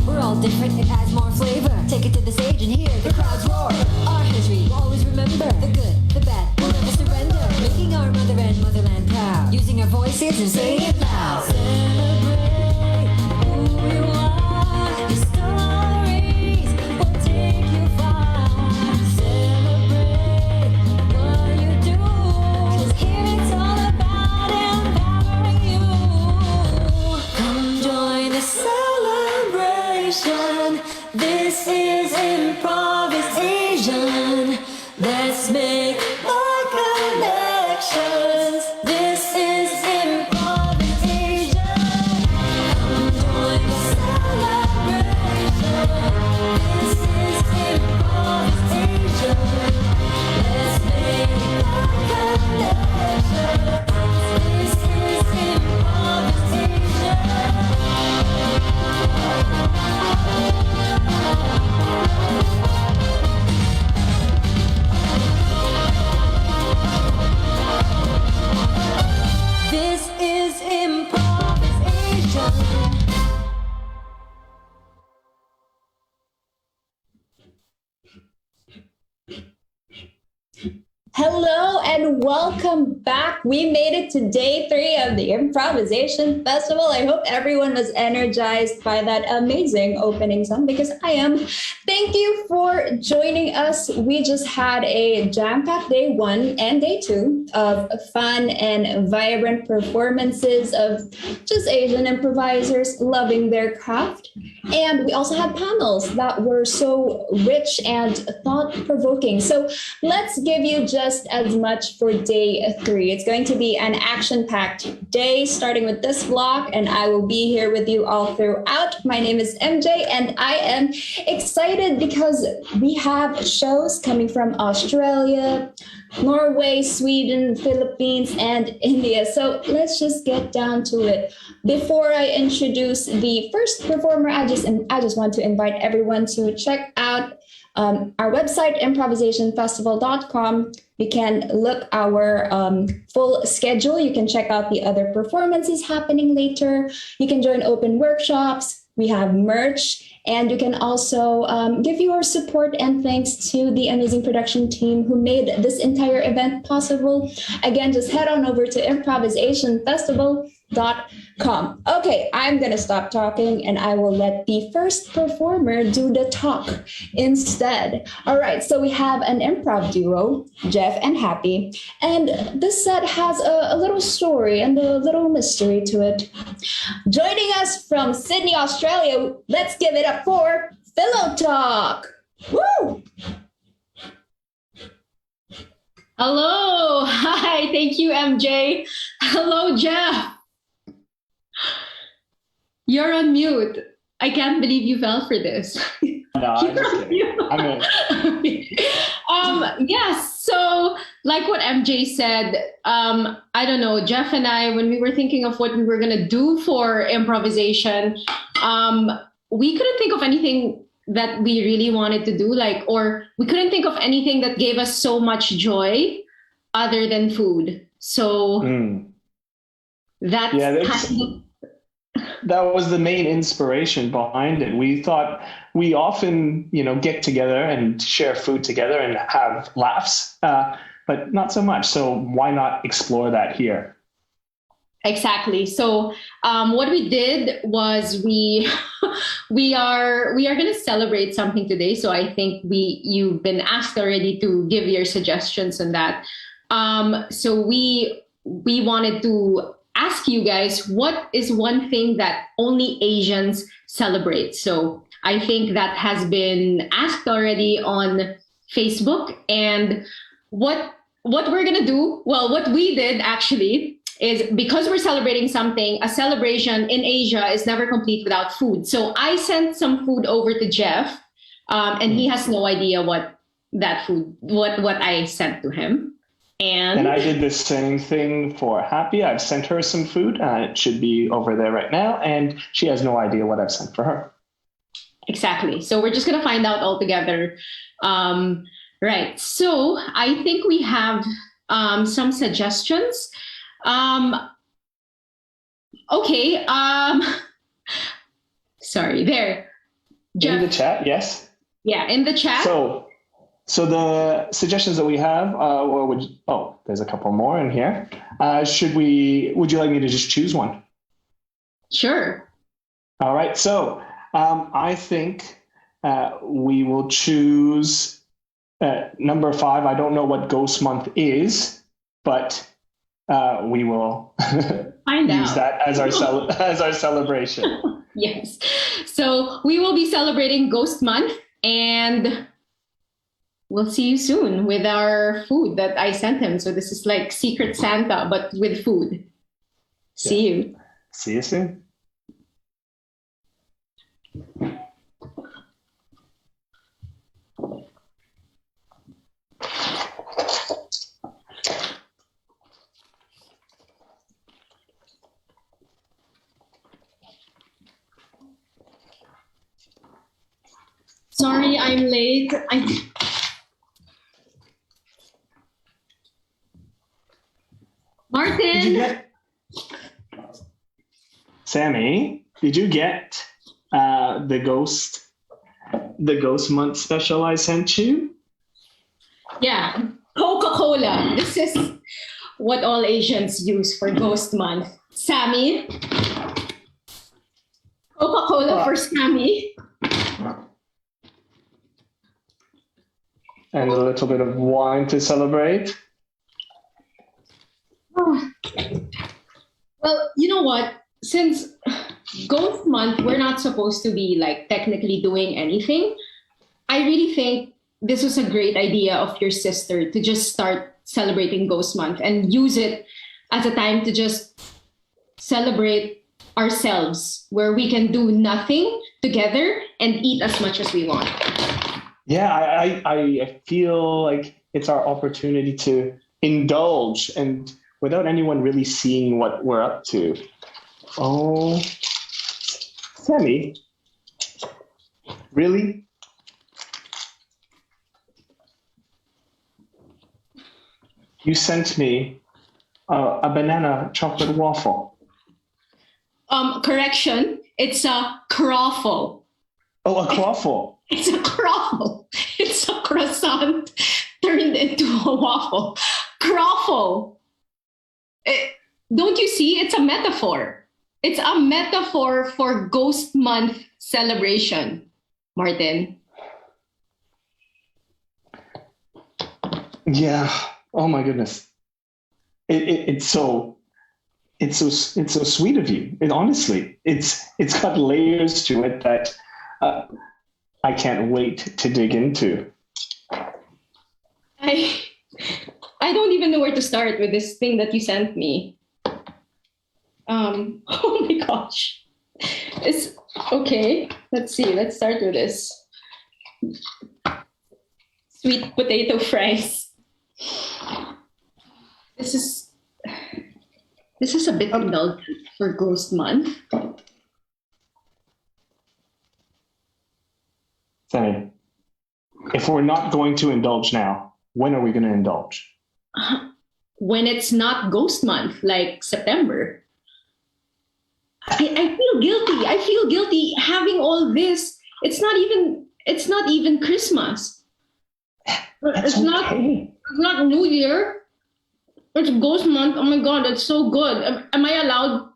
We're all different, it adds more flavor. Take it to the stage and hear the crowds roar. Our history, we'll always remember. The good, the bad, we'll never surrender. Making our mother and motherland proud. Using our voices and saying it loud. Celebrate who you are. Your stories will take you far. Celebrate what you do. 'Cause here it's all about empowering you. Come join the celebration. This is ImprovisAsian. Let's make more connections. This is ImprovisAsian. Come join the celebration. This is ImprovisAsian. Let's make more connections. This is ImprovisAsian. This is ImprovisAsian. Hello and welcome back. We made it to day 3 of the Improvisation Festival. I hope everyone was energized by that amazing opening song, because I am. Thank you for joining us. We just had a jam-packed day 1 and day 2 of fun and vibrant performances of just Asian improvisers loving their craft. And we also had panels that were so rich and thought-provoking. So let's give you just as much for day 3. It's going to be an action-packed day, starting with this block, and I will be here with you all throughout. My name is MJ, and I am excited because we have shows coming from Australia, Norway, Sweden, Philippines, and India. So let's just get down to it. Before I introduce the first performer, I just want to invite everyone to check out our website, improvisationfestival.com. You can look our full schedule. You can check out the other performances happening later. You can join open workshops. We have merch. And you can also give your support and thanks to the amazing production team who made this entire event possible. Again, just head on over to improvisationfestival.com. Okay, I'm going to stop talking and I will let the first performer do the talk instead. All right, so we have an improv duo, Jeff and Happy. And this set has a little story and a little mystery to it. Joining us from Sydney, Australia, let's give it up for Fillow Talk. Woo! Hello. Hi. Thank you, MJ. Hello, Jeff. You're on mute. I can't believe you fell for this. No, I'm just kidding. I'm in. Yes. So like what MJ said, I don't know, Jeff and I, when we were thinking of what we were going to do for improvisation, we couldn't think of anything that we really wanted to do, or we couldn't think of anything that gave us so much joy other than food. So that was the main inspiration behind it. We thought we often, get together and share food together and have laughs, but not so much. So why not explore that here? Exactly. So what we did was we are going to celebrate something today. So I think you've been asked already to give your suggestions on that. So we wanted to ask you guys, what is one thing that only Asians celebrate? So I think that has been asked already on Facebook. And what we're going to do, well, what we did actually is, because we're celebrating something, a celebration in Asia is never complete without food. So I sent some food over to Jeff, and he has no idea what I sent to him. And I did the same thing for Happy. I've sent her some food. It should be over there right now. And she has no idea what I've sent for her. Exactly. So we're just going to find out all together. Right. So I think we have some suggestions. Okay. Sorry, there. In the chat, yes. Yeah, in the chat. So the suggestions that we have, there's a couple more in here. Would you like me to just choose one? Sure. All right. So I think we will choose number 5. I don't know what Ghost Month is, but we will use that as our celebration. Yes. So we will be celebrating Ghost Month, and we'll see you soon with our food that I sent him. So this is like Secret Santa, but with food. See you. See you soon. Sorry, I'm late. Martin. Sammy, did you get the Ghost Month special I sent you? Yeah, Coca-Cola. This is what all Asians use for Ghost Month. Sammy. Coca-Cola for Sammy. And a little bit of wine to celebrate. Oh. Well, you know what? Since Ghost Month, we're not supposed to be like technically doing anything. I really think this was a great idea of your sister to just start celebrating Ghost Month and use it as a time to just celebrate ourselves, where we can do nothing together and eat as much as we want. Yeah, I feel like it's our opportunity to indulge and without anyone really seeing what we're up to. Oh, Sammy, really? You sent me a banana chocolate waffle. Correction, it's a croffle. Oh, a croffle. It's a croffle. It's a croissant turned into a waffle. Croffle. Don't you see? It's a metaphor. It's a metaphor for Ghost Month celebration, Martin. Yeah. Oh my goodness. It's so sweet of you. Honestly, it's got layers to it that I can't wait to dig into. I don't even know where to start with this thing that you sent me. Oh my gosh. It's okay. Let's see. Let's start with this. Sweet potato fries. This is a bit indulgent for Ghost Month. Sammy, if we're not going to indulge now, when are we going to indulge? When it's not Ghost Month, like September. I feel guilty. I feel guilty having all this. It's not even Christmas. It's not New Year. It's Ghost Month. Oh my God, that's so good. Am I allowed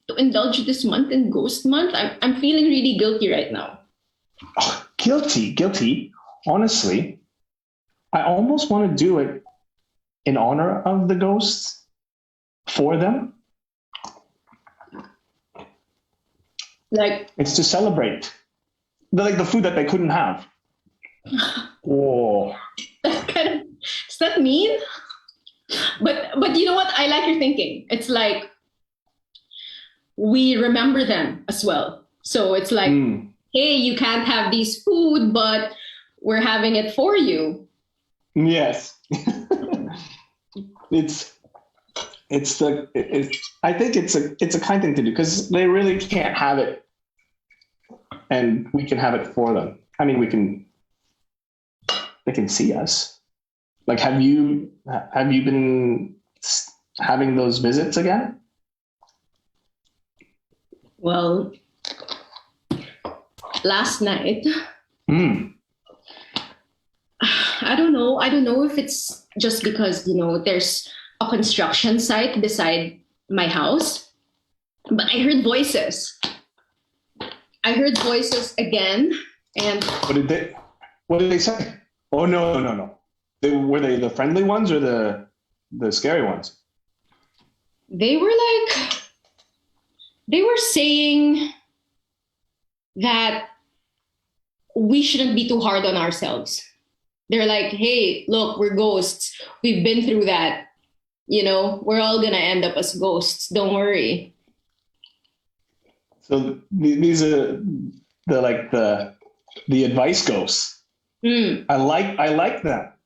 to indulge this month in Ghost Month? I'm feeling really guilty right now. Oh, guilty. Honestly, I almost want to do it in honor of the ghosts for them. Like, it's to celebrate, like the food that they couldn't have. Oh, Is that mean? But you know what? I like your thinking. It's like we remember them as well. So it's like, hey, you can't have these food, but we're having it for you. Yes. I think it's a kind thing to do because they really can't have it, and we can have it for them. I mean, they can see us. Like, have you been having those visits again? Well, last night. Mm. I don't know. I don't know if it's just because, there's a construction site beside my house, but I heard voices. I heard voices again, and What did they say? Oh, no. Were they the friendly ones or the scary ones? they were saying that we shouldn't be too hard on ourselves. They're like, hey, look, we're ghosts. We've been through that. We're all gonna end up as ghosts. Don't worry. So these are the advice ghosts. Mm. I like that.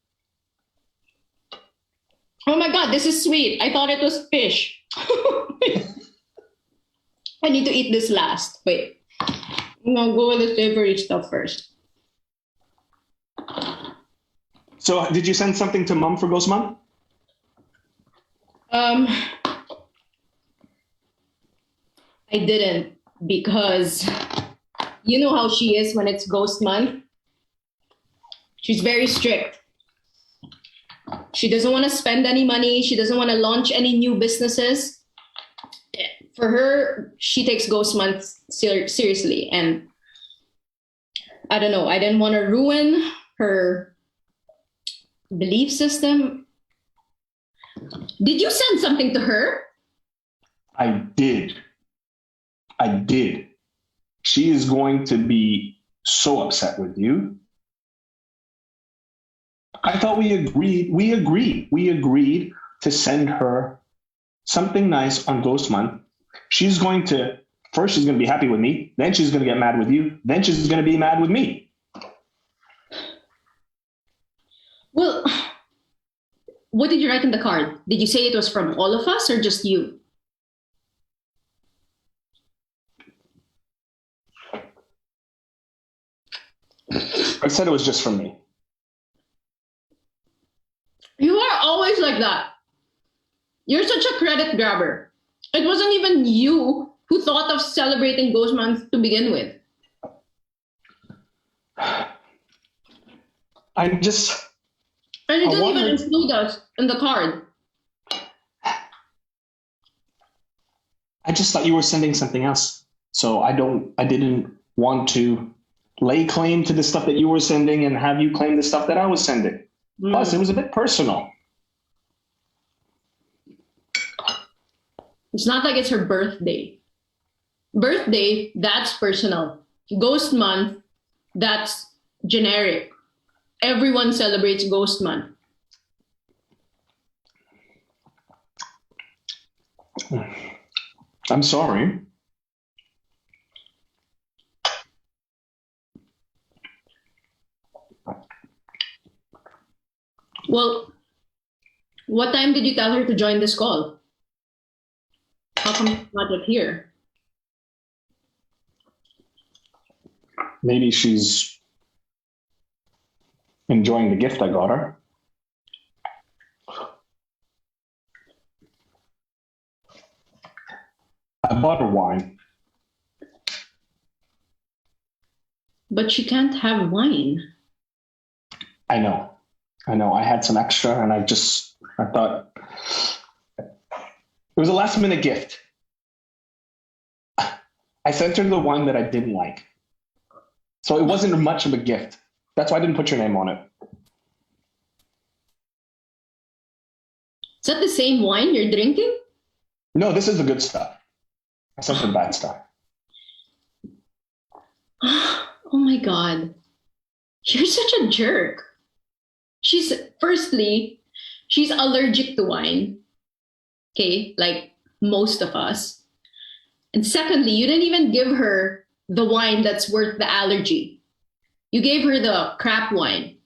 Oh my God, this is sweet. I thought it was fish. I need to eat this last. Wait. I'm gonna go with the savory stuff first. So did you send something to Mom for Ghost Month? I didn't, because you know how she is when it's Ghost Month. She's very strict. She doesn't want to spend any money. She doesn't want to launch any new businesses. For her, she takes Ghost Month seriously. And I don't know, I didn't want to ruin her belief system. Did you send something to her? I did. She is going to be so upset with you. I thought we agreed to send her something nice on Ghost Month. She's going to be happy with me, then she's going to get mad with you, then she's going to be mad with me. Well, what did you write in the card? Did you say it was from all of us or just you? I said it was just from me. You are always like that. You're such a credit grabber. It wasn't even you who thought of celebrating Ghost Month to begin with. I'm just... And you didn't even include us in the card. I just thought you were sending something else. So I didn't want to lay claim to the stuff that you were sending and have you claim the stuff that I was sending. Plus, it was a bit personal. It's not like it's her birthday. Birthday, that's personal. Ghost Month, that's generic. Everyone celebrates Ghost Month. I'm sorry. Well, what time did you tell her to join this call? How come she's not yet here? Maybe she's enjoying the gift I got her. I bought her wine. But she can't have wine. I know. I had some extra and I thought it was a last minute gift. I sent her the wine that I didn't like. So it wasn't much of a gift. That's why I didn't put your name on it. Is that the same wine you're drinking? No, this is the good stuff. I sent her the bad stuff. Oh my God. You're such a jerk. Firstly, she's allergic to wine. Okay, like most of us. And secondly, you didn't even give her the wine that's worth the allergy. You gave her the crap wine.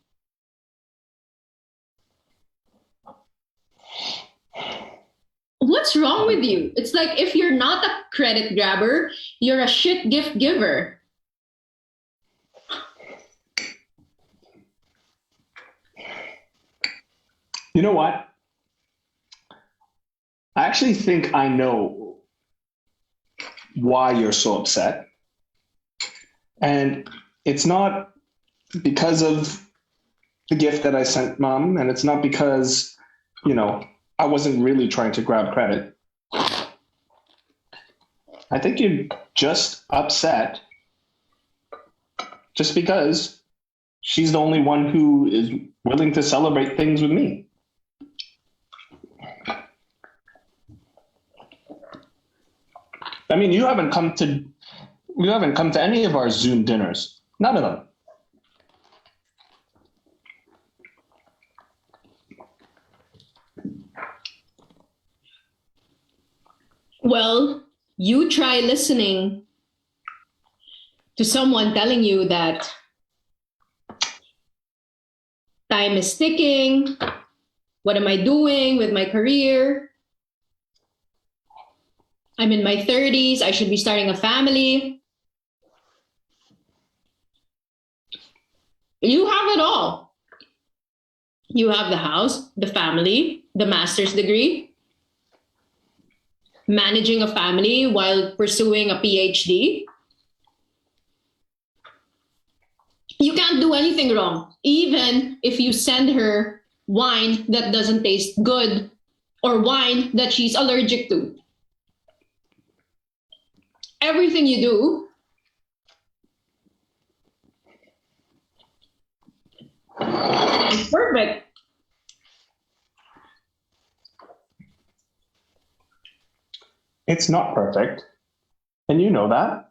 What's wrong with you? It's like if you're not a credit grabber, you're a shit gift giver. You know what? I actually think I know why you're so upset. And it's not because of the gift that I sent mom, and it's not because, I wasn't really trying to grab credit. I think you're just upset just because she's the only one who is willing to celebrate things with me. I mean, you haven't come to any of our Zoom dinners. None of them. Well, you try listening to someone telling you that time is ticking. What am I doing with my career? I'm in my 30s. I should be starting a family. You have it all. You have the house, the family, the master's degree, managing a family while pursuing a PhD. You can't do anything wrong, even if you send her wine that doesn't taste good or wine that she's allergic to. Everything you do is perfect. It's not perfect, and you know that.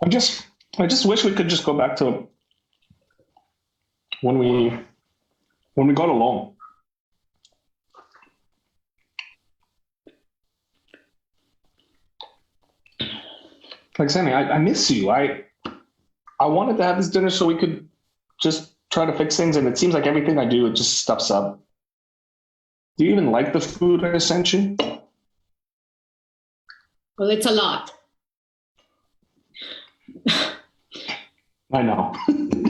I just wish we could just go back to when we got along. Like, Sammy, I miss you. I wanted to have this dinner so we could just try to fix things, and it seems like everything I do, it just stuffs up. Do you even like the food I sent you? Well, it's a lot. I know.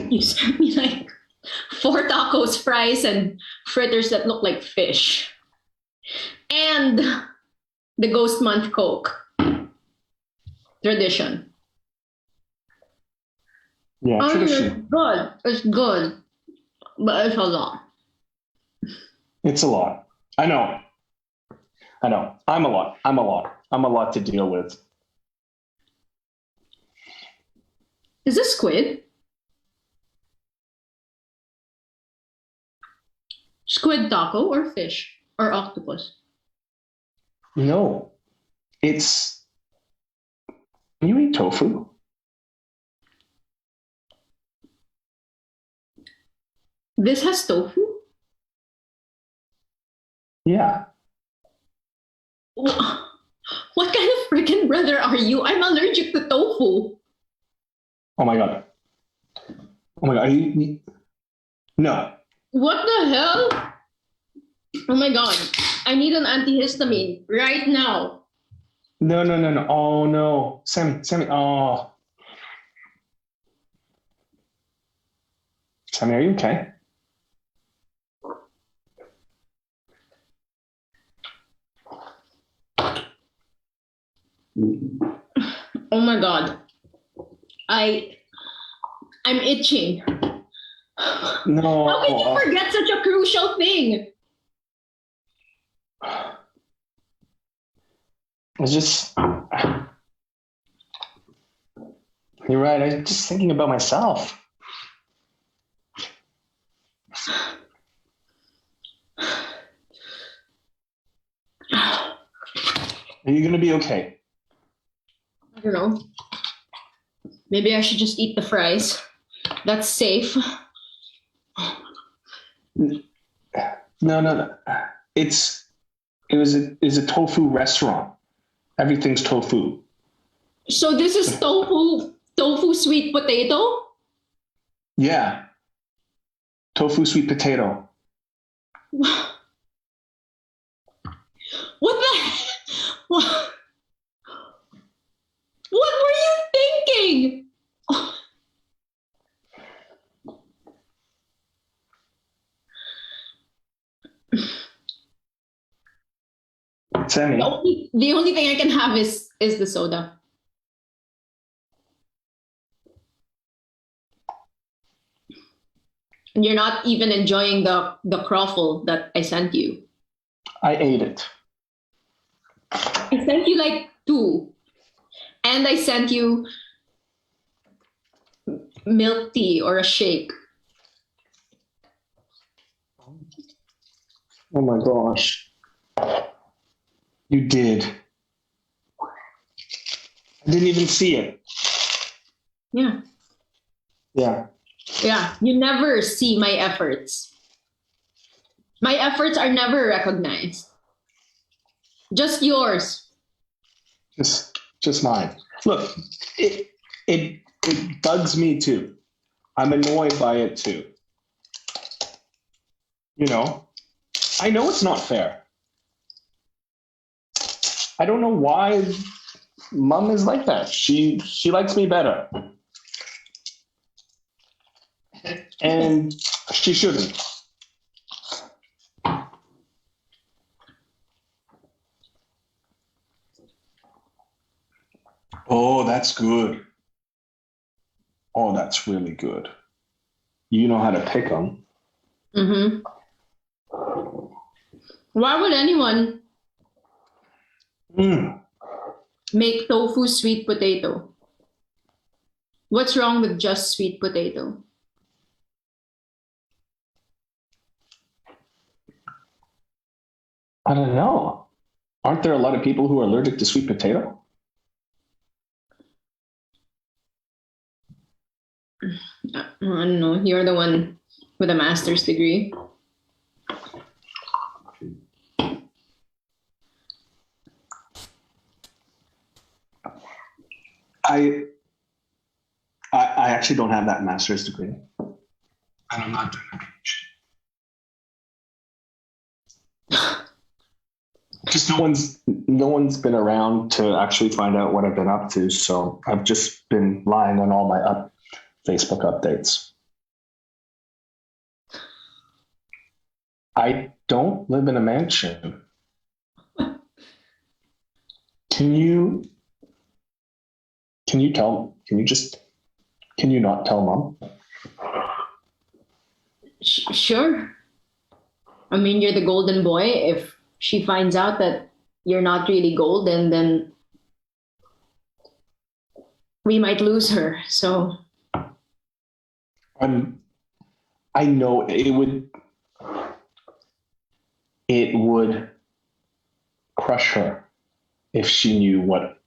You sent me like 4 tacos, fries, and fritters that look like fish. And the Ghost Month Coke. Tradition. Yeah, Oh, tradition. it's good. It's good. But it's a lot. It's a lot. I know. I'm a lot. I'm a lot to deal with. Is this squid? Squid taco or fish or octopus? No, it's. Can you eat tofu? This has tofu? Yeah. What kind of freaking brother are you? I'm allergic to tofu. Oh my god. Oh my god. No. What the hell? Oh my god. I need an antihistamine right now. No. Oh no. Sammy. Oh. Sammy, are you okay? Oh my god. I'm itching. No. How can you forget such a crucial thing? It's just. You're right. I'm just thinking about myself. Are you gonna be okay? I don't know. Maybe I should just eat the fries. That's safe. No. It was a tofu restaurant. Everything's tofu. So this is tofu sweet potato? Yeah. Tofu sweet potato. What the what were you thinking? Sammy. The only thing I can have is the soda. And you're not even enjoying the croffle that I sent you. I ate it. I sent you like 2. And I sent you milk tea or a shake. Oh my gosh. You did. I didn't even see it. Yeah. Yeah. Yeah. You never see my efforts. My efforts are never recognized. Just yours. Just mine. Look, it bugs me too. I'm annoyed by it too. You know, I know it's not fair. I don't know why Mom is like that. She likes me better. And she shouldn't. Oh, that's good. Oh, that's really good. You know how to pick them. Mm-hmm. Why would anyone make tofu sweet potato? What's wrong with just sweet potato? I don't know. Aren't there a lot of people who are allergic to sweet potato? I don't know. You're the one with a master's degree. I actually don't have that master's degree. And I'm not doing a PhD. Just no one's been around to actually find out what I've been up to. So I've just been lying on all my Facebook updates. I don't live in a mansion. Can you not tell Mom? Sure. I mean, you're the golden boy. If she finds out that you're not really golden, then we might lose her. So I know it would crush her if she knew what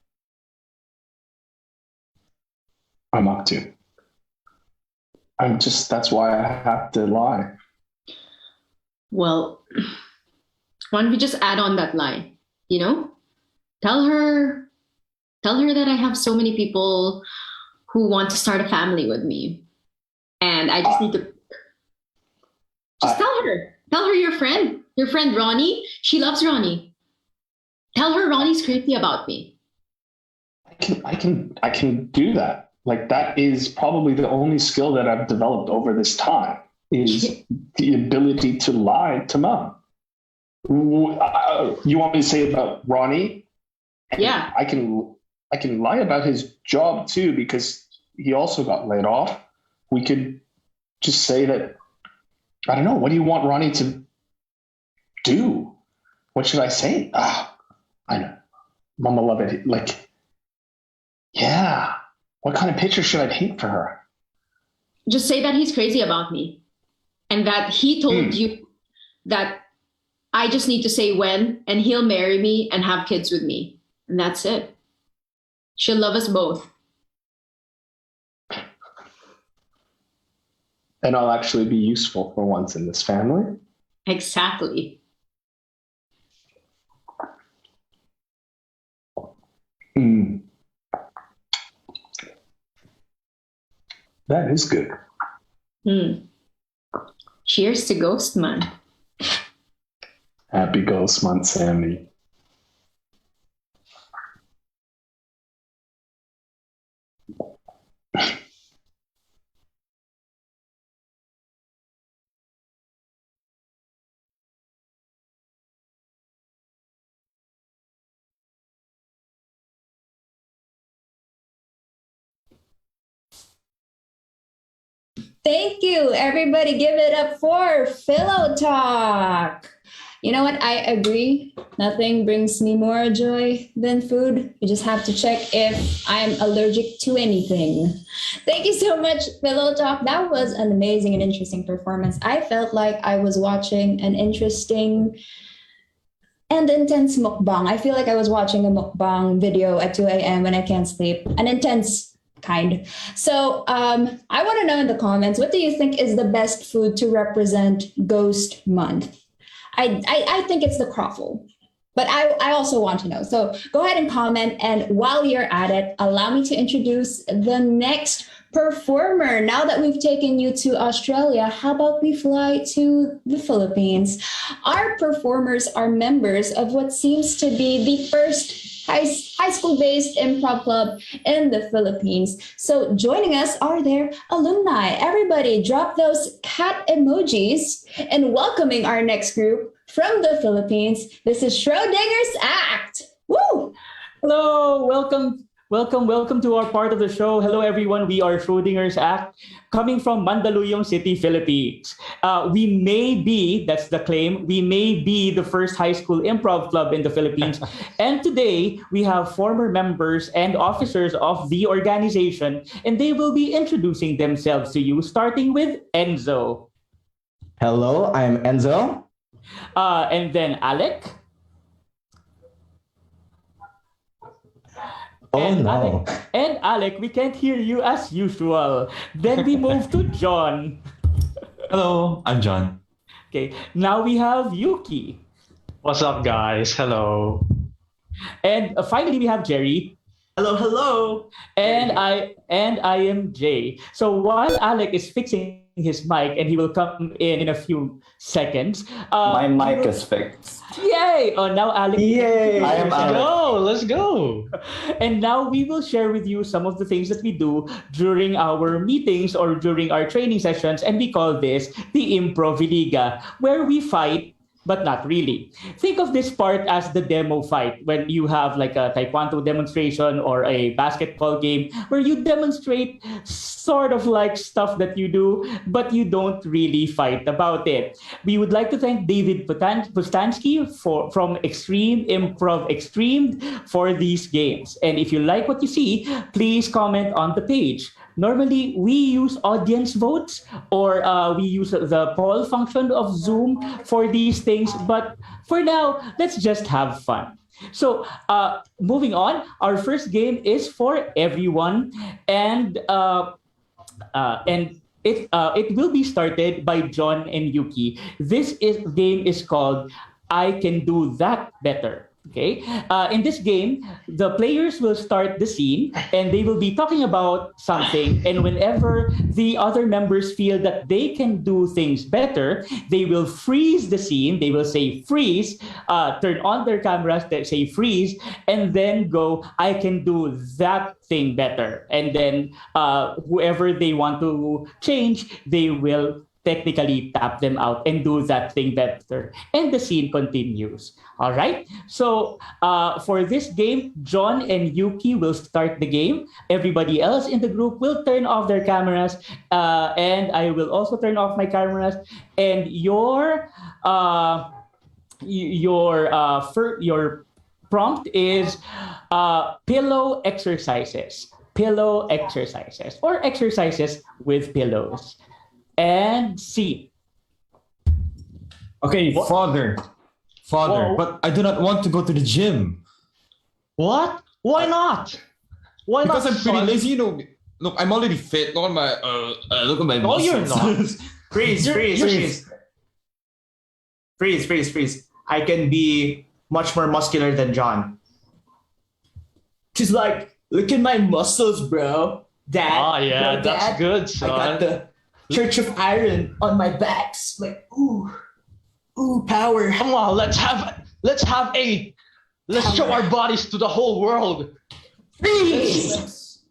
I'm up to. That's why I have to lie. well, why don't we just add on that lie? You know, tell her that I have so many people who want to start a family with me, and I just need to tell her your friend Ronnie. She loves Ronnie. Tell her Ronnie's crazy about me. I can do that. Like, that is probably the only skill that I've developed over this time is the ability to lie to Mom. You want me to say about Ronnie? Yeah. I can lie about his job too, because he also got laid off. We could just say that, I don't know, what do you want Ronnie to do? What should I say? I know. Mama love it. Like, yeah. What kind of picture should I paint for her? Just say that he's crazy about me and that he told you that I just need to say when and he'll marry me and have kids with me. And that's it. She'll love us both. And I'll actually be useful for once in this family. Exactly. That is good. Cheers to Ghost Man. Happy Ghost Month, Sammy. Thank you. Everybody give it up for Fillow Talk. You know what? I agree. Nothing brings me more joy than food. You just have to check if I'm allergic to anything. Thank you so much, Pillow Talk. That was an amazing and interesting performance. I felt like I was watching an interesting and intense mukbang. I feel like I was watching a mukbang video at 2 a.m. when I can't sleep. An intense kind. So I want to know in the comments, what do you think is the best food to represent Ghost Month? I think it's the croffle, but I also want to know. So go ahead and comment. And while you're at it, allow me to introduce the next performer. Now that we've taken you to Australia, how about we fly to the Philippines? Our performers are members of what seems to be the first high school-based improv club in the Philippines. So joining us are their alumni. Everybody drop those cat emojis and welcoming our next group from the Philippines. This is Schrödinger's Act. Woo! Hello, welcome to our part of the show. Hello, everyone. We are Schrödinger's Act, coming from Mandaluyong City, Philippines. We may be, that's the claim, we may be the first high school improv club in the Philippines. And today, we have former members and officers of the organization, and they will be introducing themselves to you, starting with Enzo. Hello, I'm Enzo. And then Alec. Oh and no. Alec, we can't hear you as usual. Then we move to John. Hello, I'm John. Okay, now we have Yuki. What's up, guys? Hello. And finally, we have Jerry. Hello. And I am Jay. So while Alec is fixing his mic, and he will come in a few seconds. My mic is fixed. Yay! Oh, now Alec. Yay! I am Alec. Let's go. And now we will share with you some of the things that we do during our meetings or during our training sessions, and we call this the Improv, where we fight, but not really. Think of this part as the demo fight, when you have like a taekwondo demonstration or a basketball game where you demonstrate sort of like stuff that you do, but you don't really fight about it. We would like to thank David Pustansky from Extreme Improv Extreme for these games. And if you like what you see, please comment on the page. Normally, we use audience votes or we use the poll function of Zoom for these things. But for now, let's just have fun. So moving on, our first game is for everyone. And it will be started by John and Yuki. This game is called I Can Do That Better. Okay. In this game, the players will start the scene and they will be talking about something. And whenever the other members feel that they can do things better, they will freeze the scene. They will say freeze, turn on their cameras, they say freeze, and then go, I can do that thing better. And then whoever they want to change, they will technically tap them out and do that thing better. And the scene continues. All right. So for this game, John and Yuki will start the game. Everybody else in the group will turn off their cameras. And I will also turn off my cameras. And your prompt is pillow exercises. Pillow exercises or exercises with pillows. And see. Okay, Father, Whoa. but I do not want to go to the gym. What? Why not? Why Because not? I'm pretty son? lazy, you know. Look, I'm already fit. Look at my No, you're muscles. not. Freeze. I can be much more muscular than John. She's like, look at my muscles, bro. Dad. Yeah, bro, that's Dad, good, I son. got the Church of Iron on my back. Like, ooh, power. Come on, let's show our bodies to the whole world. Please!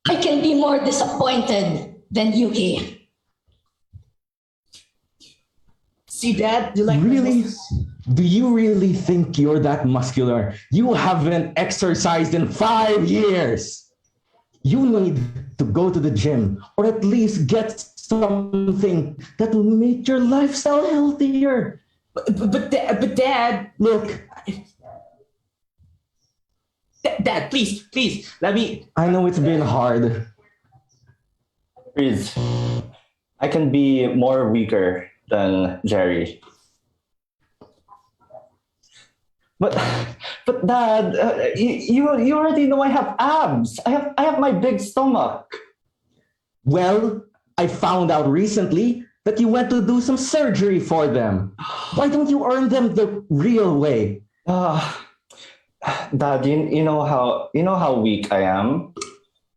I can be more disappointed than Yuki. See, Dad, you like my Really? muscles? Do you really think you're that muscular? You haven't exercised in 5 years. You need to go to the gym or at least get something that will make your lifestyle healthier. But Dad, Look, Dad, please, let me. I know it's been hard. Freeze. I can be more weaker than Jerry. But Dad, you already know I have abs. I have my big stomach. Well, I found out recently that you went to do some surgery for them. Why don't you earn them the real way? Dad, you know how weak I am.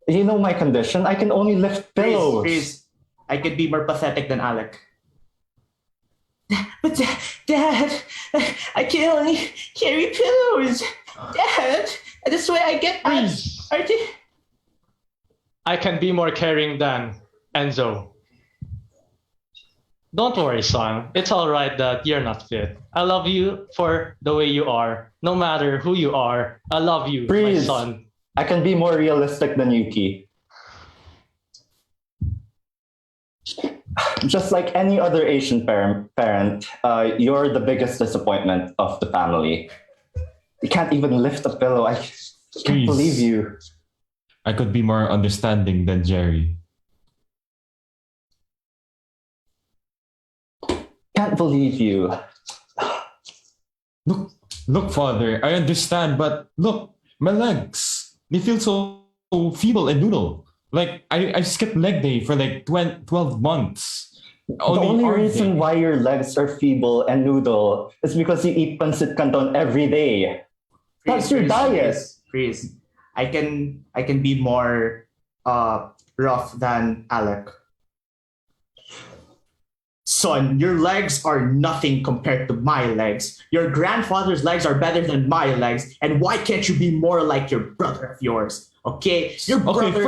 You know my condition. I can only lift pillows. Freeze. I could be more pathetic than Alec. But Dad, I can only carry pillows. Dad, that's why I get abs. I can be more caring than Enzo. Don't worry, son. It's all right that you're not fit. I love you for the way you are. No matter who you are, I love you, my son. I can be more realistic than Yuki. Just like any other Asian parent, you're the biggest disappointment of the family. You can't even lift a pillow. I can't believe you. I could be more understanding than Jerry. Can't believe you. Look, Father, I understand, but look, my legs, they feel so feeble and noodle. Like, I skipped leg day for like 12 months. The only reason why your legs are feeble and noodle is because you eat pancit canton every day. That's your diet. Freeze. I can be more rough than Alec. Son, your legs are nothing compared to my legs. Your grandfather's legs are better than my legs. And why can't you be more like your brother of yours? Okay? Your brother... Okay,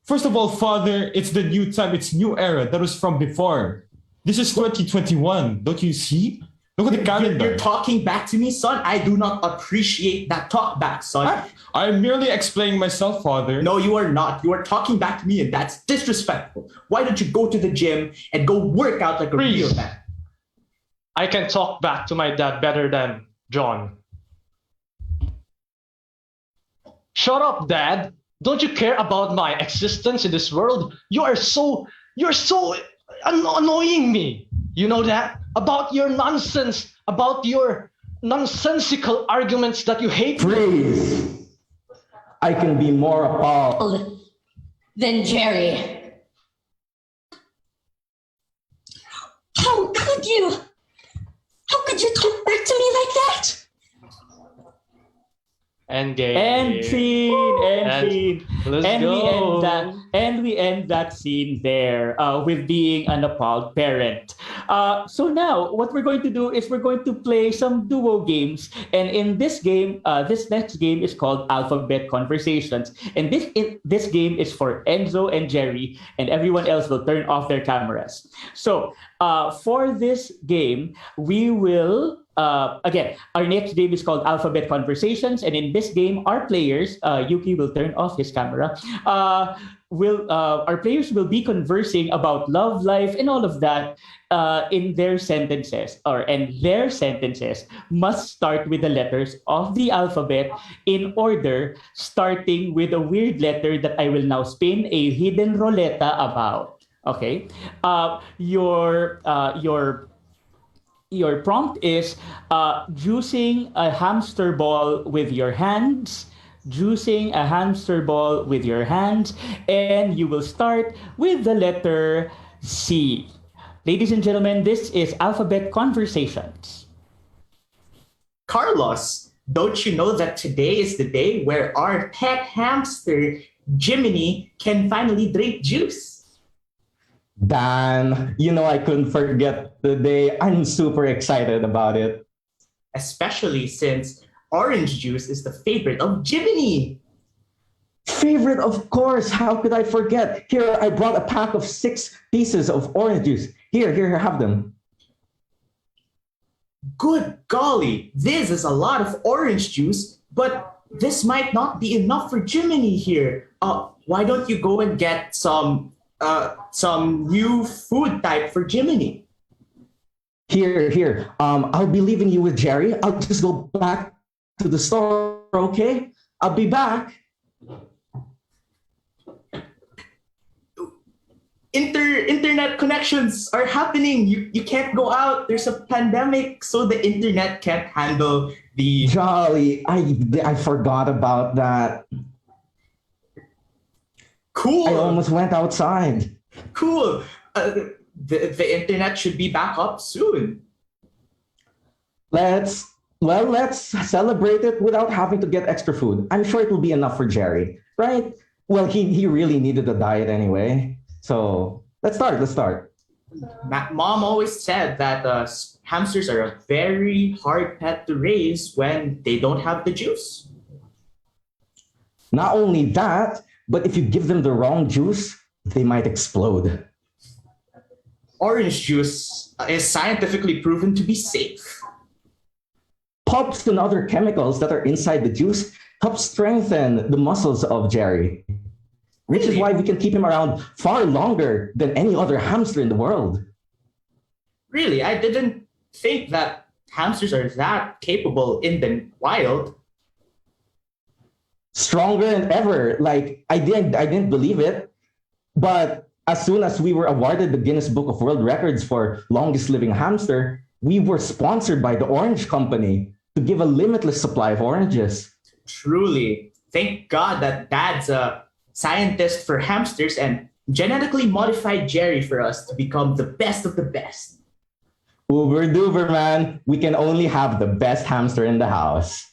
first of all, Father, it's the new time. It's new era. That was from before. This is 2021. Don't you see? Look at the calendar. You're talking back to me, son? I do not appreciate that talk back, son. I'm merely explaining myself, Father. No, you are not. You are talking back to me, and that's disrespectful. Why don't you go to the gym and go work out like a real man? I can talk back to my dad better than John. Shut up, Dad. Don't you care about my existence in this world? You're so annoying me. You know that? About your nonsense, about your nonsensical arguments that you hate. Freeze! I can be more appalled than Jerry. How could you? How could you talk back to me like that? End game. End scene. Let's go. We end that scene there with being an appalled parent. So now what we're going to do is we're going to play some duo games. And in this game, this next game is called Alphabet Conversations. And this game is for Enzo and Jerry, and everyone else will turn off their cameras. So for this game, we will again, our next game is called Alphabet Conversations, and in this game, our players, Yuki will turn off his camera. Our players will be conversing about love, life, and all of that in their sentences, and their sentences must start with the letters of the alphabet in order, starting with a weird letter that I will now spin a hidden roleta about. Okay, your prompt is juicing a hamster ball with your hands. Juicing a hamster ball with your hands. And you will start with the letter C. Ladies and gentlemen, this is Alphabet Conversations. Carlos, don't you know that today is the day where our pet hamster, Jiminy, can finally drink juice? Dan, you know I couldn't forget the day. I'm super excited about it. Especially since orange juice is the favorite of Jiminy. Favorite, of course. How could I forget? Here, I brought a pack of 6 pieces of orange juice. Here, have them. Good golly, this is a lot of orange juice, but this might not be enough for Jiminy here. Why don't you go and get some some new food type for Jiminy. Here. I'll be leaving you with Jerry. I'll just go back to the store, okay? I'll be back. Internet connections are happening. You can't go out. There's a pandemic, so the internet can't handle the Jolly, I forgot about that. cool. I almost went outside. Cool. The internet should be back up soon. Let's celebrate it without having to get extra food. I'm sure it will be enough for Jerry, right? Well, he really needed a diet anyway. So let's start. Mom always said that hamsters are a very hard pet to raise when they don't have the juice. Not only that, but if you give them the wrong juice, they might explode. Orange juice is scientifically proven to be safe. Pulps and other chemicals that are inside the juice help strengthen the muscles of Jerry, which is why we can keep him around far longer than any other hamster in the world. Really, I didn't think that hamsters are that capable in the wild. Stronger than ever. Like I didn't believe it, but as soon as we were awarded the Guinness Book of World Records for longest living hamster, we were sponsored by the Orange Company to give a limitless supply of oranges. Truly, thank God that Dad's a scientist for hamsters and genetically modified Jerry for us to become the best of the best. Uber duper, man. We can only have the best hamster in the house.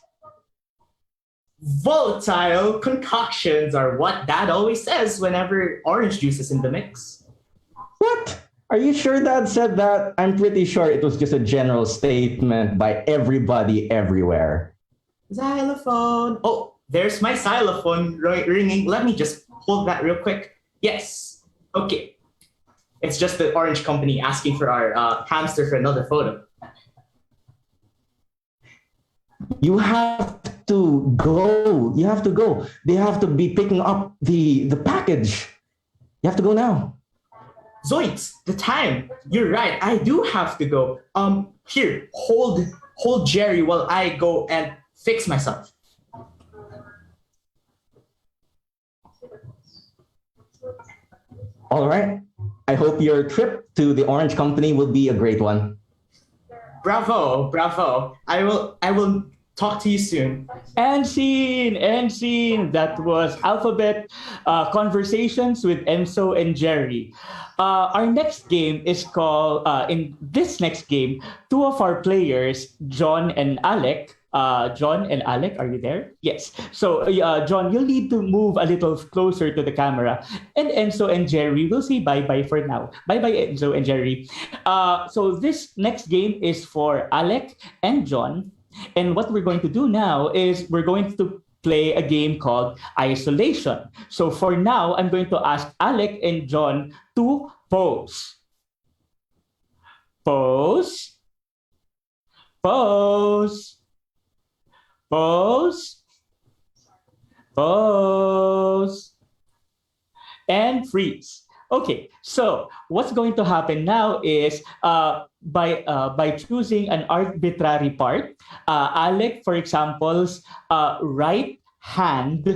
Volatile concoctions are what Dad always says whenever orange juice is in the mix. What? Are you sure Dad said that? I'm pretty sure it was just a general statement by everybody everywhere. Xylophone. Oh, there's my xylophone ringing. Let me just hold that real quick. Yes. Okay. It's just the Orange Company asking for our hamster for another photo. You have to go. You have to go. They have to be picking up the package. You have to go now. Zoinks, the time. You're right. I do have to go. Here, hold Jerry while I go and fix myself. All right. I hope your trip to the Orange Company will be a great one. Bravo. I will talk to you soon. And scene. That was Alphabet Conversations with Enzo and Jerry. Our next game is called, in this next game, two of our players, John and Alec. John and Alec, are you there? Yes. So, John, you'll need to move a little closer to the camera. And Enzo and Jerry will say bye-bye for now. Bye-bye, Enzo and Jerry. So this next game is for Alec and John. And what we're going to do now is we're going to play a game called Isolation. So for now, I'm going to ask Alec and John to pose. Pose. Pose. Pose. Pose. And freeze. Okay, so what's going to happen now is by choosing an arbitrary part, Alec, for example's right hand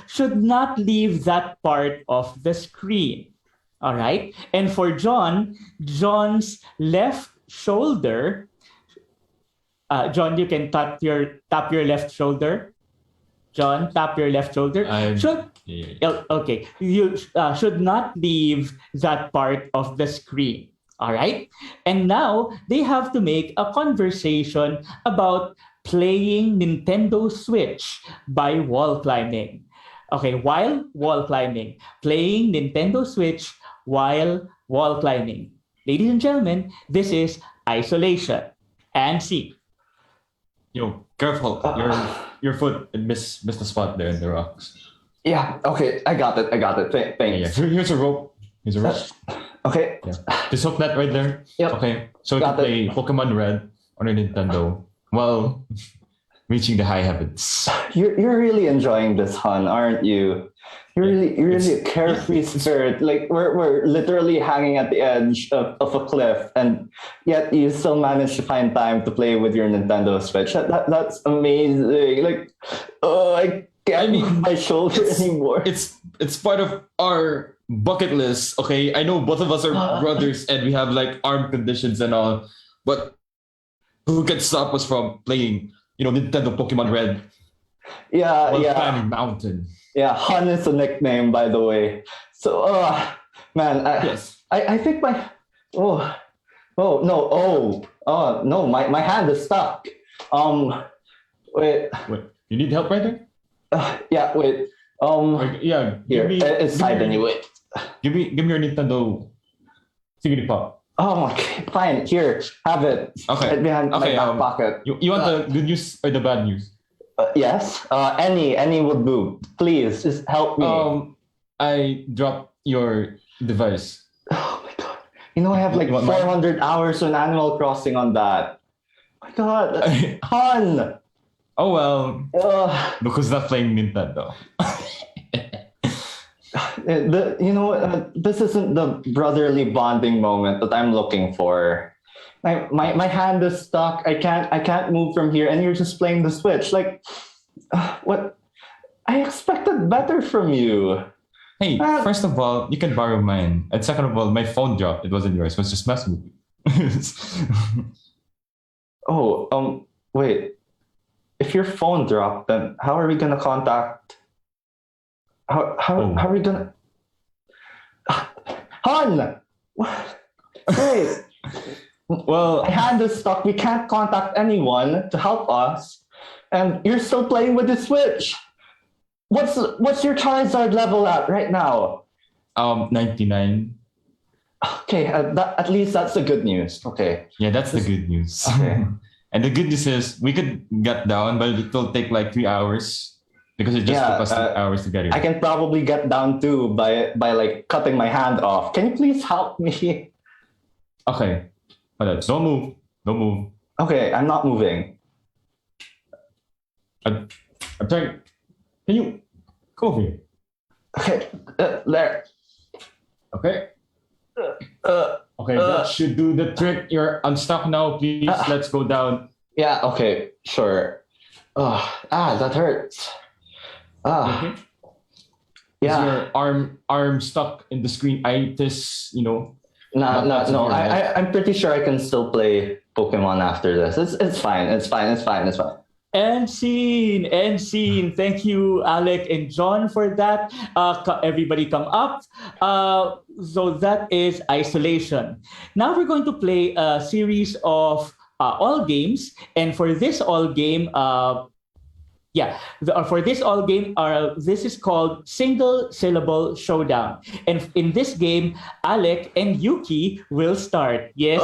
should not leave that part of the screen. All right, and for John's left shoulder. John, you can tap your left shoulder. John, tap your left shoulder. Okay, you should not leave that part of the screen. All right? And now they have to make a conversation about playing Nintendo Switch by wall climbing. Okay, while wall climbing. Playing Nintendo Switch while wall climbing. Ladies and gentlemen, this is Isolation. And see. Yo, careful. Your foot missed the spot there in the rocks. Yeah, okay, I got it. Thanks. Yeah. Here's a rope. Okay. Yeah. Just hook that right there. Yep. Okay. So we can play Pokemon Red on a Nintendo. Well, reaching the high heavens. You're really enjoying this, Han, aren't you? You're really a carefree spirit. Like we're literally hanging at the edge of a cliff, and yet you still manage to find time to play with your Nintendo Switch. That's amazing. Like, oh, I can't move my shoulder anymore. It's part of our bucket list. Okay, I know both of us are brothers and we have like arm conditions and all, but who can stop us from playing, Nintendo Pokemon Red? Yeah, Climbing mountain. Yeah, Han is a nickname, by the way. So, man, yes. I think my no, my hand is stuck. Wait, you need help right there? Yeah, wait. Yeah, here, it's side anyway. Give me your Nintendo Siggy Pop. Oh, okay, fine. Here, have it. Okay. Right behind my back pocket. You want the good news or the bad news? Yes. Any would do. Please, just help me. I dropped your device. Oh my god. I have like 400 hours on Animal Crossing on that. Oh my god. Han! Oh well. Look who's not playing Nintendo. This isn't the brotherly bonding moment that I'm looking for. My hand is stuck. I can't move from here, and you're just playing the Switch. Like, what? I expected better from you. Hey, first of all, you can borrow mine, and second of all, my phone dropped. It wasn't yours. It was just messing with you. Wait. If your phone dropped, then how are we gonna contact? How are we gonna? Han! Wait. Well, my hand is stuck. We can't contact anyone to help us, and you're still playing with the Switch. What's your Charizard level at right now? 99. Okay, at least that's the good news. Okay. Yeah, that's the good news. Okay. And the good news is we could get down, but it will take like 3 hours because it just took us 2 hours to get here. I can probably get down too by like cutting my hand off. Can you please help me? Okay. Don't move. Okay, I'm not moving. I'm trying. Can you come over here? Okay, there. Okay. Okay, that should do the trick. You're unstuck now. Please, let's go down. Yeah. Okay. Sure. That hurts. Okay. Yeah. Is your arm stuck in the screen? No. I'm pretty sure I can still play Pokemon after this. It's fine. End scene. Thank you, Alec and John, for that. Everybody come up. So that is isolation. Now we're going to play a series of all games. And for this all game, this is called Single Syllable Showdown. And in this game, Alec and Yuki will start. Yes,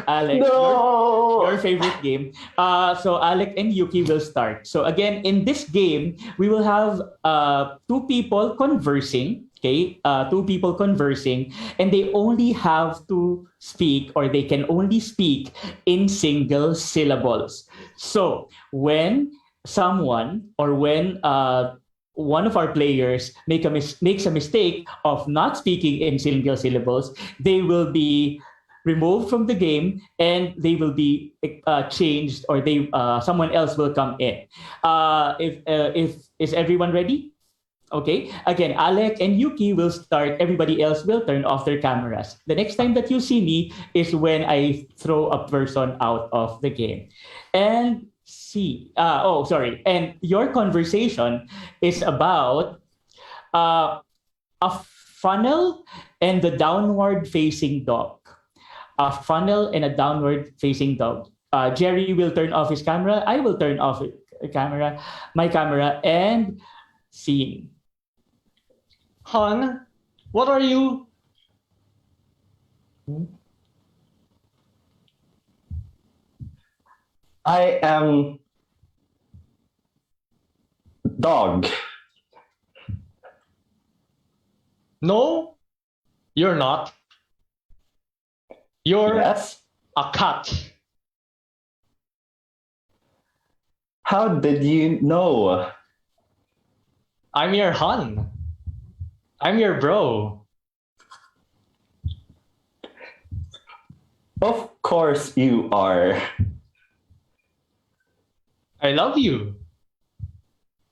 Alec, no! your favorite game. So Alec and Yuki will start. So again, in this game, we will have two people conversing. Okay, two people conversing, and they only have to speak, or they can only speak in single syllables. So when someone, or when one of our players makes a mistake of not speaking in single syllables, they will be removed from the game and they will be changed, or someone else will come in. If is everyone ready? Okay. Again, Alec and Yuki will start. Everybody else will turn off their cameras. The next time that you see me is when I throw a person out of the game. And and your conversation is about a funnel and the downward facing dog. A funnel and a downward facing dog. Jerry will turn off his camera. I will turn off my camera, and scene. Han, what are you? I am dog. No, you're not. You're Yes. a cat. How did you know? I'm your hun. I'm your bro. Of course you are. I love you.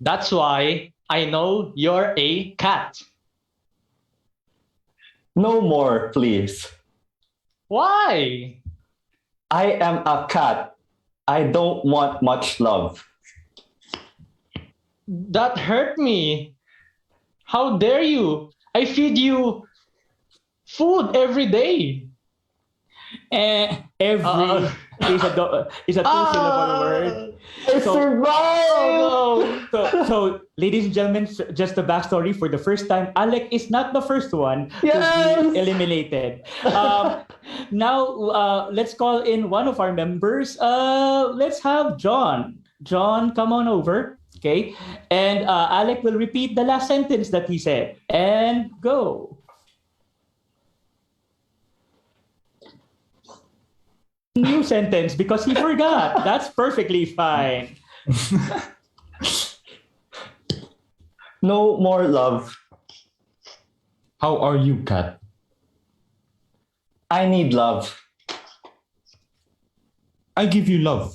That's why I know you're a cat. No more, please. Why? I am a cat. I don't want much love. That hurt me. How dare you? I feed you food every day. Every is a two-syllable word. I So- survived! So, ladies and gentlemen, just the backstory. For the first time, Alec is not the first one to Yes! be eliminated. Now, let's call in one of our members. Let's have John. John, come on over. Okay. And Alec will repeat the last sentence that he said. And go. New sentence because he forgot. That's perfectly fine. No more love. How are you, cat? I need love. I give you love.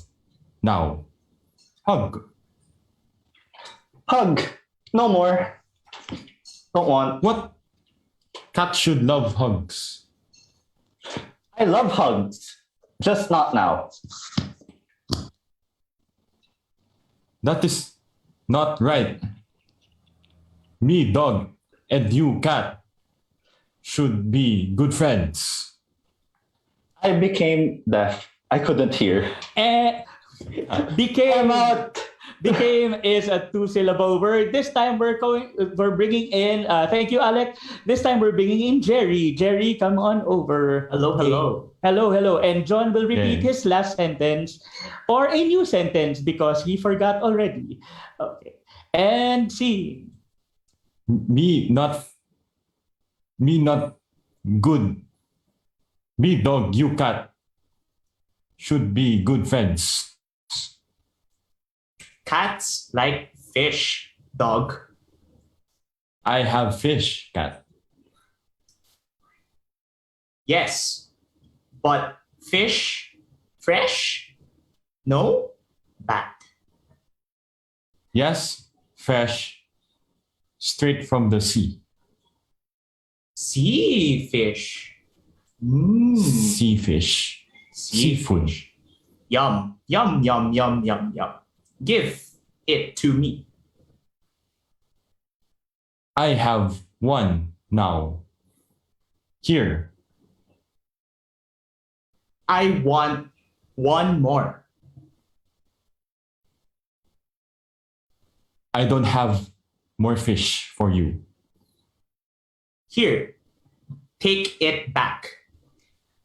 Now, hug. Hug. No more. Don't want. What? Cat should love hugs. I love hugs. Just not now. That is not right. Me, dog, and you, cat, should be good friends. I became deaf. I couldn't hear. And became I'm out. became is a two-syllable word. This time we're bringing in. Thank you, Alec. This time we're bringing in Jerry. Jerry, come on over. Hello, hello. Hello. And John will repeat Okay. his last sentence or a new sentence because he forgot already. Okay. And see. Me not good. Me, dog, you, cat, should be good friends. Cats like fish, dog. I have fish, cat. Yes, but fish, fresh? No, bad. Yes, fresh, straight from the sea. Sea fish. Sea fish. Seafood. Yum, yum, yum, yum, yum, yum. Give it to me. I have one now. Here. I want one more. I don't have more fish for you. Here, take it back.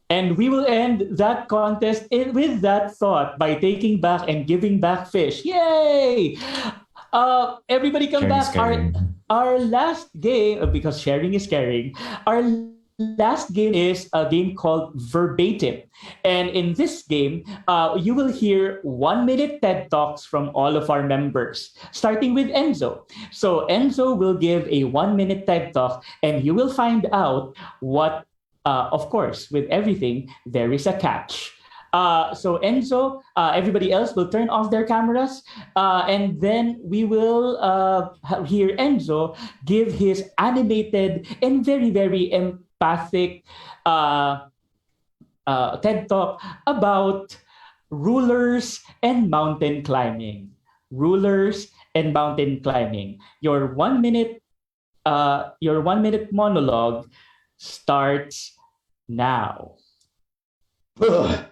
And we will end that contest with that thought by taking back and giving back fish. Yay! Everybody come Sharing is back. caring. Our last game, because sharing is caring, our last game is a game called Verbatim. And in this game, you will hear 1 minute TED Talks from all of our members, starting with Enzo. So Enzo will give a 1 minute TED Talk, and you will find out what, of course, with everything, there is a catch. So Enzo, everybody else will turn off their cameras, and then we will hear Enzo give his animated and very, very empathic TED Talk about rulers and mountain climbing. Rulers and mountain climbing. Your 1 minute monologue starts now. Ugh.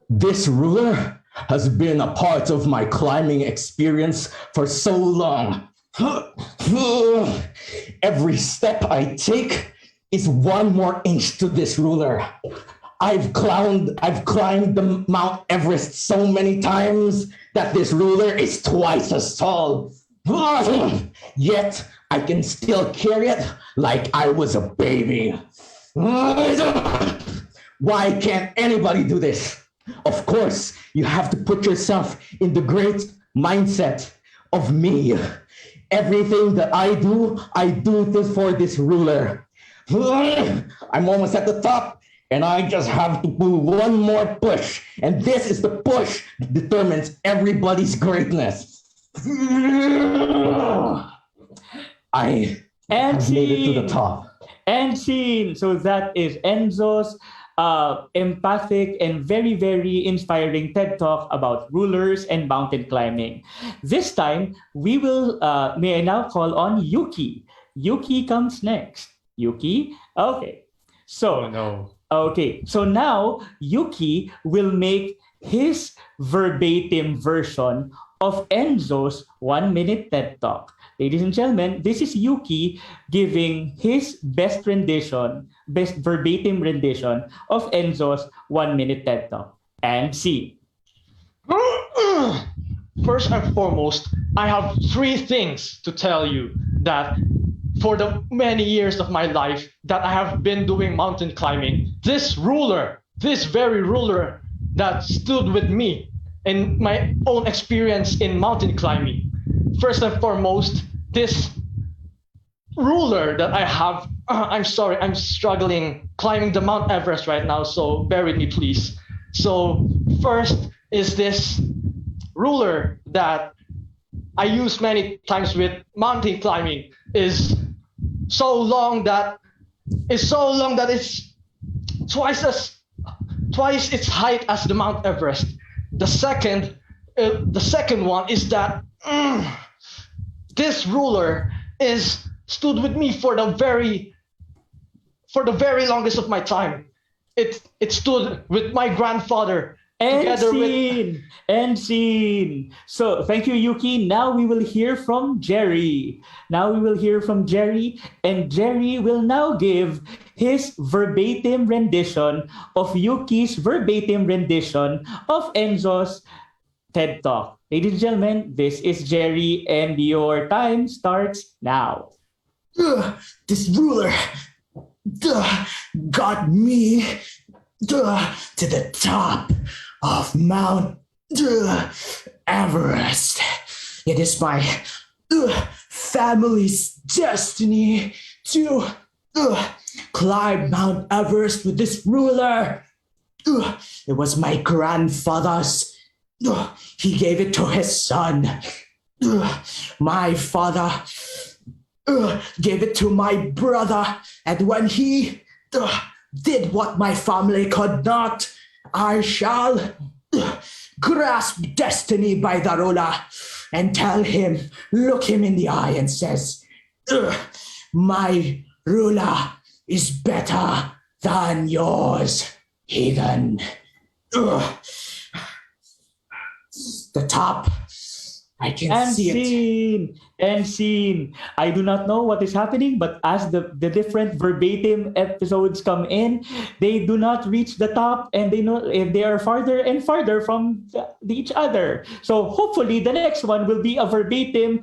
This ruler has been a part of my climbing experience for so long. Every step I take is 1 more inch to this ruler. I've climbed the Mount Everest so many times that this ruler is twice as tall. Yet I can still carry it like I was a baby. Why can't anybody do this? Of course, you have to put yourself in the great mindset of me. Everything that I do this for this ruler. I'm almost at the top, and I just have to do one more push. And this is the push that determines everybody's greatness. I have made it to the top. And scene. So that is Enzo's empathic and very, very inspiring TED Talk about rulers and mountain climbing. This time, we will, may I now call on Yuki. Yuki comes next. Yuki? Okay. So, no. Okay. So now, Yuki will make his verbatim version of Enzo's 1-minute TED Talk. Ladies and gentlemen, this is Yuki giving his best verbatim rendition of Enzo's 1-minute TED Talk. And see. First and foremost, I have 3 things to tell you that for the many years of my life that I have been doing mountain climbing, this very ruler that stood with me in my own experience in mountain climbing. First and foremost, this ruler that I have, I'm sorry, I'm struggling climbing the Mount Everest right now, so bear with me, please. So first is this ruler that I use many times with mountain climbing is so long that it's twice its height as the Mount Everest. The second one is that this ruler stood with me for the very longest of my time. It stood with my grandfather. End scene. So thank you, Yuki. Now we will hear from Jerry. And Jerry will now give his verbatim rendition of Yuki's verbatim rendition of Enzo's TED Talk. Ladies and gentlemen, this is Jerry, and your time starts now. This ruler got me to the top of Mount Everest. It is my family's destiny to climb Mount Everest with this ruler. It was my grandfather's. He gave it to his son. My father gave it to my brother. And when he did what my family could not, I shall grasp destiny by the ruler and tell him, look him in the eye and says, my ruler is better than yours, heathen. The top. I can see it. End scene. I do not know what is happening, but as the different verbatim episodes come in, they do not reach the top, and they are farther and farther from each other. So hopefully the next one will be a verbatim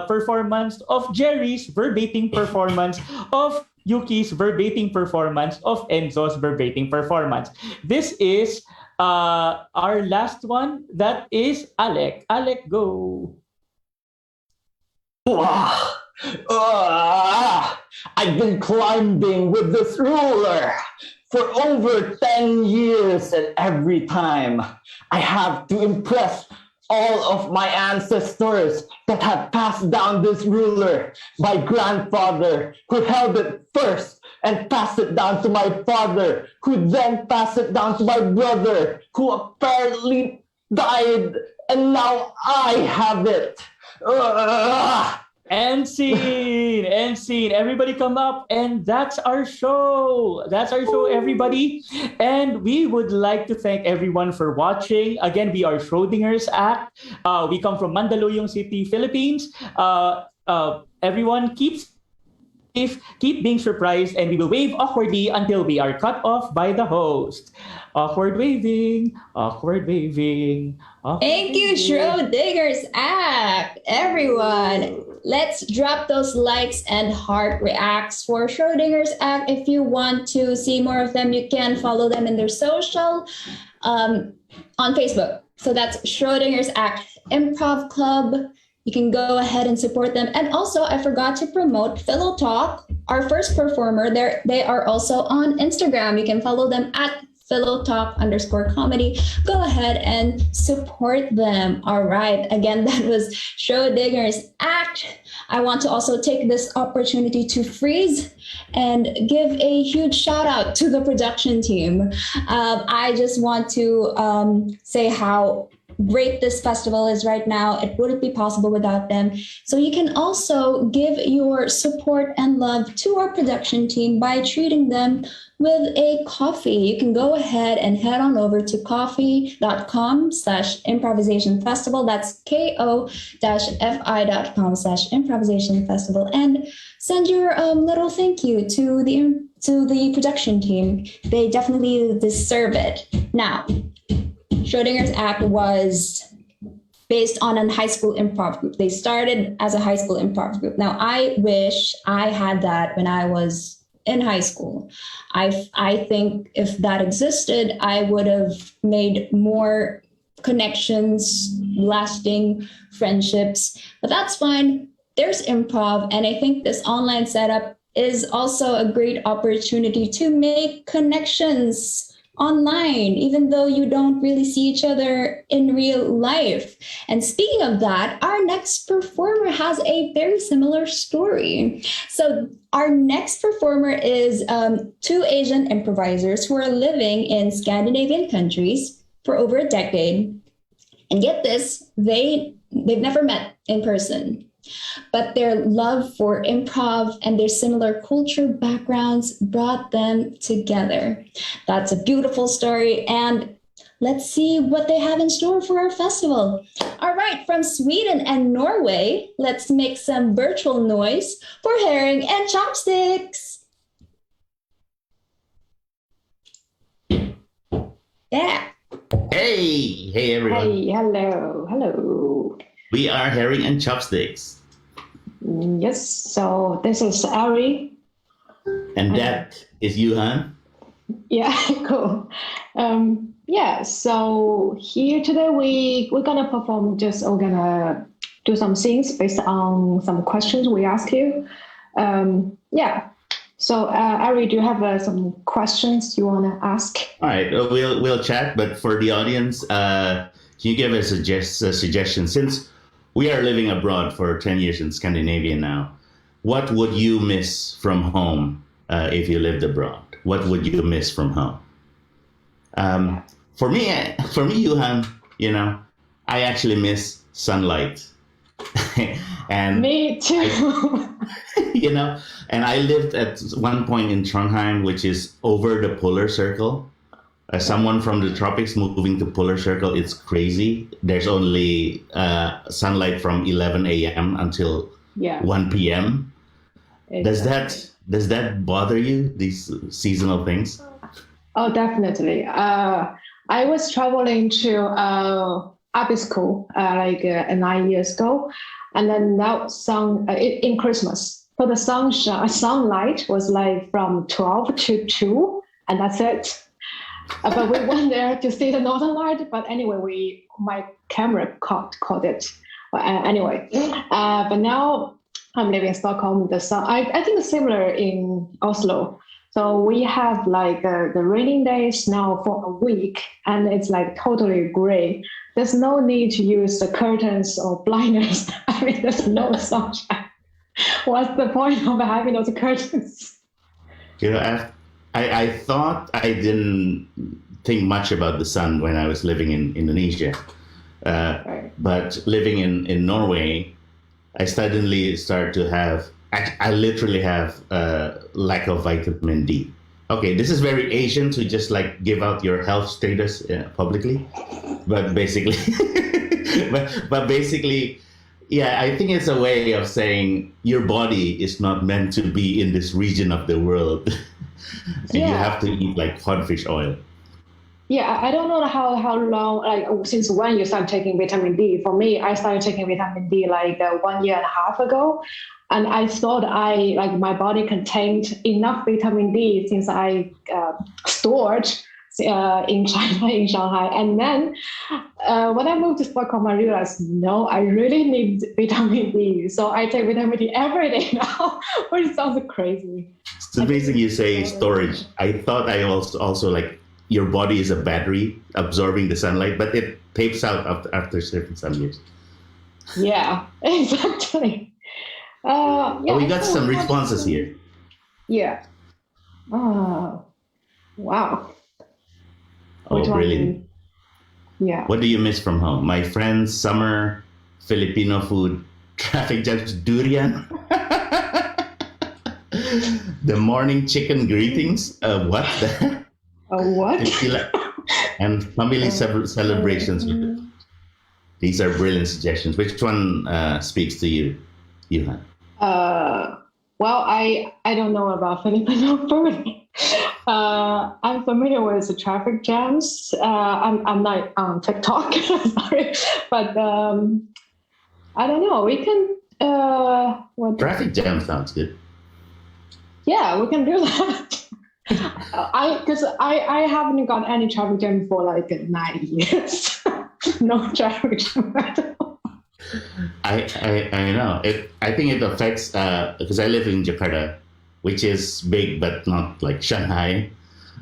performance of Jerry's verbatim performance of Yuki's verbatim performance of Enzo's verbatim performance. This is our last one. That is Alec. Alec, go. I've been climbing with this ruler for over 10 years, and every time I have to impress all of my ancestors that have passed down this ruler. My grandfather, who held it first and passed it down to my father, who then passed it down to my brother, who apparently died, and now I have it. End scene. Everybody come up, and that's our show. Everybody. And we would like to thank everyone for watching. Again, we are Schrödinger's Act. We come from Mandaluyong City, Philippines. Everyone keep being surprised, and we will wave awkwardly until we are cut off by the host. Awkward waving. Thank you, Schrödinger's Act. Everyone, let's drop those likes and heart reacts for Schrödinger's Act. If you want to see more of them, you can follow them in their social on Facebook. So that's Schrödinger's Act Improv Club. You can go ahead and support them. And also, I forgot to promote Fillow Talk, our first performer. They are also on Instagram. You can follow them at FillowTalk_comedy. Go ahead and support them. All right. Again, that was Schrödinger's Act. I want to also take this opportunity to freeze and give a huge shout out to the production team. I just want to say how great this festival is right now. It wouldn't be possible without them. So you can also give your support and love to our production team by treating them with a coffee. You can go ahead and head on over to ko-fi.com/improvisation festival. That's ko-fi.com/improvisation festival, and send your little thank you to the production team. They definitely deserve it. Now, Schrödinger's Act was based on a high school improv group. They started as a high school improv group. Now, I wish I had that when I was in high school. I think if that existed, I would have made more connections, lasting friendships, but that's fine. There's improv, and I think this online setup is also a great opportunity to make connections online, even though you don't really see each other in real life. And speaking of that, our next performer has a very similar story. So our next performer is two Asian improvisers who are living in Scandinavian countries for over a decade. And get this, they've never met in person. But their love for improv and their similar culture backgrounds brought them together. That's a beautiful story, and let's see what they have in store for our festival. All right, from Sweden and Norway, let's make some virtual noise for Herring and Chopsticks. Yeah. Hey everyone. Hey, hello. We are Herring and Chopsticks. Yes, so this is Ari. And that is Yuhan. Yeah, cool. So here today we're gonna perform, we're gonna do some things based on some questions we ask you. So Ari, do you have some questions you wanna ask? All right, we'll chat, but for the audience, can you give us a suggestion? Since we are living abroad for 10 years in Scandinavia now, what would you miss from home if you lived abroad? What would you miss from home? For me, Yuhan, I actually miss sunlight. And me too. And I lived at one point in Trondheim, which is over the polar circle. As someone from the tropics moving to polar circle, it's crazy. There's only sunlight from 11 a.m. until 1 p.m. Exactly. Does that bother you, these seasonal things? Oh, definitely. I was traveling to Abbey School 9 years ago, and then now in Christmas. So the sunlight was like from 12 to 2, and that's it. But we went there to see the northern light. But anyway, my camera caught it. But now I'm living in Stockholm. The sun, I think it's similar in Oslo. So we have the raining days now for a week, and it's totally gray. There's no need to use the curtains or blinders. There's no sunshine. What's the point of having those curtains? I thought I didn't think much about the sun when I was living in Indonesia. Right. But living in Norway, I suddenly start to have, I literally have a lack of vitamin D. Okay, this is very Asian to just give out your health status publicly. But basically, yeah, I think it's a way of saying your body is not meant to be in this region of the world. And you have to eat codfish oil. Yeah, I don't know how long, since when you start taking vitamin D. For me, I started taking vitamin D 1 year and a half ago. And I thought my body contained enough vitamin D since I stored in China, in Shanghai. And then when I moved to Stockholm, I realized, no, I really need vitamin D. So I take vitamin D every day now, which sounds crazy. It's amazing you say storage. I thought I also like your body is a battery absorbing the sunlight, but it tapes out after certain sun years. Yeah, exactly. We got some responses here. Yeah. Oh, wow. Oh, brilliant. Yeah. What do you miss from home? My friends, summer, Filipino food, traffic jams, durian. The morning chicken greetings. What? What? And family celebrations. These are brilliant suggestions. Which one speaks to you, Yuhan? Well, I don't know about Filipino food. I'm familiar with the traffic jams. I'm not on TikTok, sorry, but I don't know. We can. Traffic jam sounds good. Yeah, we can do that. I haven't got any traffic jam for like 9 years. No traffic jam at all. I know it. I think it affects because I live in Jakarta, which is big but not like Shanghai,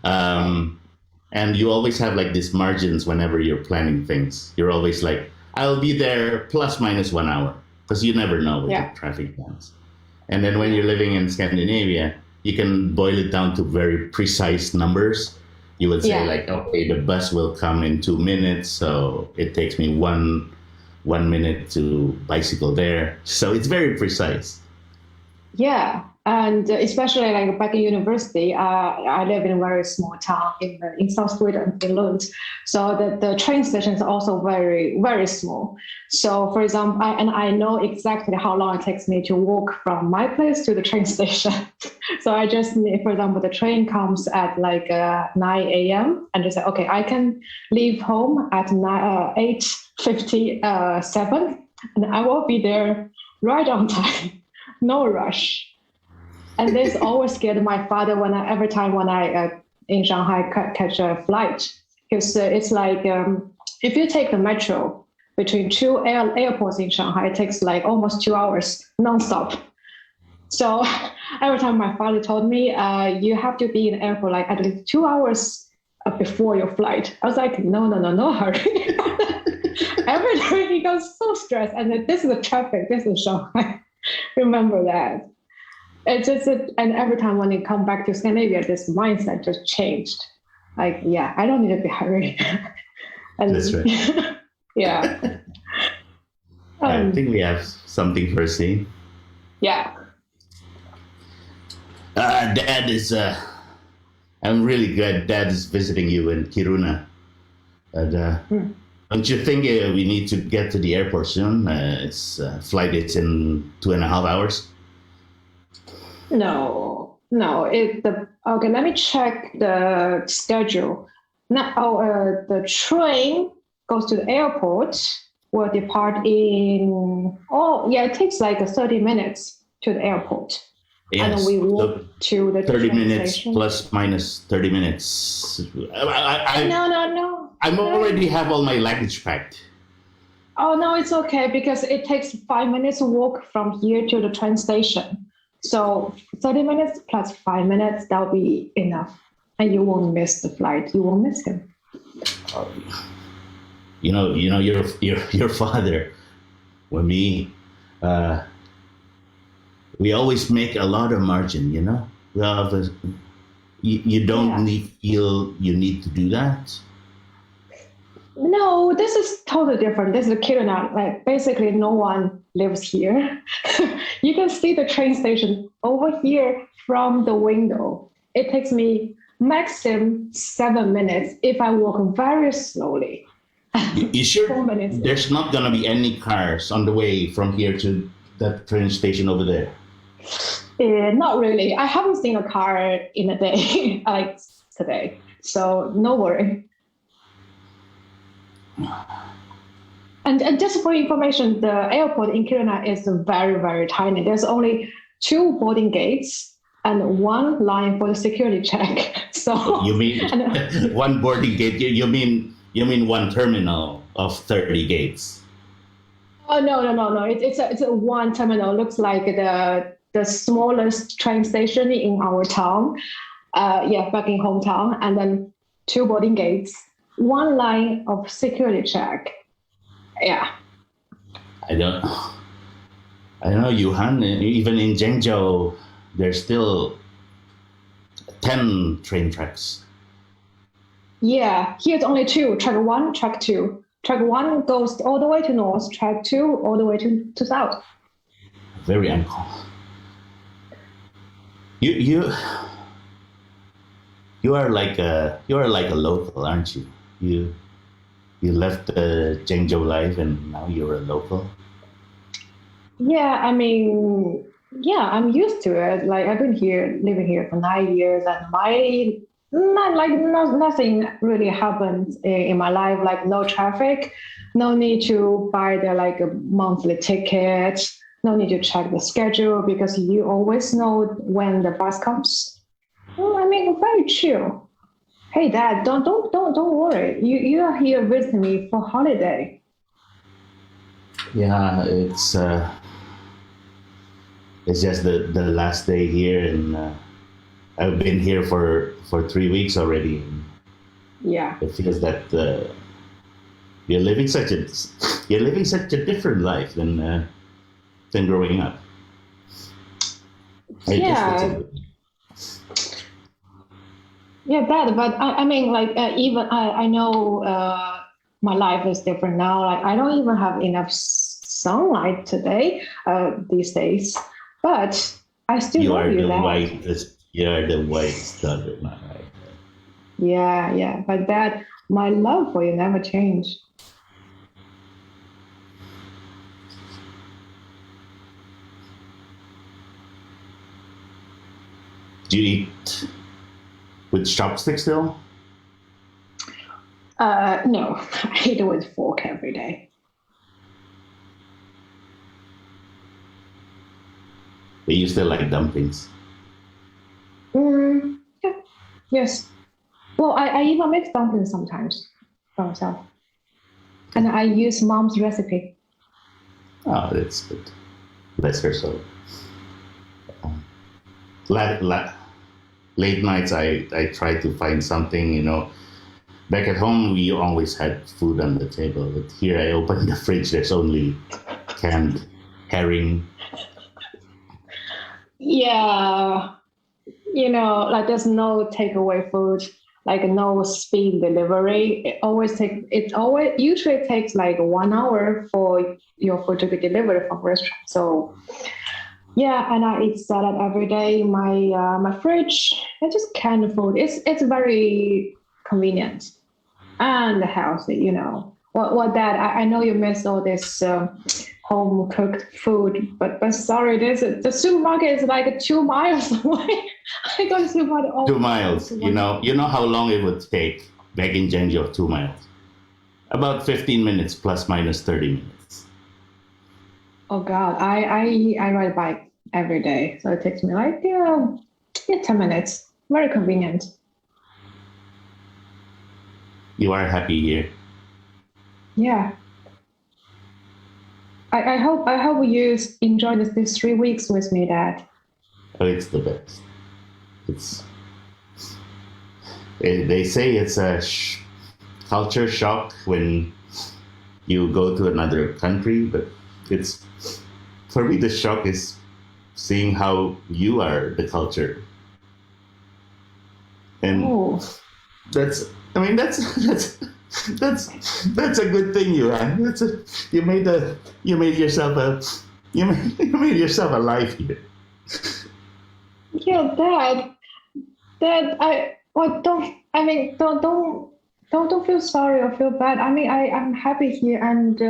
and you always have like these margins whenever you're planning things. You're always like, I'll be there plus minus 1 hour because you never know with the traffic jams. And then when you're living in Scandinavia, you can boil it down to very precise numbers. You would say like, okay, the bus will come in 2 minutes, so it takes me one minute to bicycle there. So it's very precise. Yeah, and especially like back in university, I live in a very small town in South Sweden, in Lund. So the train station is also very, very small. So for example, I know exactly how long it takes me to walk from my place to the train station. So I just need, for example, the train comes at like 9 a.m. and just say, okay, I can leave home at 8:57 and I will be there right on time. No rush. And this always scared my father every time when I in Shanghai catch a flight. Because it's like if you take the metro between two airports in Shanghai, it takes like almost 2 hours nonstop. So every time my father told me, you have to be in the airport like at least 2 hours before your flight. I was like, no, hurry. Every time he goes so stressed. And this is the traffic, this is Shanghai. Remember that. It's just and every time when you come back to Scandinavia, this mindset just changed. Like, yeah, I don't need to be hurried. And that's right. Yeah. I think we have something for a scene. Yeah. Dad is. I'm really glad Dad is visiting you in Kiruna. Don't you think we need to get to the airport soon? It's flight. It's in 2.5 hours. No. Okay, let me check the schedule. Now, the train goes to the airport. Will depart in. It takes like 30 minutes to the airport. Yes. And then we walk to the 30 train minutes station. plus minus 30 minutes. No. I already have all my luggage packed. Oh, no, it's okay because it takes 5 minutes to walk from here to the train station. So 30 minutes plus 5 minutes, that'll be enough. And you won't miss the flight. You won't miss him. You know, your father. When we always make a lot of margin, you know? You don't feel you need to do that. No, this is totally different. This is Kiruna. Like basically no one lives here. You can see the train station over here from the window. It takes me maximum 7 minutes if I walk very slowly. You sure 4 minutes. There's not gonna be any cars on the way from here to that train station over there? Not really. I haven't seen a car in a day like today. So no worry. And just for information, the airport in Kiruna is very, very tiny. There's only 2 boarding gates and 1 line for the security check. so. You mean one boarding gate? You mean one terminal of 30 gates? Oh no! It's a one terminal. Looks like the smallest train station in our town. Back in hometown, and then 2 boarding gates, 1 line of security check. Yeah. I don't know, Yuhan. Even in Zhengzhou, there's still 10 train tracks. Yeah, here's only 2. Track 1, track 2. Track 1 goes all the way to north. Track 2 all the way to south. Very uncommon. You are like a local, aren't you? You left the Zhengzhou life and now you're a local. Yeah, I mean, yeah, I'm used to it. Like I've been living here for 9 years, and nothing really happens in my life. Like no traffic, no need to buy the a monthly ticket, no need to check the schedule because you always know when the bus comes. Well, I mean, very chill. Hey, Dad, don't worry. You are here with me for holiday. Yeah, it's just the last day here, and I've been here for 3 weeks already. Yeah. It feels that you're living such a different life than growing up. Yeah, Dad, but I mean, even I know my life is different now. Like, I don't even have enough sunlight today, these days. But I still love you, Dad. You are the whitest daughter, my life. Yeah. But Dad, my love for you never changed. Do you eat with chopsticks still? No, I eat it with fork every day. But you still like dumplings? Yeah. Yes. Well, I even make dumplings sometimes for myself. And I use Mom's recipe. Oh, that's good. Bless her soul. Late nights, I try to find something, Back at home, we always had food on the table. But here, I open the fridge, there's only canned herring. Yeah. There's no takeaway food, no speed delivery. It usually takes 1 hour for your food to be delivered from restaurant. So yeah, and I eat salad every day. My fridge, it's just canned food. It's very convenient and healthy. What Dad? I know you miss all this home cooked food, but sorry, the supermarket is 2 miles away. I go to the supermarket all 2 miles. You know how long it would take back in Zhengzhou, 2 miles. About 15 minutes plus minus 30 minutes. Oh God, I ride a bike every day, so it takes me 10 minutes. Very convenient. You are happy here. Yeah. I hope you enjoy these 3 weeks with me, Dad. Oh, it's the best. They say it's a culture shock when you go to another country, but for me the shock is seeing how you are the culture, and that's a good thing, Yuan. You made yourself alive here. Yeah, Dad, don't feel sorry or feel bad. I mean, I'm happy here, and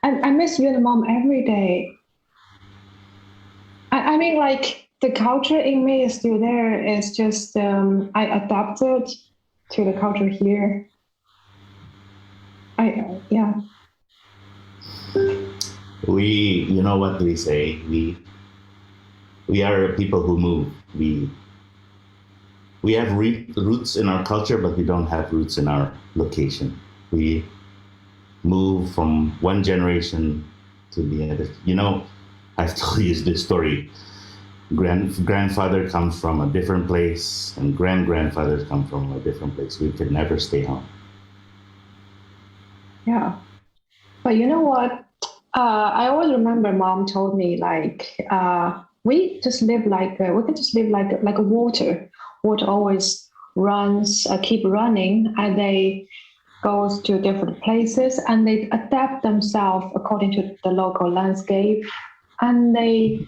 I miss you and Mom every day. I mean, the culture in me is still there. It's just I adapted to the culture here. Yeah. What we say, we are people who move. we have roots in our culture, but we don't have roots in our location. We move from one generation to the other. You know, I've told you this story. Grandfather comes from a different place, and grandfathers come from a different place. We could never stay home. Yeah. But you know what? I always remember mom told me we just live we can just live like a water. Water always runs, keep running, and they goes to different places and they adapt themselves according to the local landscape, and they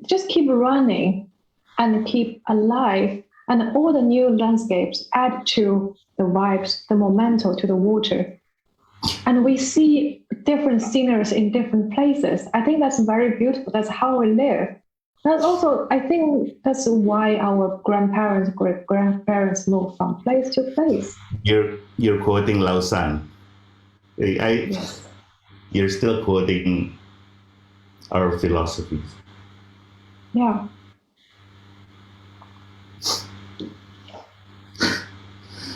just keep running and keep alive, and all the new landscapes add to the vibes, the momentum to the water. And we see different scenarios in different places. I think that's very beautiful. That's how we live. That's also, I think that's why our grandparents, great-grandparents moved from place to place. You're quoting Lausanne. Yes. You're still quoting our philosophies. Yeah.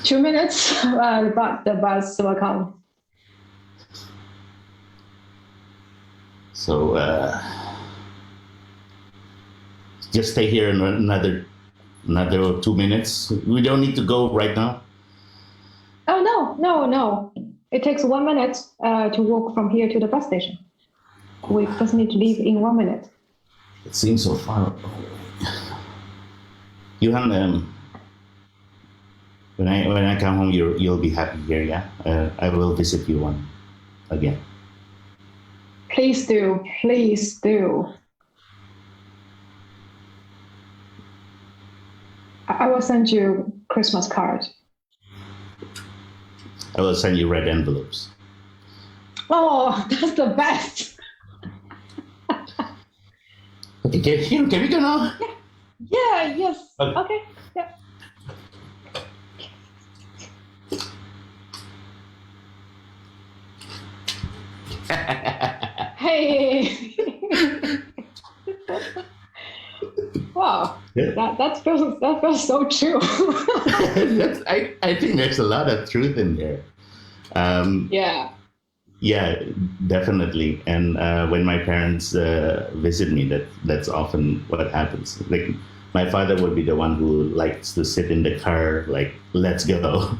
Two minutes, but the bus will come. So just stay here another 2 minutes. We don't need to go right now. Oh, no. It takes 1 minute to walk from here to the bus station. We just need to leave in 1 minute. It seems so far. Johan, when I come home, you'll be happy here, yeah? I will visit you again. Please do. Please do. I will send you Christmas card. I will send you red envelopes. Oh, that's the best. Okay, can we go now? Yeah, yes. Okay. Yeah. Hey. Wow. Yeah. That feels so true. I think there's a lot of truth in there. Yeah. Yeah, definitely. And when my parents visit me, that's often what happens. Like, my father would be the one who likes to sit in the car, like, let's go.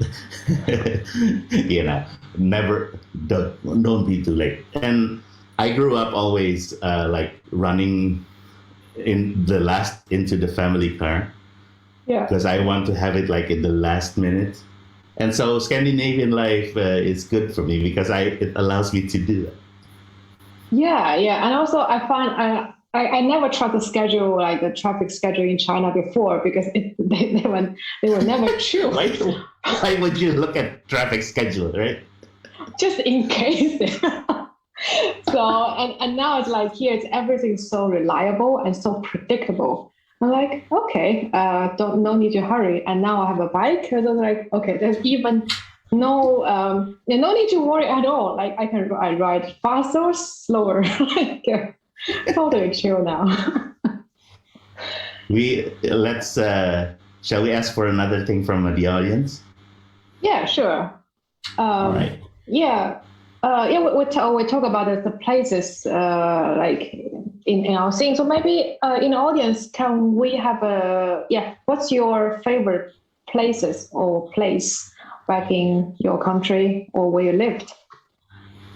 Never, don't be too late. And I grew up always like running into the family car. Yeah. Because I want to have it like in the last minute. And so Scandinavian life is good for me because it allows me to do that. Yeah. And also I find I never tried to schedule like the traffic schedule in China before because they were never true. Why would you look at traffic schedule, right? Just in case. So and now it's like here everything's so reliable and so predictable. I'm like, okay, no need to hurry. And now I have a bike. And I'm like, okay, there's even no need to worry at all. Like I ride faster or slower. Like totally chill now. Shall we ask for another thing from the audience? Yeah, sure. All right. Yeah. We talk about the places like in our scene. So maybe in the audience, can we have what's your favorite places or place back in your country or where you lived?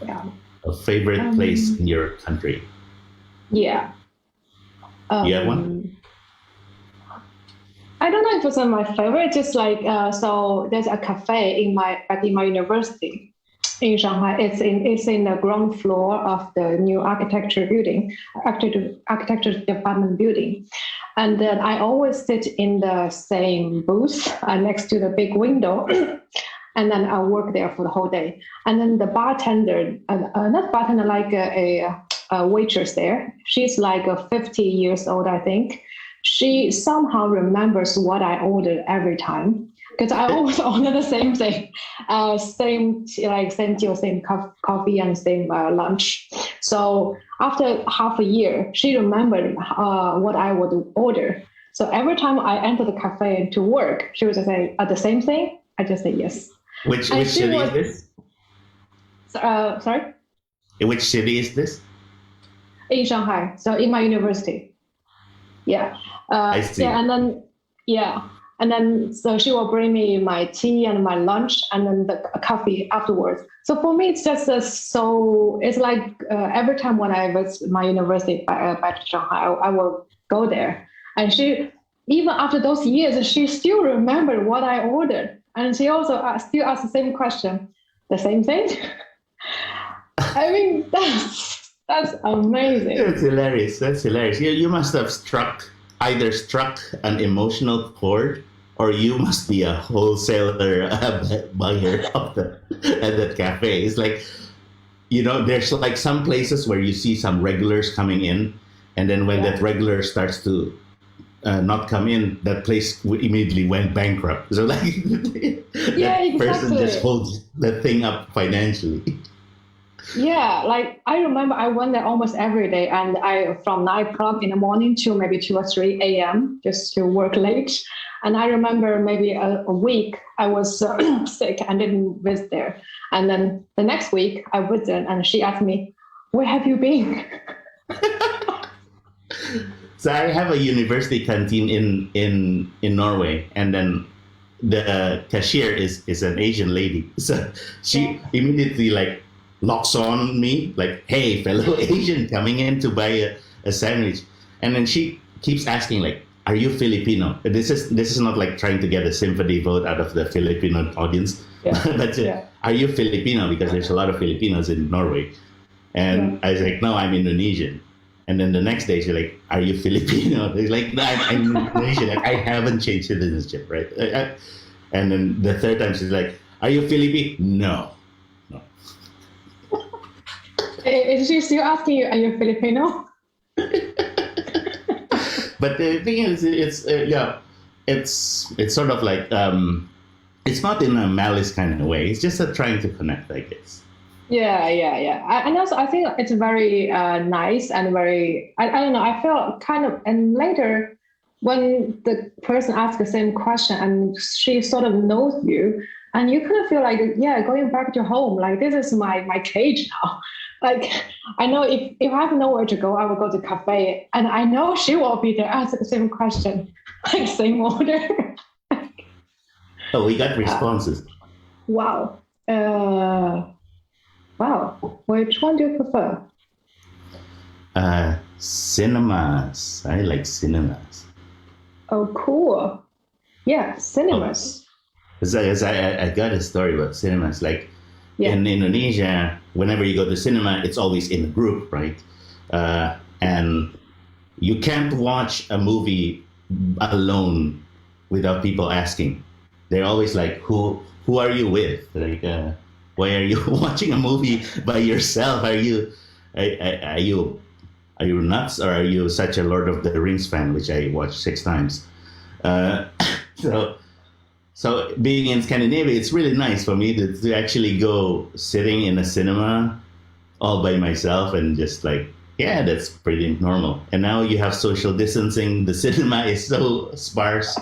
Yeah. A favorite place in your country? Yeah. You have one? I don't know if it's my favorite. Just like so, there's a cafe back in my university in Shanghai. It's in the ground floor of the new architecture department building, and then I always sit in the same booth next to the big window. And then I work there for the whole day. And then the bartender, not bartender, like a waitress there. She's like 50 years old, I think. She somehow remembers what I ordered every time because I always order the same thing, same tea, same coffee, and same lunch. So after half a year, she remembered what I would order. So every time I enter the cafe to work, she would just say, the same thing? I just say yes. Which city is this? Sorry? In which city is this? In Shanghai, so in my university. Yeah. I see. And then so she will bring me my tea and my lunch and then the coffee afterwards. So for me, it's just it's like every time when I visit my university back to Shanghai, I will go there. And she, even after those years, she still remembered what I ordered. And she also still asks the same question, the same thing. I mean, that's amazing. That's hilarious. That's hilarious. You must have either struck an emotional chord, or you must be a wholesaler buyer at that cafe. It's like, there's like some places where you see some regulars coming in, and then when that regular starts to not come in, that place immediately went bankrupt. So like, that person just holds the thing up financially. Yeah, like I remember I went there almost every day, and from 9 o'clock in the morning to maybe 2 or 3 a.m. just to work late. And I remember maybe a week I was sick and didn't visit there. And then the next week I visited, and she asked me, "Where have you been?" So I have a university canteen in Norway, and then the cashier is an Asian lady. So she immediately like locks on me like, "Hey, fellow Asian coming in to buy a sandwich." And then she keeps asking like, "Are you Filipino?" This is not like trying to get a sympathy vote out of the Filipino audience. But are you Filipino? Because there's a lot of Filipinos in Norway. And I was like, "No, I'm Indonesian." And then the next day she's like, "Are you Filipino?" They're like, "No, I'm Indonesian. I haven't changed citizenship, right?" And then the third time she's like, "Are you Filipino?" No. Is she still asking you, "Are you Filipino?" But the thing is, it's sort of like it's not in a malice kind of way. It's just trying to connect, I guess. Yeah. And also, I think it's very nice and very. I don't know. I felt kind of, and later when the person asks the same question and she sort of knows you, and you kind of feel like, going back to home. Like this is my cage now. Like, I know if I have nowhere to go, I will go to cafe, and I know she will be there, ask the same question, like same order. Oh, we got responses. Wow. Wow. Which one do you prefer? Cinemas. I like cinemas. Oh, cool. Yeah, cinemas. I got a story about cinemas. Like, in Indonesia, whenever you go to cinema, it's always in a group, right? And you can't watch a movie alone without people asking. They're always like, "Who are you with? Like, why are you watching a movie by yourself? Are you nuts, or are you such a Lord of the Rings fan?" Which I watched 6 times. So being in Scandinavia, it's really nice for me to actually go sitting in a cinema all by myself and just like, that's pretty normal. And now you have social distancing. The cinema is so sparse.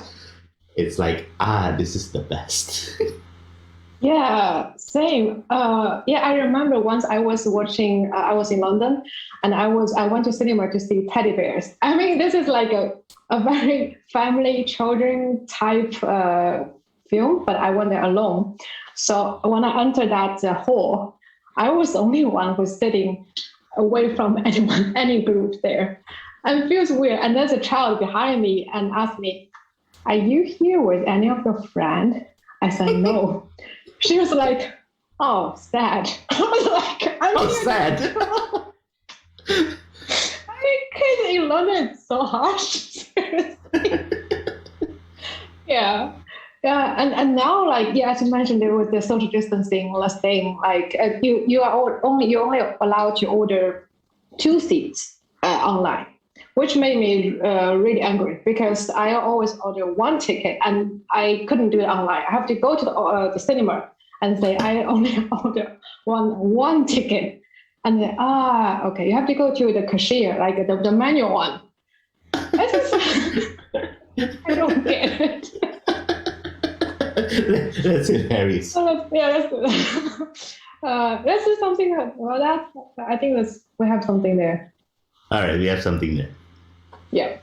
It's like, this is the best. Yeah, same. I remember once I was watching, I was in London, and I went to cinema to see Teddy Bears. I mean, this is like a very family, children type film, but I went there alone. So when I entered that hall, I was the only one who's sitting away from any group there. And it feels weird. And there's a child behind me and asked me, "Are you here with any of your friends?" I said, "No." She was like, "Oh, sad." I was like, sad. I mean, kids in London, it's so harsh. Yeah. And now, like, as you mentioned, there was the social distancing last thing. Like, you are only allowed to order 2 seats online, which made me really angry because I always order 1 ticket and I couldn't do it online. I have to go to the cinema and say I only order one ticket, and then okay, you have to go to the cashier, like the manual one. I don't get it. That's hilarious. Yeah, let's do that. Let's do something about that. I think we have something there. All right, we have something there. Yeah.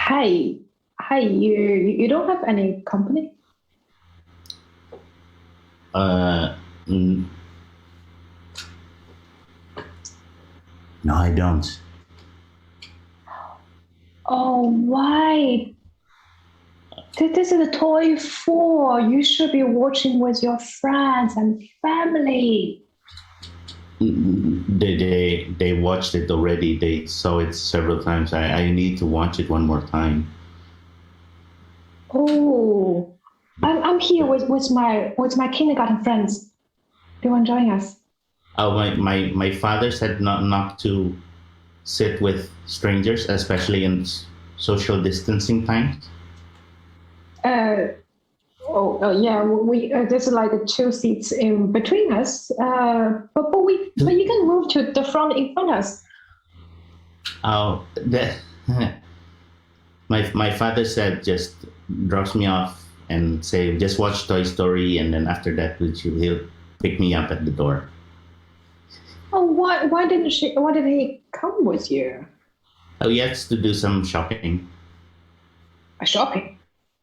Hi, you don't have any company? Mm, no, I don't. Oh, why? This is a toy for. You should be watching with your friends and family. They watched it already. They saw it several times. I need to watch it one more time. Oh, I'm here with my kindergarten friends. Do you want to join us? Oh, my father said not to sit with strangers, especially in social distancing times. Yeah, we there's like 2 seats in between us. But you can move to the front in front of us. Oh, my father said just drops me off and say just watch Toy Story, and then after that he'll pick me up at the door. Oh, why did he come with you? Oh, he has to do some shopping. Shopping?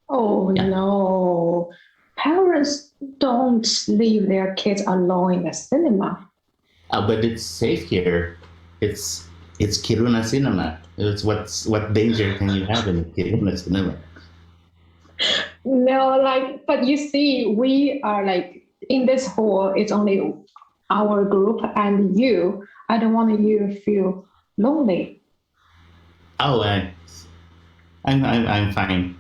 Oh, Yeah. no. Parents don't leave their kids alone in the cinema. But it's safe here. It's Kiruna Cinema. It's what danger can you have in Kiruna Cinema? No, but you see, we are in this hall, it's only our group and you. I don't want you to feel lonely. Oh, I'm fine.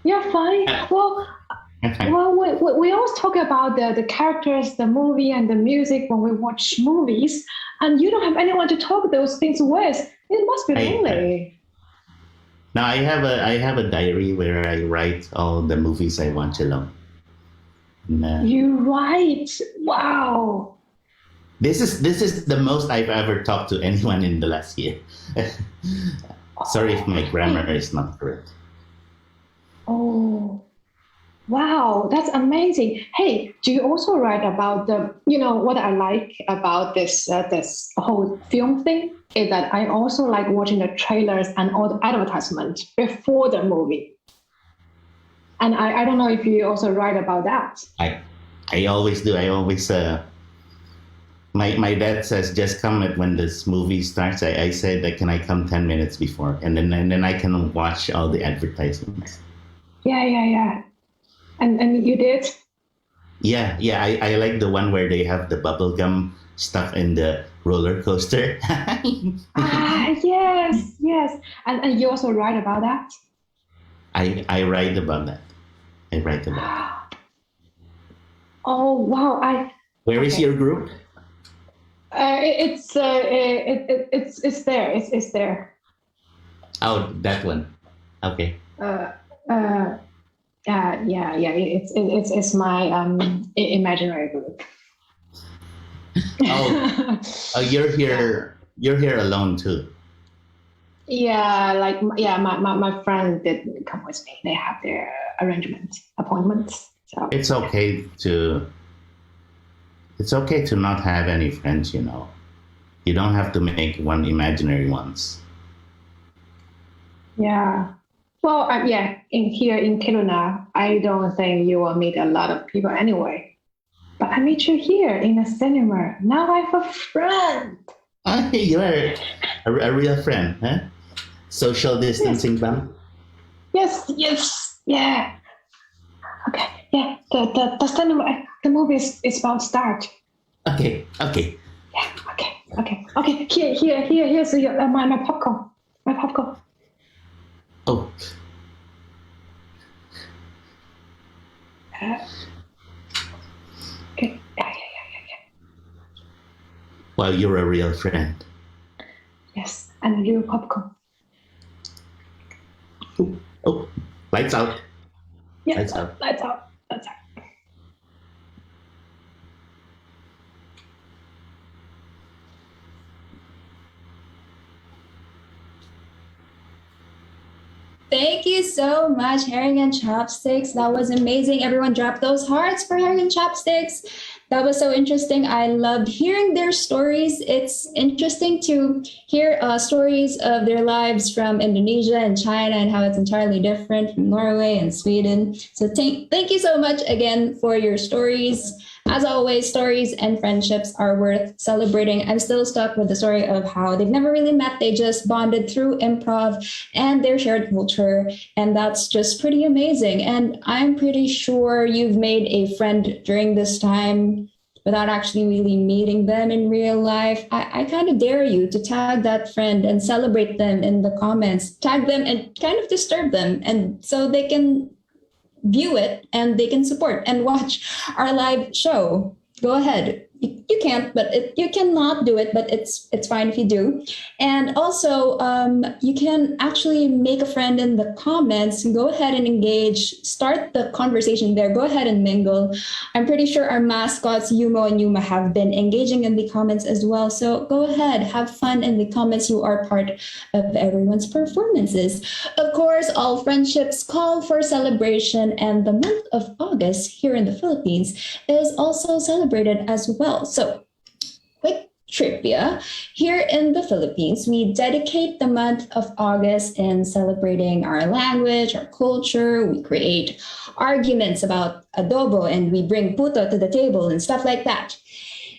You're fine? Well, I'm fine. we always talk about the characters, the movie, and the music when we watch movies, and you don't have anyone to talk those things with. It must be lonely. Now I have a diary where I write all the movies I watch alone. And, you write? Wow. This is the most I've ever talked to anyone in the last year. Sorry if my grammar is not correct. Oh, wow, that's amazing. Hey, do you also write about what I like about this whole film thing is that I also like watching the trailers and all the advertisement before the movie. And I don't know if you also write about that. I always do. I always my dad says just come when this movie starts. I said can I come 10 minutes before, and then I can watch all the advertisements. Yeah. And you did? Yeah. I like the one where they have the bubble gum stuck in the roller coaster. Yes. And you also write about that? I write about that. I write about that. Oh wow! Where is your group? It's there. It's there. Oh, that one. Okay. Yeah. It's my imaginary group. Oh, you're here. You're here alone too. Yeah, my friends didn't come with me. They have their appointments. So It's okay to not have any friends. You don't have to make one imaginary ones. yeah. Well, in Kiruna, I don't think you will meet a lot of people anyway. But I meet you here in the cinema. Now I have a friend. You are a real friend, huh? Social distancing, Bam? Yes, yeah. Okay, yeah. The cinema, the movie is about to start. Okay. Yeah. Okay. Here's my popcorn. My popcorn. Oh. Okay. Yeah. while you're a real friend. Yes, and a little popcorn. Oh, lights out. Yeah, Lights out. Lights out. Lights out. Thank you so much, Herring and Chopsticks. That was amazing. Everyone drop those hearts for Herring and Chopsticks. That was so interesting. I loved hearing their stories. It's interesting to hear stories of their lives from Indonesia and China and how it's entirely different from Norway and Sweden. So thank you so much again for your stories. As always, stories and friendships are worth celebrating. I'm still stuck with the story of how they've never really met. They just bonded through improv and their shared culture. And that's just pretty amazing. And I'm pretty sure you've made a friend during this time without actually really meeting them in real life. I kind of dare you to tag that friend and celebrate them in the comments. Tag them and kind of disturb them. And so they can view it and they can support and watch our live show. Go ahead. You can't, but you cannot do it, but it's fine if you do. And also, you can actually make a friend in the comments. Go ahead and engage. Start the conversation there. Go ahead and mingle. I'm pretty sure our mascots, Yumo and Yuma, have been engaging in the comments as well. So go ahead, have fun in the comments. You are part of everyone's performances. Of course, all friendships call for celebration, and the month of August here in the Philippines is also celebrated as well. So, quick trivia. Here in the Philippines, we dedicate the month of August in celebrating our language, our culture. We create arguments about adobo and we bring puto to the table and stuff like that.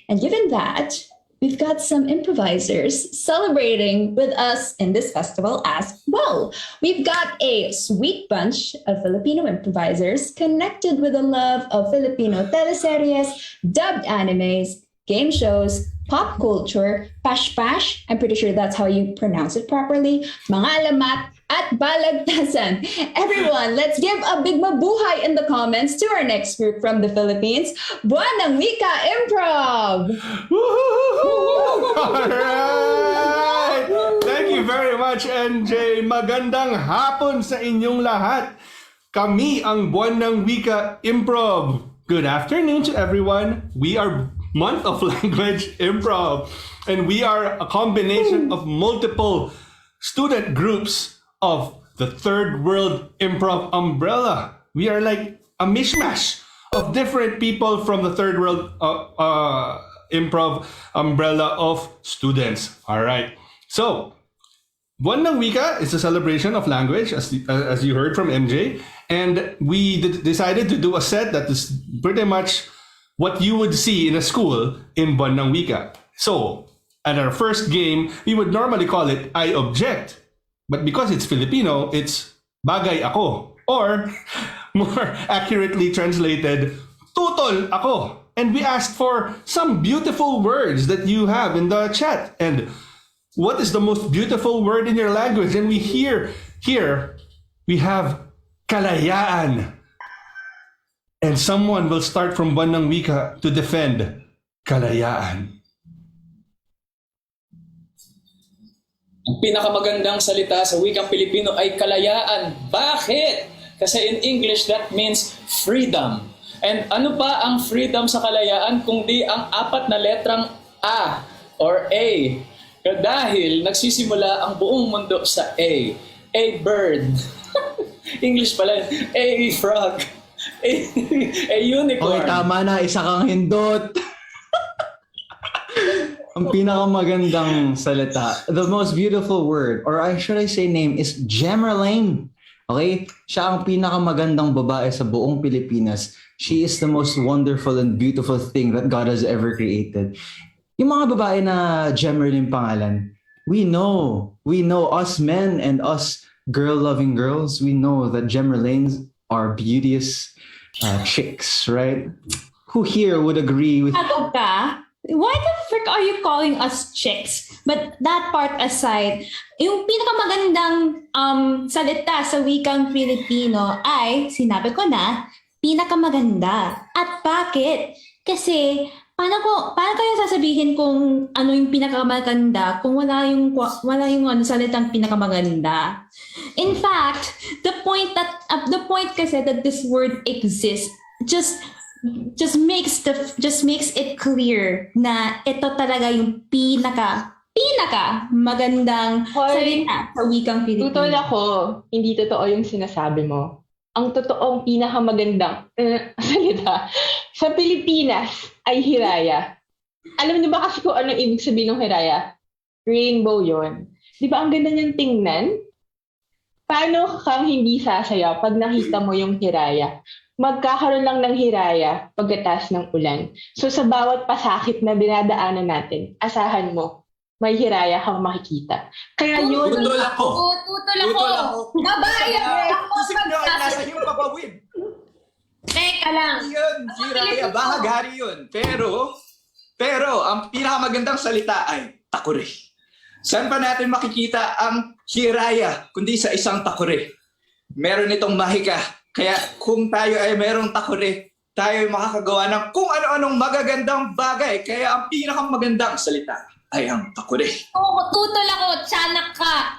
And given that, we've got some improvisers celebrating with us in this festival as well. We've got a sweet bunch of Filipino improvisers connected with a love of Filipino teleseries, dubbed animes, game shows, pop culture, pash-pash, I'm pretty sure that's how you pronounce it properly, mga alamat, at balagtasan. Everyone, let's give a big mabuhay in the comments to our next group from the Philippines, Buwan Wika Improv! Alright! Thank you very much, NJ. Magandang hapon sa inyong lahat. Kami ang Buwan ng Wika Improv. Good afternoon to everyone. We are Month of Language Improv, and we are a combination of multiple student groups of the Third World Improv umbrella. We are like a mishmash of different people from the Third World Improv umbrella of students. All right. So, Buwan ng Wika is a celebration of language, as you heard from MJ, and we decided to do a set that is pretty much what you would see in a school in Buwan ng Wika. So, at our first game, we would normally call it I Object. But because it's Filipino, it's Bagay Ako. Or, more accurately translated, Tutol Ako. And we asked for some beautiful words that you have in the chat. And what is the most beautiful word in your language? And we here we have kalayaan. And someone will start from Buwan ng Wika to defend kalayaan. Ang pinakamagandang salita sa wikang Pilipino ay kalayaan. Bakit? Kasi in English, that means freedom. And ano pa ang freedom sa kalayaan kundi ang apat na letrang A or A? Dahil nagsisimula ang buong mundo sa A. A bird. English pala. A frog. A unicorn. Okay, tama na. Isa kang hindot. Ang pinakamagandang salita, the most beautiful word, or should I say name, is Gemerlane. Okay? Siya ang pinakamagandang babae sa buong Pilipinas. She is the most wonderful and beautiful thing that God has ever created. Yung mga babae na Gemerlane pangalan, we know, us men and us girl-loving girls, we know that Gemerlanes are beauteous chicks, right? Who here would agree with... Ako ka? Why the frick are you calling us chicks? But that part aside, yung pinakamagandang salita sa wikang Filipino ay, sinabi ko na, pinakamaganda. At bakit? Kasi paano kayo sasabihin kung ano yung pinakamaganda kung wala yung salitang pinakamaganda? In fact, the point kasi that this word exists just makes it clear na ito talaga yung pinaka magandang salita sa wikang Pilipino. Tutol ako, hindi totoo yung sinasabi mo. Ang totoong pinakamagandang salita sa Pilipinas ay hiraya. Alam niyo ba kasi kung anong ibig sabihin ng hiraya? Rainbow yon. Di ba ang ganda niyang tingnan? Paano kang hindi sasaya pag nakita mo yung hiraya? Magkakaroon lang ng hiraya pagkatapos ng ulan. So sa bawat pasakit na dinadaanan natin, asahan mo, may hiraya kang makikita. Kaya yun... Tutol ako! Babae ako! Isip nyo ay nasa yung papawid. Teka lang. Yun, hiraya, bahagari yun. Pero, ang pinakamagandang salita ay takore. Saan pa natin makikita ang hiraya, kundi sa isang takore? Meron itong mahika. Kaya kung tayo ay merong takore, tayo ay makakagawa ng kung ano-anong magagandang bagay. Kaya ang pinakamagandang salita ay ang takore. Oo, tutol ako. Tiyanak ka.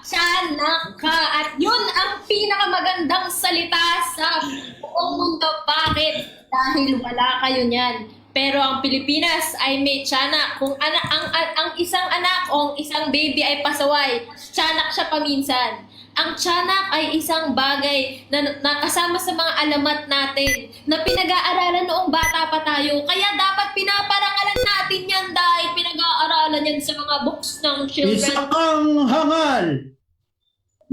At yun ang pinakamagandang salita sa buong mundo. Bakit? Dahil wala kayo niyan. Pero ang Pilipinas ay may tiyanak. Kung ang isang anak o isang baby ay pasaway, tiyanak siya paminsan. Ang tiyanak ay isang bagay na nakasama sa mga alamat natin na pinag-aaralan noong bata pa tayo. Kaya dapat pinaparangalan natin yan dahil pinag-aaralan yan sa mga books ng children. Isang hangal!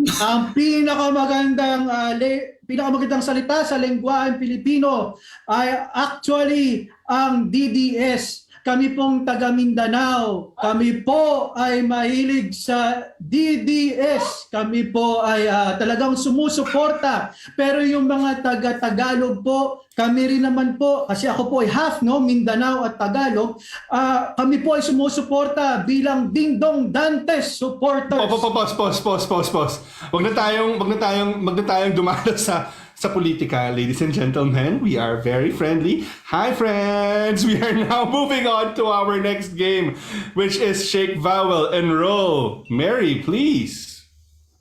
Ang pinakamagandang salita sa lengguaheng Pilipino ay actually ang DDS. Kami pong taga Mindanao. Kami po ay mahilig sa DDS. Kami po ay talagang sumusuporta. Pero yung mga taga-Tagalog po, kami rin naman po, kasi ako po ay half, no, Mindanao at Tagalog, kami po ay sumusuporta bilang Dingdong Dantes supporters. Pause. Wag na tayong dumalo sa politika, ladies and gentlemen. We are very friendly. Hi, friends! We are now moving on to our next game, which is Shake, Vowel, and Roll. Mary, please.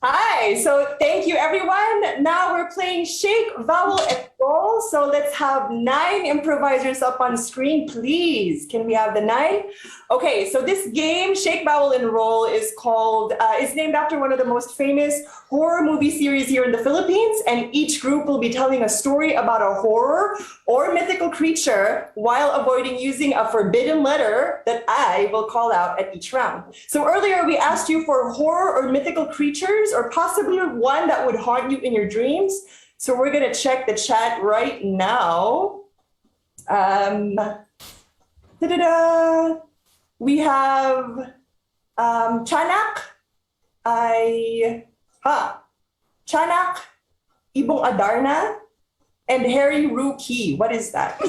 Hi, so thank you everyone. Now we're playing Shake, Vowel, and Roll. So let's have 9 improvisers up on screen, please. Can we have the 9? Okay, so this game, Shake, Vowel, and Roll, is named after one of the most famous horror movie series here in the Philippines, and each group will be telling a story about a horror or mythical creature while avoiding using a forbidden letter that I will call out at each round. So earlier we asked you for horror or mythical creatures or possibly one that would haunt you in your dreams. So we're gonna check the chat right now. We have Chanak, Chanak, Ibong Adarna, and Harry Ruki. What is that?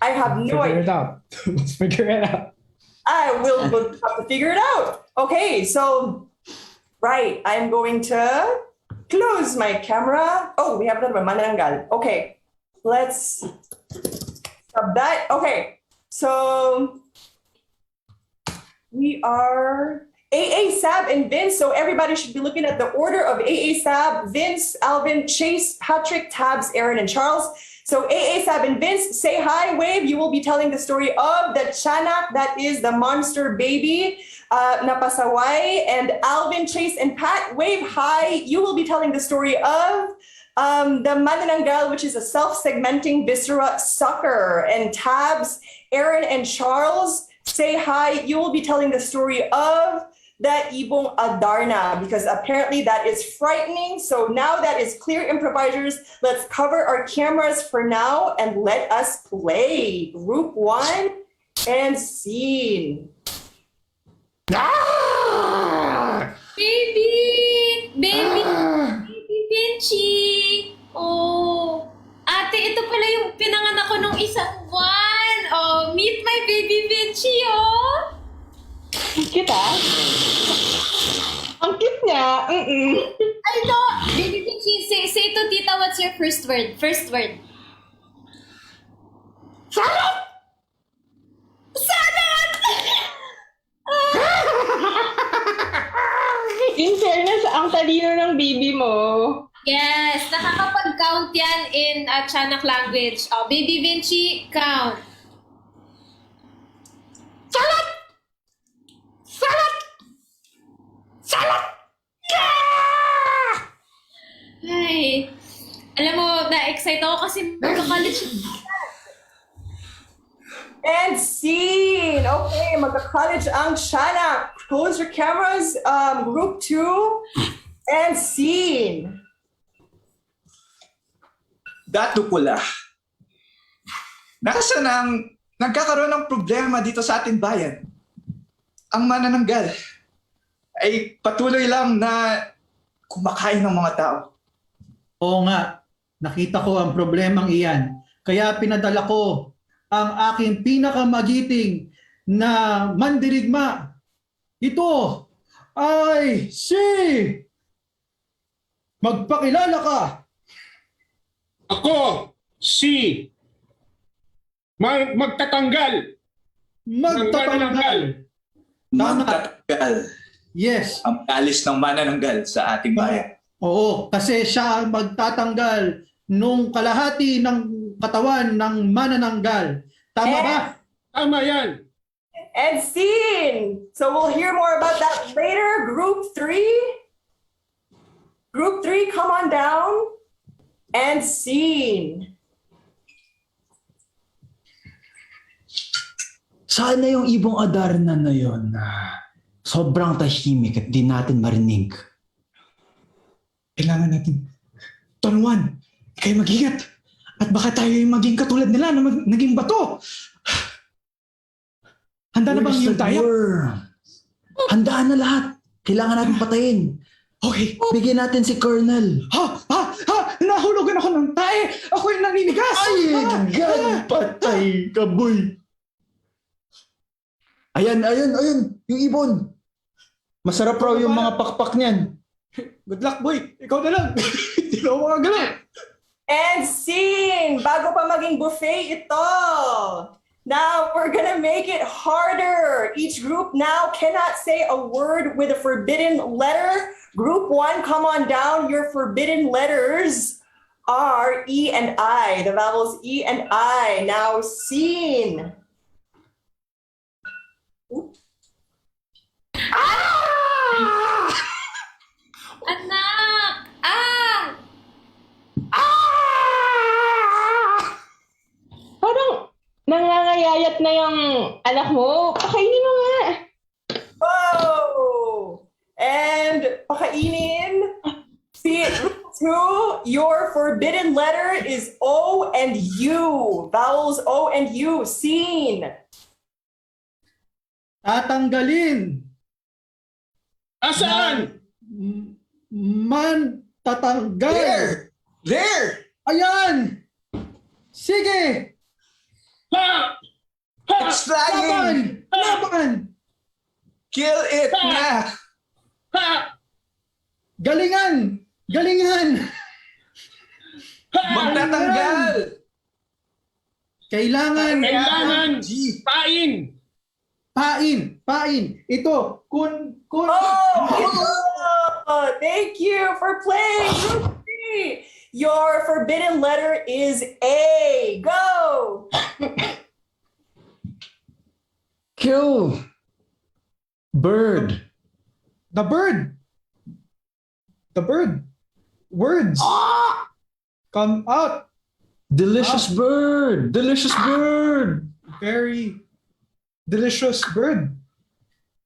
I have no idea. Let's figure it out. We'll have to figure it out. Okay, so, right, I'm going to close my camera. Oh, we have another one, Manananggal. Okay, let's stop that. Okay, so we are AA, Sab, and Vince. So everybody should be looking at the order of AA, Sab, Vince, Alvin, Chase, Patrick, Tabs, Aaron, and Charles. So AA, Sab, and Vince, say hi, wave. You will be telling the story of the Chanak, that is the monster baby, Napasaway. And Alvin, Chase, and Pat, wave hi. You will be telling the story of the Manananggal, which is a self-segmenting viscera sucker. And Tabs, Aaron, and Charles, say hi. You will be telling the story of that Ibong Adarna, because apparently that is frightening. So now that is clear, improvisers, let's cover our cameras for now and let us play. Group 1 and scene. Baby Pinchy. Oh, ate, ito pala yung pinanganak ko nung isang buwan. Oh, meet my baby Pinchy, oh. Cute, ah. Ang cute niya. I know. Baby Pinchy, say to tita, what's your first word? First word. Shut up! Ang talino ng baby mo. Yes, nakakapag-count yan in Tiyanak language. Oh, Baby Vinci, count. Salat! Salat! Salat! Yeah! Ay, alam mo, na-excite ako kasi magka-college. And scene! Okay, magka-college ang Tiyanak. Close your cameras, group 2, and scene. Dato pula. Nasa nang nagkakaroon ng problema dito sa ating bayan. Ang manananggal ay patuloy lang na kumakain ng mga tao. Oo nga, nakita ko ang problemang iyan. Kaya pinadala ko ang aking pinakamagiting na mandirigma. Ito ay si... Magpakilala ka! Ako si magtatanggal. Magtatanggal. Magtatanggal. Yes. Ang alis ng manananggal sa ating bayan. Oo, kasi siya ang magtatanggal nung kalahati ng katawan ng manananggal. Tama ba? Tama yan. And scene! So we'll hear more about that later. Group 3. Group 3, come on down. And scene. Sana yung ibong Adarna na yon na sobrang tahimik at di natin marinig. Kailangan natin tunuan, kayo mag-ingat. At baka tayo yung maging katulad nila na naging bato. Handa na bang yung tayo? Handaan na lahat. Kailangan natin patayin. Okay. Bigyan natin si Colonel. Nahulugan ako ng tae! Ako yung naninigas! Ay, patay ka, boy! Ayan, yung ibon. Masarap raw yung mga pakpak niyan. Good luck, boy! Ikaw na lang! Hindi na ako makagalaw! And scene! Bago pa maging buffet ito! Now, we're gonna make it harder. Each group now cannot say a word with a forbidden letter. Group 1, come on down. Your forbidden letters are E and I. The vowels E and I. Now, scene. Ah! Anak! Ah! Parang nangangayayat na yung anak mo. Pakainin mo nga. Whoa! And pakainin. See, 2, your forbidden letter is O and U. Vowels O and U. Scene. Tatanggalin. Asaan? Man tatanggal. There! Ayan! Sige! It's flying! Laban! Kill it na! Galingan! Galingan! Magtatanggal! Kailangan pain! Pain! Ito, kun... Oh, thank you for playing. Group 3. Your forbidden letter is A. Go! Kill. Bird. The bird. The bird. Words. Come out. Delicious bird. Delicious bird. Very delicious bird.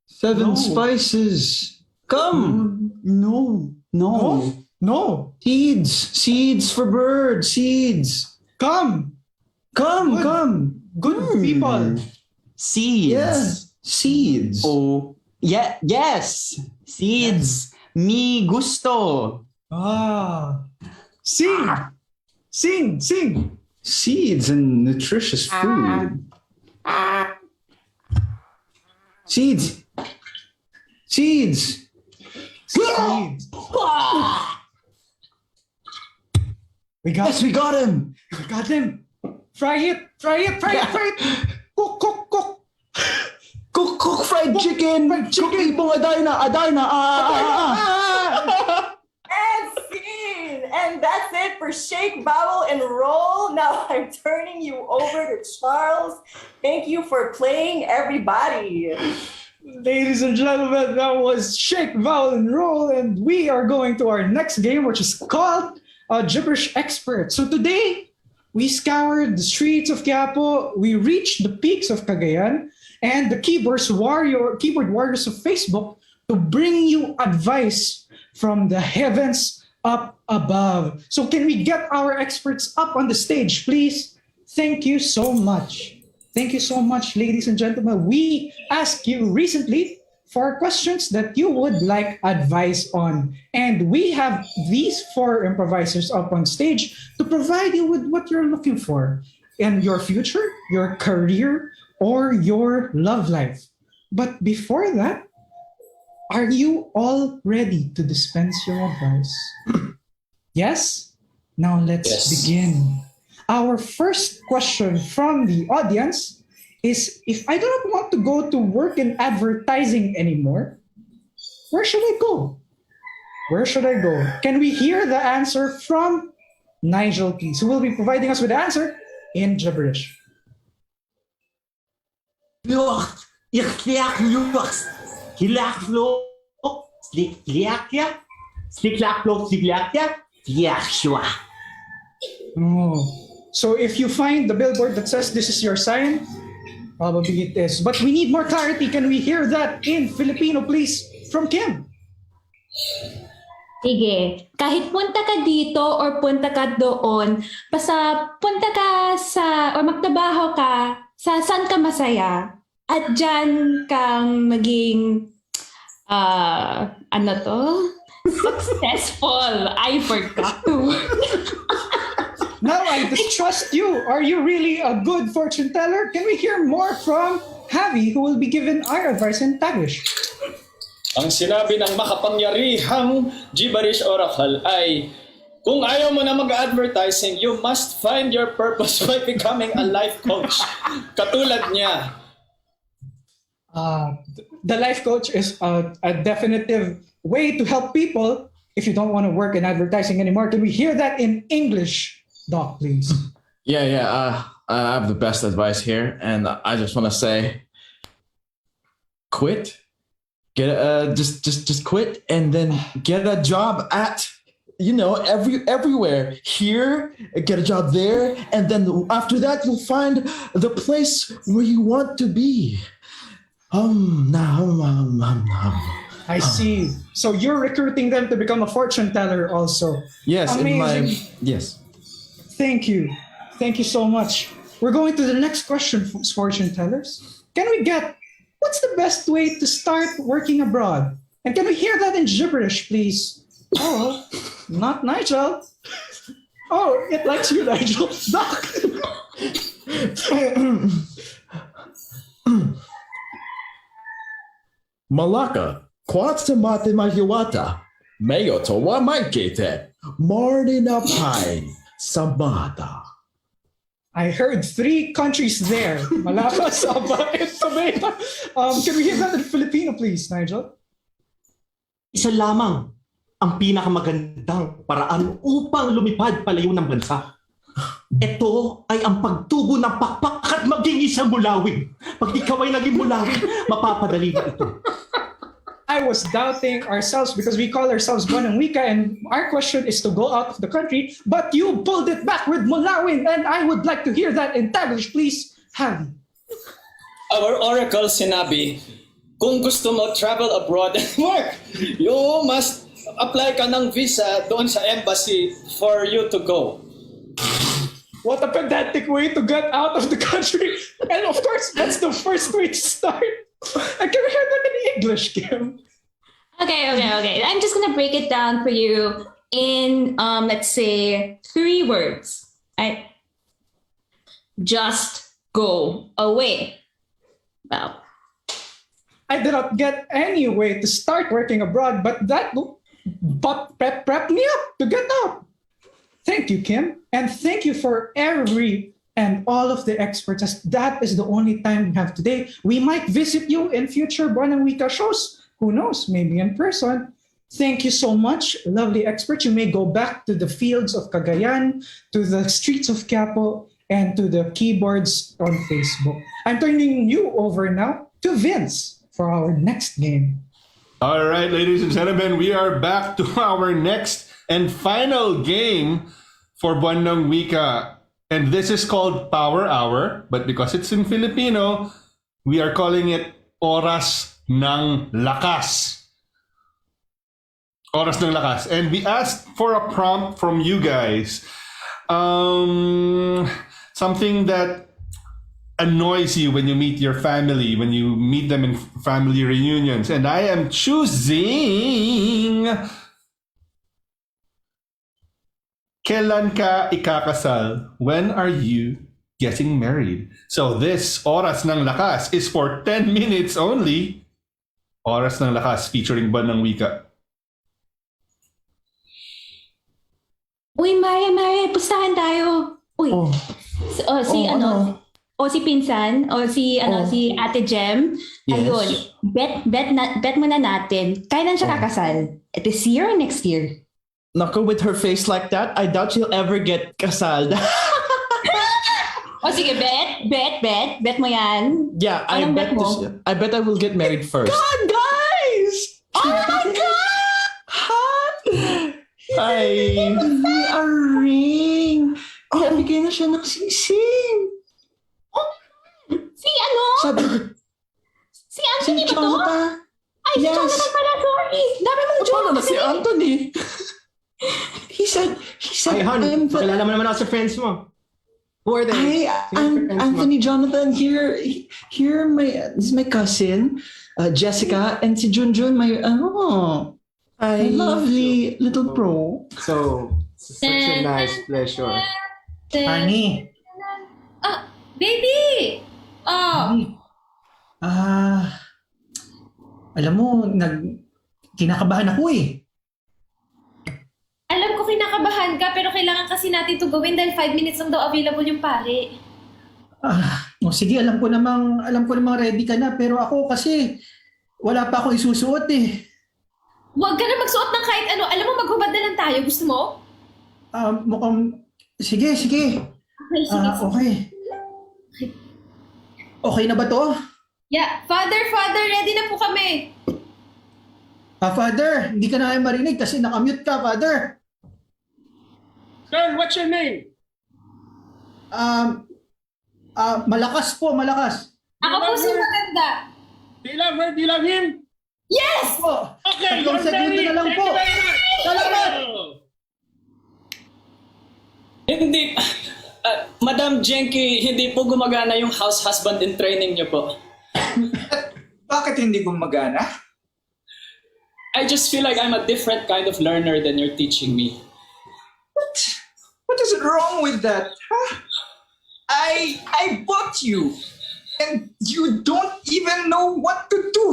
7 spices. Come. No. Seeds for birds. Seeds. Come. Good people. Seeds. Yeah. Seeds. Oh, yeah, yes. Seeds. Mi gusto. Sing. Seeds and nutritious food. Seeds. We got him. We got him. Fry it. Cook fried chicken. Cook ibong Adarna. that's it for Shake, Vowel, and Roll. Now I'm turning you over to Charles. Thank you for playing, everybody. Ladies and gentlemen, that was Shake, Vowel, and Roll, and we are going to our next game, which is called Gibberish Expert. So today, we scoured the streets of Quiapo, we reached the peaks of Cagayan, and the keyboard warriors of Facebook to bring you advice from the heavens up above. So can we get our experts up on the stage, please? Thank you so much. Thank you so much, ladies and gentlemen. We asked you recently for questions that you would like advice on. And we have these 4 improvisers up on stage to provide you with what you're looking for in your future, your career, or your love life. But before that, are you all ready to dispense your advice? Yes? Now let's begin. Our first question from the audience is, if I do not want to go to work in advertising anymore, where should I go? Where should I go? Can we hear the answer from Nigel, please, who will be providing us with the answer in gibberish? Oh. So if you find the billboard that says this is your sign, probably it is. But we need more clarity. Can we hear that in Filipino, please, from Kim? Sige, kahit punta ka dito or punta ka doon, basta punta ka sa, or magtrabaho ka sa saan ka masaya, at dyan kang maging, successful. I forgot to. Now I distrust you. Are you really a good fortune teller? Can we hear more from Javi, who will be given our advice in Taglish? Ang sinabi ng makapangyarihang gibberish oracle ay, kung ayaw mo na mag-advertising, you must find your purpose by becoming a life coach. Katulad niya. The life coach is a definitive way to help people if you don't want to work in advertising anymore. Can we hear that in English, Doc, please? I have the best advice here, and I just want to say, quit. Just quit, and then get a job at, everywhere. Here, get a job there, and then after that, you'll find the place where you want to be. I see. So you're recruiting them to become a fortune teller also. Yes. Amazing. Yes. Thank you. Thank you so much. We're going to the next question, fortune tellers. Can we get, what's the best way to start working abroad? And can we hear that in gibberish, please? Oh, not Nigel. Oh, it likes you, Nigel. Doc. Malaka, kwatsa mate mahiwata, mayo to wa maikete, marnina pai, samata. I heard 3 countries there. Malaka, Sabah, and Tomato. Can we hear that in Filipino, please, Nigel? Isa lamang ang pinakamagandang paraan upang lumipad palayo ng bansa. Ito ay ang pagtubo ng pakpak at maging isang mulawin. Pag ikaw ay naging mulawin, mapapadali na ito. I was doubting ourselves because we call ourselves Buwan and Wika, and our question is to go out of the country, but you pulled it back with mulawin, and I would like to hear that in Taglish, please. Javi. Our oracle sinabi, kung gusto mo travel abroad and work, you must apply ka ng visa doon sa embassy for you to go. What a pedantic way to get out of the country. And of course, that's the first way to start. I can hear that in English, Kim. Okay. I'm just gonna break it down for you in, let's say, 3 words. Just go away. Well, I did not get any way to start working abroad, but that prep me up to get out. Thank you, Kim. And thank you for every and all of the experts, as that is the only time we have today. We might visit you in future Buwan and Wika shows. Who knows? Maybe in person. Thank you so much, lovely expert. You may go back to the fields of Cagayan, to the streets of Quiapo, and to the keyboards on Facebook. I'm turning you over now to Vince for our next game. All right, ladies and gentlemen, we are back to our next and final game for Buwan ng Wika. And this is called Power Hour, but because it's in Filipino, we are calling it Oras ng Lakas. Oras ng Lakas. And we asked for a prompt from you guys. Something that annoys you when you meet your family, when you meet them in family reunions. And I am choosing... Kailan ka ikakasal? When are you getting married? So this Oras ng Lakas is for 10 minutes only. Oras ng Lakas featuring Buwan ng Wika. Uy, Mare, pustahan tayo. Uy. Si Pinsan, si Ate Jem. Yes. Ayun, bet muna natin. Kailan siya kakasal? This year or next year? Naku, with her face like that, I doubt she'll ever get kasal. Sige, bet mo yan. Yeah, I bet I will get married first. God, guys! Oh my God! Ay, a ring. Nabigay na siya ng sing-sing. Si ano? Si Anthony ba to? Jonathan. Ay, si Jonathan pala, sorry. Dami mong Jonathan. Si Anthony. He said, Ay, hon, pakilala mo naman ako sa friends mo. Who are they? I'm Anthony Jonathan here. This is my cousin, Jessica, and si Junjun, my lovely little pro. So, such a nice pleasure. Honey. Baby! Alam mo, kinakabahan ako eh. Alam ko kinakabahan ka, pero kailangan kasi natin ito gawin dahil 5 minutes lang daw available yung pare. Sige, alam ko namang ready ka na, pero ako kasi wala pa akong isusuot eh. Huwag ka na magsuot ng kahit ano. Alam mo, maghubad na lang tayo. Gusto mo? Mukhang... Sige. Okay. Okay. Okay na ba to? Yeah. Father, ready na po kami. Father, hindi ka na kayo marinig kasi nakamute ka, Father. Sir, what's your name? Malakas po, malakas. Ako po si Maganda. Do you love him? Yes! Okay, you're married. Na lang po. Salamat! Hindi, Madam Jenky, hindi po gumagana yung house husband in training niyo po. Bakit hindi gumagana? I just feel like I'm a different kind of learner than you're teaching me. What is wrong with that? Huh? I bought you, and you don't even know what to do.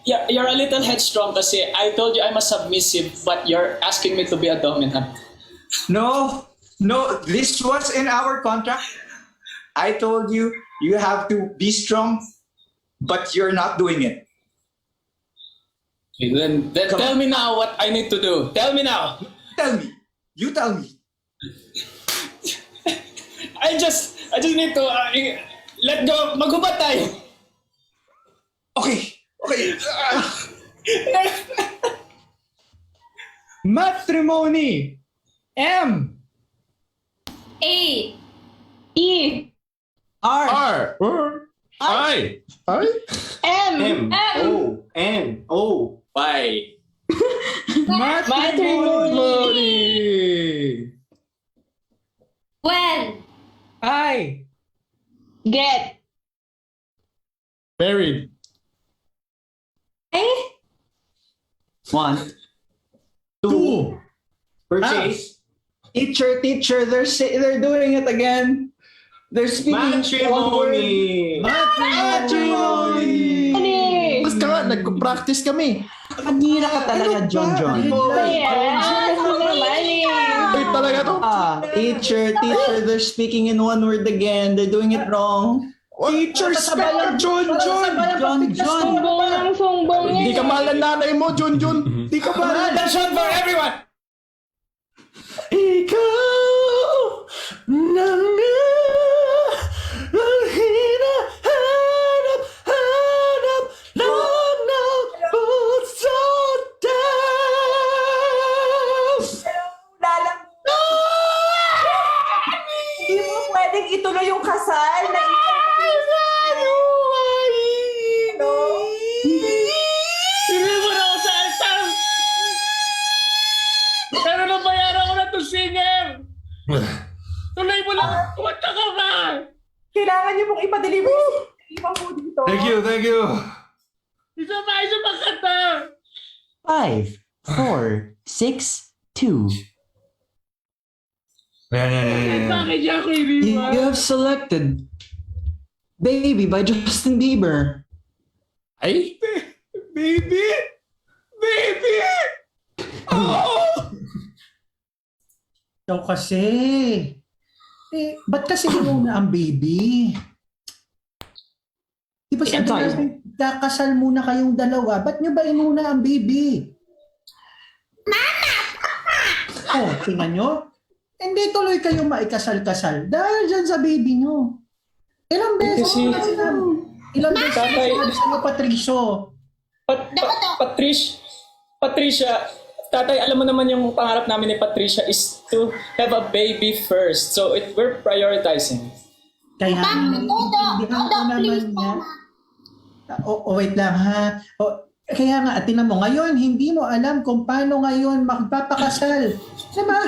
You're a little headstrong kasi I told you I'm a submissive, but you're asking me to be a dominant. No, this was in our contract. I told you have to be strong, but you're not doing it. Okay, then tell me now what I need to do. Tell me now. Tell me. You tell me. I just need to let go. Maghubad tayo. Okay. Matrimony. M. A. E. R. I. M. O. N. O. Y. Matrimony. When? I. Get. Married. Eh? 1. 2. Purchase. Teacher, they're doing it again. They're speaking Matrimony. Matrimony. Mas ka, nagpa-practice kami. Kanina ka talaga, John. Ay, talaga to. Teacher, they're speaking in one word again. They're doing it wrong. Teacher, Spectre, John. Sumbong ang sumbong Hindi ka niya. mahal ng nanay mo, Jun. Hindi ka mahal. Attention for everyone! Ikaw na nga ang hinahanap ng puso daw. Lalang. Hindi mo pwedeng ituloy yung kasal na Hindi mo na ako sa asal! Pero nabayaran ko na to singer! Tuloy mo lang! Kumanta ka ba? Kailangan niyo pong ipa-deliver yung ibang po dito. Thank you. Isa pa kanta! 5, 4, 6, 2. Bakit niya ako iniwan? You have selected Baby by Justin Bieber. Ay? Baby! Oh! Ikaw kasi. Ba't kasi muna ang baby? Di ba sabi natin, kakasal muna kayong dalawa? Ba't nyo ba inuna ang baby? Mama! Oh, tingnan nyo. Hindi tuloy kayong maikasal-kasal dahil dyan sa baby nyo. Ilang beses Kasi- Ilang beses Tatay- sinabi sa'yo, Patricio? Patricia, tatay, alam mo naman yung pangarap namin ni Patricia is to have a baby first. So we're prioritizing. Kaya naiintindihan ko naman niya. Wait lang ha. Kaya nga, tingnan mo, ngayon hindi mo alam kung paano ngayon magpapakasal. Diba?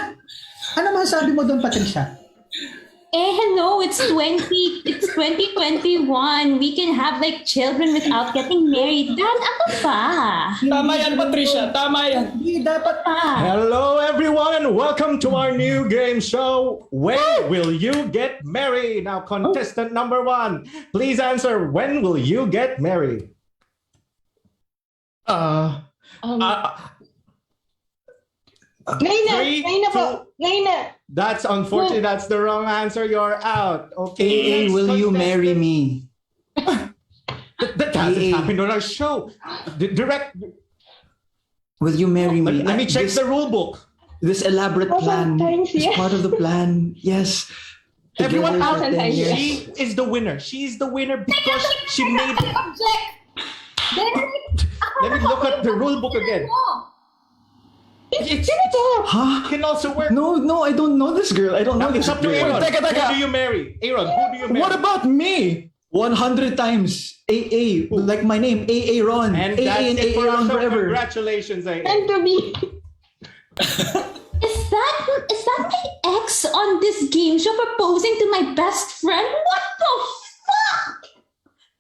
Ano masasabi mo doon, Patricia? Hello, it's 2021. We can have like children without getting married. Dan, ako pa. Tama yan, Patricia. Tama yan. Hindi dapat pa. Hello, everyone, and welcome to our new game show. When will you get married? Now, contestant number 1, please answer. When will you get married? Ngayon na po. Ngayon na. That's unfortunate. That's the wrong answer. You're out. Okay. AA, will you marry me? That hasn't happened on our show. Direct. Will you marry me? Let me check the rule book. This elaborate plan is part of the plan. Yes. Everyone Together out. for 10 years. She is the winner. She is the winner because she made. Let me look at the rule book again. Huh? Can also work. No, I don't know this girl. I don't know Now this it's up to girl. Aaron. Who do you marry? Aaron, who do you marry? What about me? 100 times. AA. Like my name. AA Ron. And AA that's and it AA for our Ron show. forever. Congratulations, AA. And to me. Is that my ex on this game show proposing to my best friend? What the fuck?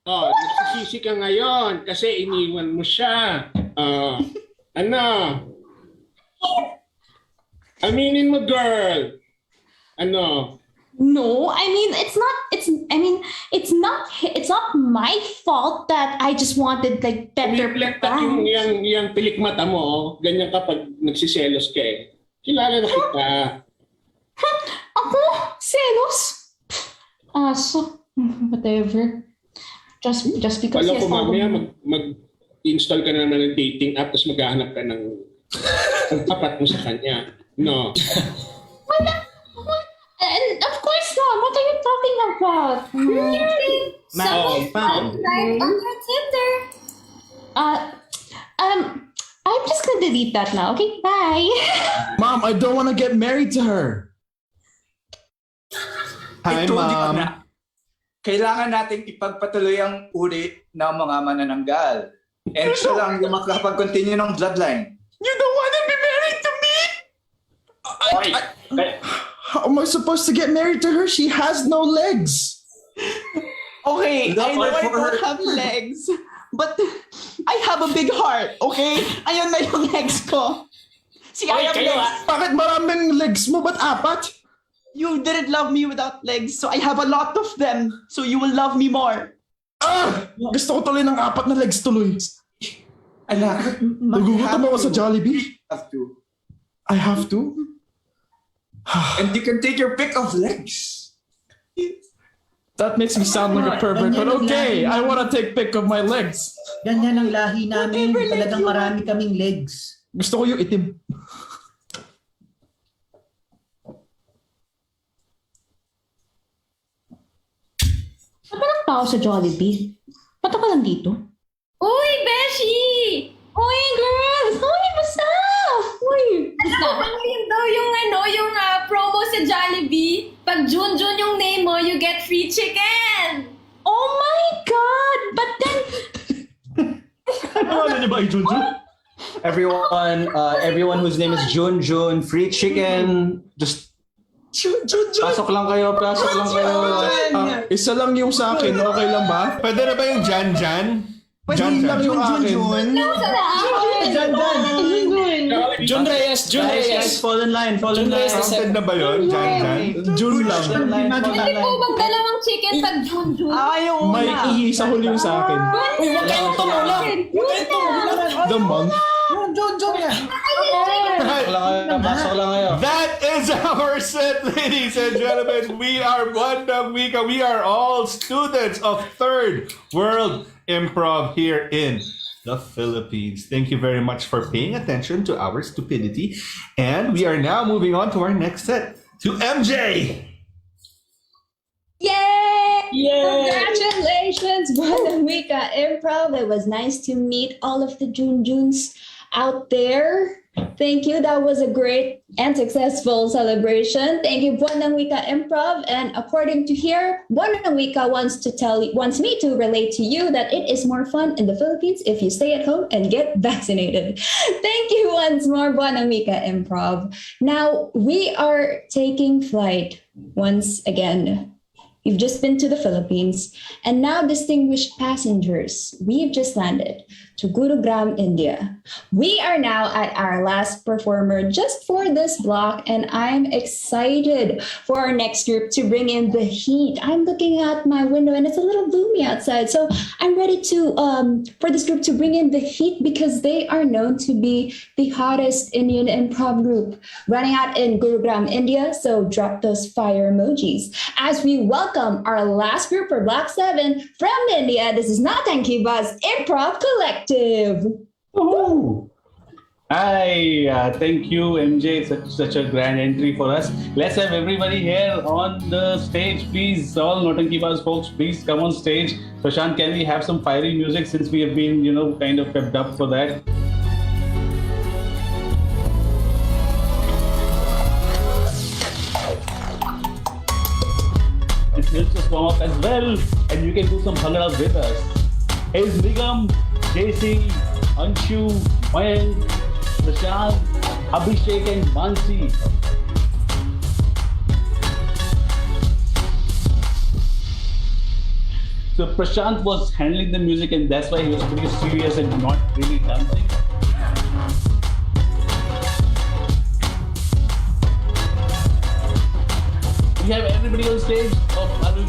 Oh, nagsisisi ka ngayon kasi iniwan mo siya. Ano? Aminin mo, girl. Ano? No, I mean it's not my fault that I just wanted like better Reflect yung pilik mata mo, oh. Ganyan kapag nagsiselos ka eh. Kilala na kita. Ako? Selos? So whatever. Just because Wala yes, ko mamaya mag-install ka na naman ng dating app tapos maghahanap ka ng tapat mo sa kanya. No. And of course not. What are you talking about? On your Tinder. I'm just gonna delete that now. Okay, bye. Mom, I don't want to get married to her. Hi, Mom. Kailangan nating ipagpatuloy ang uri ng mga manananggal. And siya lang yung makakapag-continue ng bloodline. You don't want to be married to me? How am I supposed to get married to her? She has no legs. Okay, I know I for her. don't have legs, but I have a big heart, okay? Ayun na yung legs ko. See, I have legs. Bakit maraming legs mo? Ba't 4? You didn't love me without legs, so I have a lot of them, so you will love me more. Gusto ko tuloy ng 4 na legs tuloy. Anak, nagugutom ako sa Jollibee. I have to? And you can take your pick of legs. That makes me sound like a pervert, but okay, I want to take pic of my legs. Ganyan ang lahi namin. Talagang marami kaming legs. Gusto ko yung itim. Ba't ang tao sa Jollibee? Ba't ako lang dito? Uy, Beshi! Uy, girls! Uy, basta! Uy, basta! Yun daw yung promo sa Jollibee. Pag Junjun yung name mo, you get free chicken! Oh my God! But then... Ano niyo ba ay Junjun? Everyone whose name is Junjun, free chicken, just pasok lang kayo. Isa lang yung sa akin, okay lang ba? Pwede na ba yung Jan? Jan lang yung akin. Jun Reyes. Guys, fall in line. Counted na ba yun? Jan? Jun lang. Pwede po bang dalawang chicken pag Junjun? May ihi sa huli yung sa akin. Uy, wag kayong tumulak. The month. Junjun yan. Pasok lang kayo. That is our set, ladies and gentlemen. We are BNW Wika. We are all students of Third World Improv here in the Philippines. Thank you very much for paying attention to our stupidity. And we are now moving on to our next set, to MJ. Yay! Congratulations, BNW Wika Improv. It was nice to meet all of the Junjuns out there. Thank you. That was a great and successful celebration. Thank you, BNW Wika Improv. And according to here, BNW Wika wants me to relate to you that it is more fun in the Philippines if you stay at home and get vaccinated. Thank you once more, BNW Wika Improv. Now we are taking flight once again. We've just been to the Philippines, and now, distinguished passengers, we've just landed to Gurugram, India. We are now at our last performer just for this block, and I'm excited for our next group to bring in the heat. I'm looking out my window, and it's a little gloomy outside, so I'm ready to for this group to bring in the heat because they are known to be the hottest Indian improv group running out in Gurugram, India. So drop those fire emojis as we welcome our last group for Block 7 from India. This is Nautankibaaz Improv Collective. Hi, thank you, MJ. Such a grand entry for us. Let's have everybody here on the stage, please. All Nautankibaaz folks, please come on stage. Prashant, can we have some fiery music since we have been, kind of pepped up for that? It helps us warm up as well, and you can do some bhangra with us. Here's Nigam, JC, Anshu, Mayank, Prashant, Abhishek and Mansi. So Prashant was handling the music and that's why he was pretty serious and not really dancing. We have everybody on stage.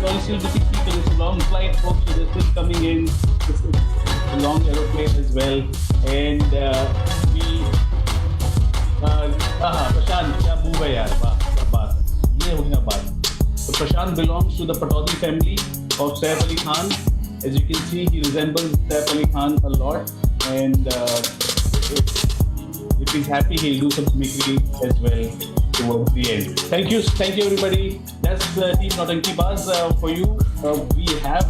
I still missing people. It's a long flight, folks, so they're still coming in. It's a long aeroplane as well. And Prashant, kya move hai yaar? Wow, kya baat hai. Ye ho gaya baat. So Prashant belongs to the Patodi family of Saif Ali Khan. As you can see, he resembles Saif Ali Khan a lot. And if he's happy, he'll do some mimicry as well towards the end. Thank you everybody. That's Team Nautankibaaz for you. We have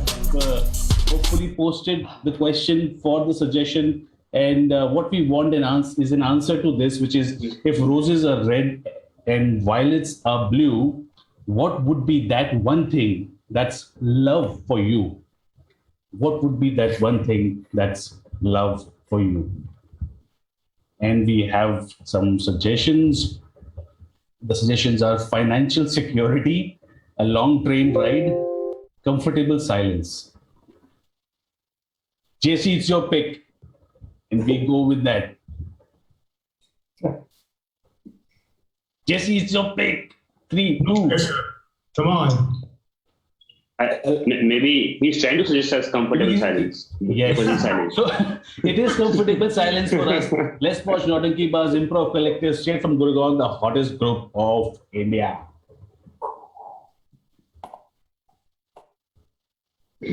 hopefully posted the question for the suggestion, and what we want is an answer to this, which is if roses are red and violets are blue, what would be that one thing that's love for you? What would be that one thing that's love for you? And we have some suggestions. The suggestions are financial security, a long train ride, comfortable silence. JC, it's your pick. And we go with that. JC, it's your pick. 3, 2. Come on. Maybe he's trying to suggest us comfortable silence. Yes. Silence. So it is comfortable silence for us. Let's watch Nautankibaaz Improv Collective straight from Gurgaon, the hottest group of India. A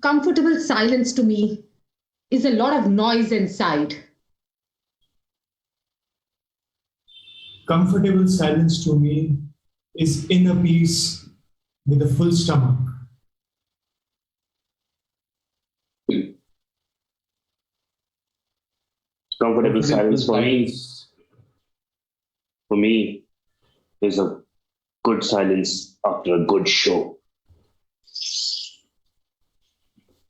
comfortable silence to me is a lot of noise inside. Comfortable silence to me is inner peace with a full stomach. Comfortable silence for me is a good silence after a good show.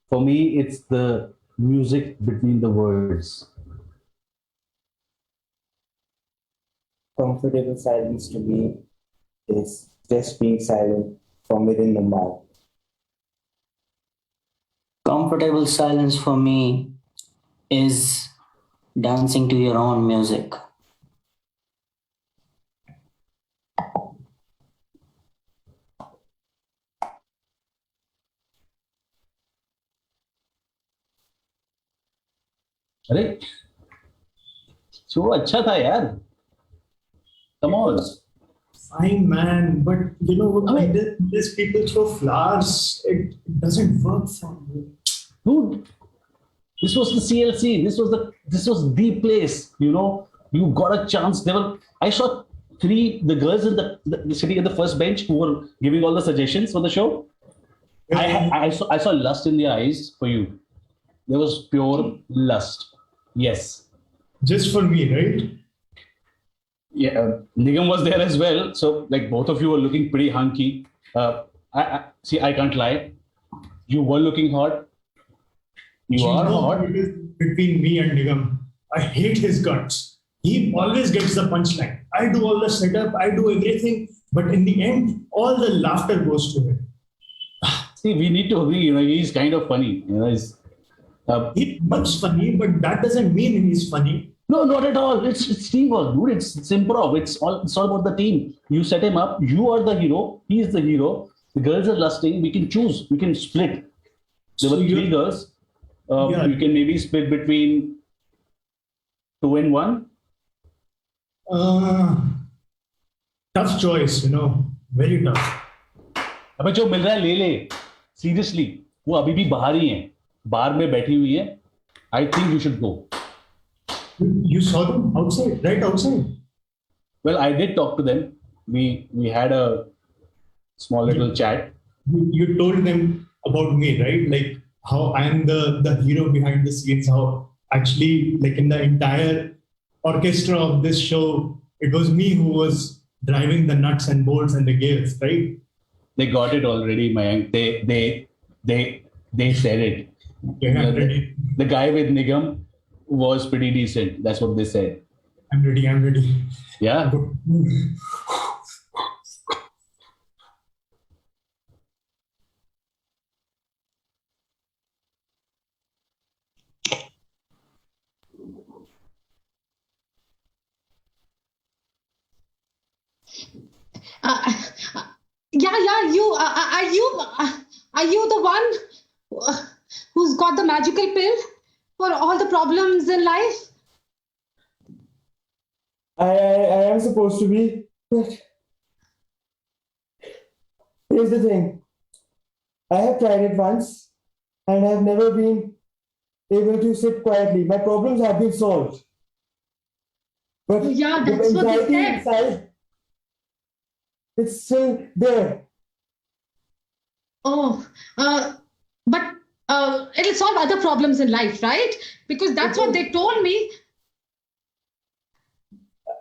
For me, it's the music between the words. Comfortable silence to me is just being silent from within the mouth. Comfortable silence for me is dancing to your own music. अरे show अच्छा था यार. Come on. Fine, man, but you know what? These people throw flowers. It doesn't work for me. Dude, this was the CLC. This was the place. You know, you got a chance. I saw the girls in the sitting at the first bench who were giving all the suggestions for the show. I saw lust in their eyes for you. There was pure lust. Yes. Just for me, right? Yeah, Nigam was there as well. So, like, both of you were looking pretty hunky. I can't lie. You were looking hot. You are hot. It is between me and Nigam. I hate his guts. He always gets the punchline. I do all the setup, I do everything, but in the end, all the laughter goes to him. See, we need to agree. You know, he's kind of funny. You know, he looks funny, but that doesn't mean he's funny. No, not at all. It's teamwork, dude. It's improv. It's all about the team. You set him up. You are the hero. He is the hero. The girls are lusting. We can choose. We can split. There were 3 girls. You can maybe split between 2 and 1. Tough choice, you know. Very tough. अबे जो मिल रहा है ले ले. Seriously, वो अभी भी बाहर ही है. बाहर में बैठी हुई है. I think you should go. You saw them outside, right outside? Well, I did talk to them. We had a small little chat. You told them about me, right? Like how I am the hero behind the scenes. How actually, like in the entire orchestra of this show, it was me who was driving the nuts and bolts and the gears, right? They got it already, Mayank. They said it. Yeah, the guy with Nigam was pretty decent. That's what they said. I'm ready. Yeah. Are you the one who's got the magical pill for all the problems in life? I am supposed to be, but here's the thing. I have tried it once and I have never been able to sit quietly. My problems have been solved. But yeah, the that's what they anxiety said. inside, it's still there. But it'll solve other problems in life, right? Because that's what they told me.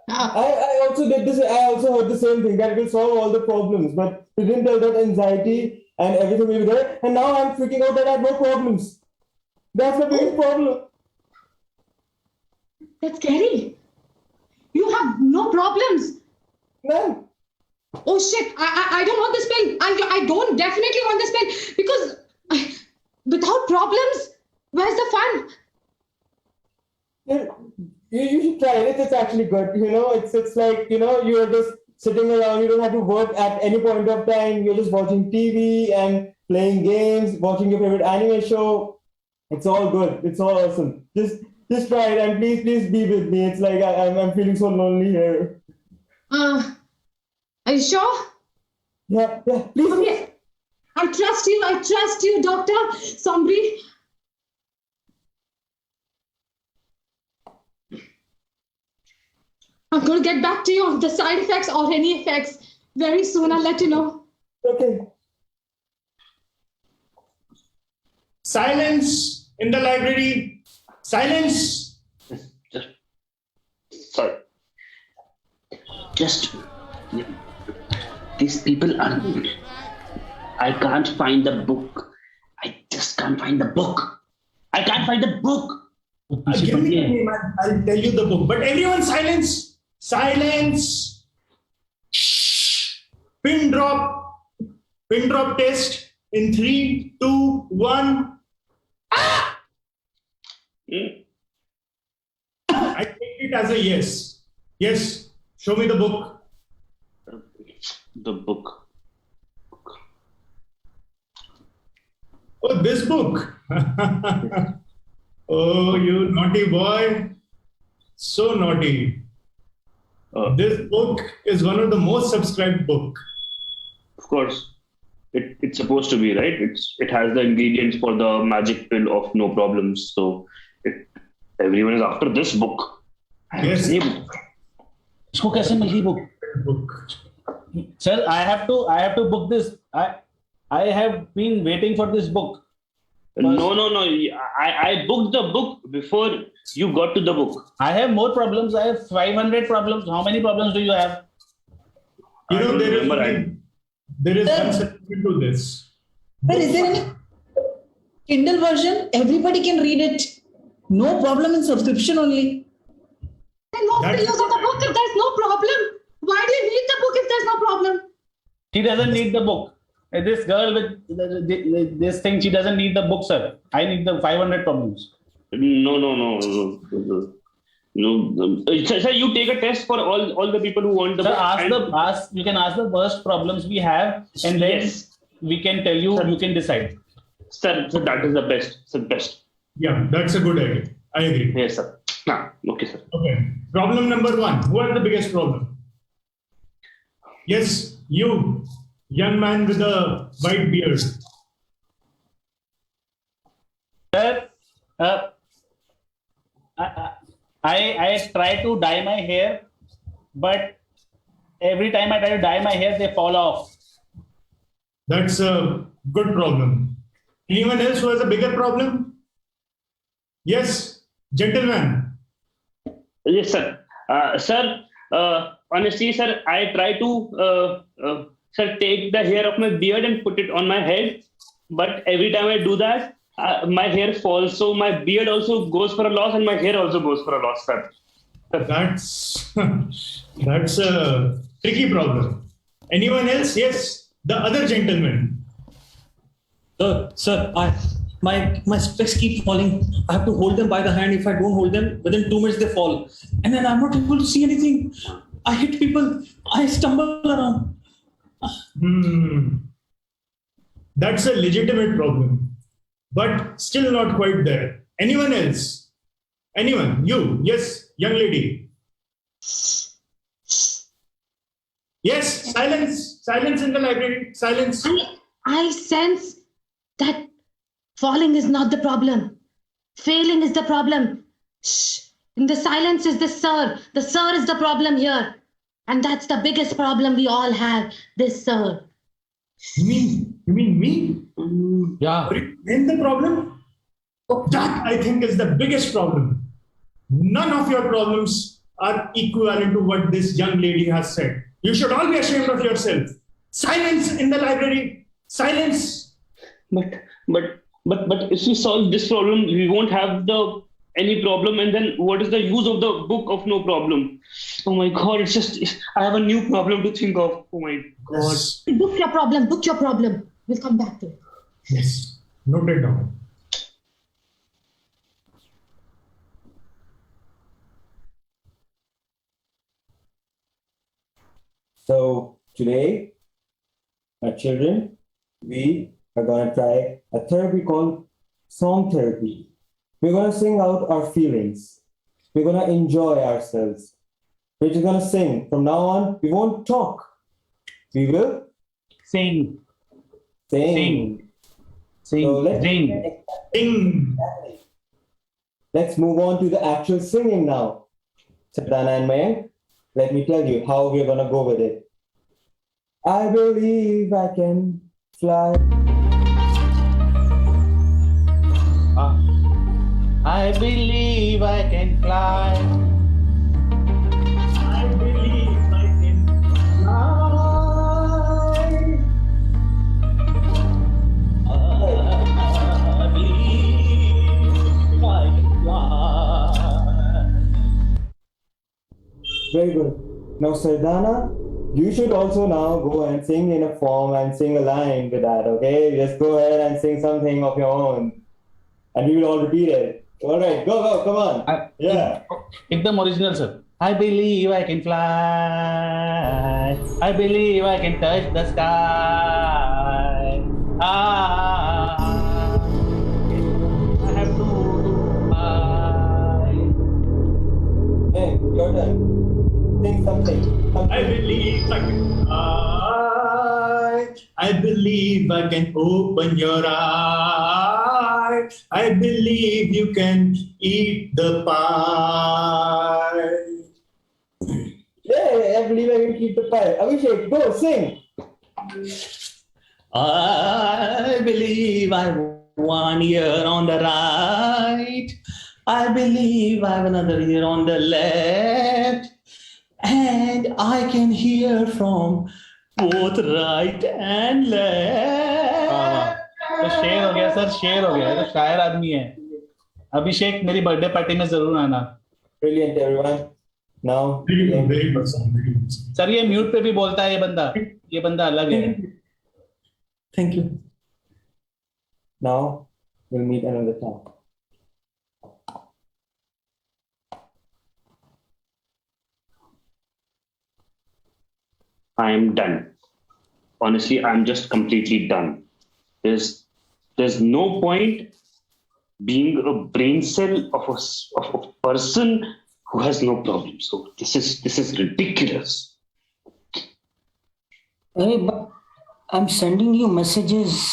I also did this. I also heard the same thing, that it will solve all the problems. But they didn't tell that anxiety and everything will be there. And now I'm freaking out that I have no problems. That's the biggest problem. That's scary. You have no problems. None. Oh shit! I don't want this pen. I don't definitely want this pen because without problems, where's the fun? You should try it. It's actually good. It's like, you're just sitting around. You don't have to work at any point of time. You're just watching TV and playing games, watching your favorite anime show. It's all good. It's all awesome. Just try it and please be with me. It's like I'm feeling so lonely here. Are you sure? Yeah, please. Okay. I trust you, Dr. Sombri. I'm going to get back to you on the side effects or any effects very soon. I'll let you know. Okay. Silence in the library. Silence. Sorry. These people are. I can't find the book. I just can't find the book. I can't find the book. Give me the name. I'll tell you the book. But everyone, silence. Silence. Shh. Pin drop test in 3, 2, 1. I take it as a yes. Yes. Show me the book. The book. Oh, this book. Oh, you naughty boy. So naughty. This book is one of the most subscribed book. Of course. It's supposed to be, right? It has the ingredients for the magic pill of no problems. So everyone is after this book. Yes. इसको कैसे मिल गई book? Sir, I have to book this. I have been waiting for this book. No. I booked the book before you got to the book. I have more problems. I have 500 problems. How many problems do you have? There is one solution to this. But is there any Kindle version? Everybody can read it. No problem in subscription only. Then what's the use of the book if there's no problem? Why do you need the book if there's no problem? She doesn't need the book. This girl with this thing, she doesn't need the book, sir. I need the 500 problems. No. Sir, you take a test for all the people who want the book. You can ask the worst problems we have, and then we can tell you. Sir, you can decide. Sir, that is the best. Sir, best. Yeah, that's a good idea. I agree. Yes, sir. Okay, sir. Okay. Problem number 1. Who has the biggest problem? Yes, you, young man with a white beard. Sir, I try to dye my hair, but every time I try to dye my hair, they fall off. That's a good problem. Anyone else who has a bigger problem? Yes, gentleman. Yes, sir. Honestly, sir, I try to take the hair of my beard and put it on my head. But every time I do that, my hair falls. So my beard also goes for a loss and my hair also goes for a loss, sir. That's a tricky problem. Anyone else? Yes, the other gentleman. Sir, my specs keep falling. I have to hold them by the hand. If I don't hold them, within 2 minutes they fall. And then I'm not able to see anything. I hit people. I stumble around. That's a legitimate problem, but still not quite there. Anyone else? Anyone? You? Yes, young lady. Yes, silence. Silence in the library. Silence. I sense that falling is not the problem. Failing is the problem. Shh. In the silence is the sir. The sir is the problem here. And that's the biggest problem we all have. This sir. You mean me? Yeah. In the problem? That I think is the biggest problem. None of your problems are equivalent to what this young lady has said. You should all be ashamed of yourself. Silence in the library. Silence. But if we solve this problem, we won't have the any problem, and then what is the use of the book of no problem? Oh my God, I have a new problem to think of. Oh my God. Book your problem. We'll come back to it. Yes. Noted down. So today, my children, we are going to try a therapy called song therapy. We're going to sing out our feelings. We're going to enjoy ourselves. We're just going to sing. From now on, we won't talk. We will sing. Sing. Sing. So let's sing. Let's move on to the actual singing now. Sardana and Mayank, let me tell you how we're going to go with it. I believe I can fly. I believe I can fly. I believe I can fly. I believe I can fly. Very good. Now, Sardana, you should also now go and sing in a form and sing a line with that, okay? Just go ahead and sing something of your own. And we will all repeat it. All right, go, come on. Yeah. Ekdam original, sir. I believe I can fly. I believe I can touch the sky. I have to fly. Hey, your turn. Sing something. I believe I can fly. I believe I can open your eyes. I believe you can eat the pie. Yeah, I believe I can keep the pie. Abhishek, go, sing. I believe I have 1 ear on the right. I believe I have another ear on the left. And I can hear from both right and left. तो शेर हो गया sir, शेर हो गया, तो शायर आदमी है। अभिषेक, मेरी बर्थडे पार्टी में जरूर आना। Brilliant, everyone. Now, very good song. Sir ये म्यूट पे भी बोलता है ये बंदा अलग है। Thank you. Now, we'll meet another time. I am done. Honestly, I'm just completely done. There's no point being a brain cell of a person who has no problem. So this is ridiculous. Hey, but I'm sending you messages.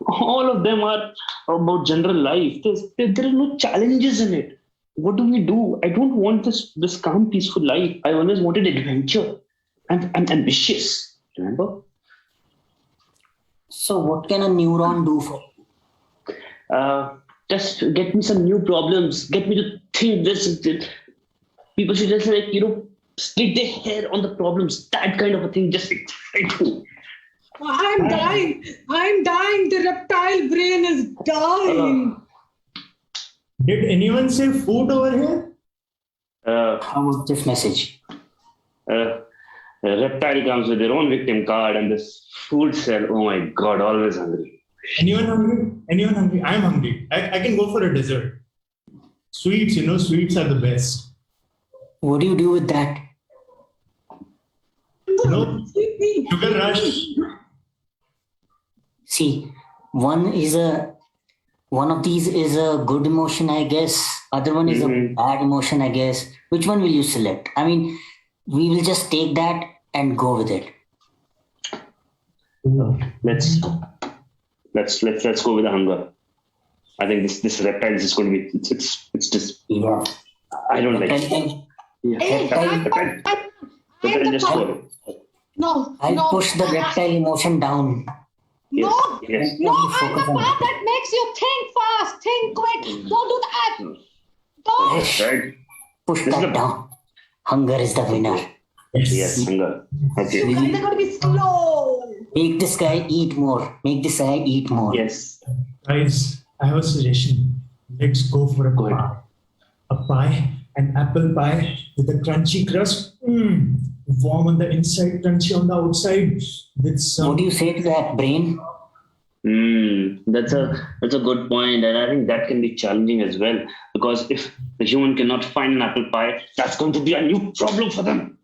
All of them are about general life. There are no challenges in it. What do we do? I don't want this calm, peaceful life. I always wanted adventure. I'm ambitious. Remember? So what can a neuron do for you? Just get me some new problems. Get me to think this. People should just split their hair on the problems. That kind of a thing. Just excite me. I'm dying. The reptile brain is dying. Did anyone say food over here? How was this message? Reptile comes with their own victim card and this food cell. Oh my God, always hungry. Anyone hungry? I'm hungry. I can go for a dessert. Sweets, sweets are the best. What do you do with that? Sugar rush. See, one of these is a good emotion, I guess. Other one is a bad emotion, I guess. Which one will you select? I mean, we will just take that and go with it. Let's go with the hunger. I think this reptile is just going to be. It's just. Yeah. I don't like it. No. I'll push the reptile emotion down. No, yes. I'm the part that makes you think fast, think quick. Don't do that. Don't. Right. Push that down. Hunger is the winner. Yes, hunger. Okay. You guys are going to be slow. Make this guy eat more. Yes. Guys, I have a suggestion. let's go for a pie. A pie, an apple pie with a crunchy crust. Warm on the inside, crunchy on the outside. With some. What do you say to that, Brain? That's a good point, and I think that can be challenging as well, because if the human cannot find an apple pie, that's going to be a new problem for them.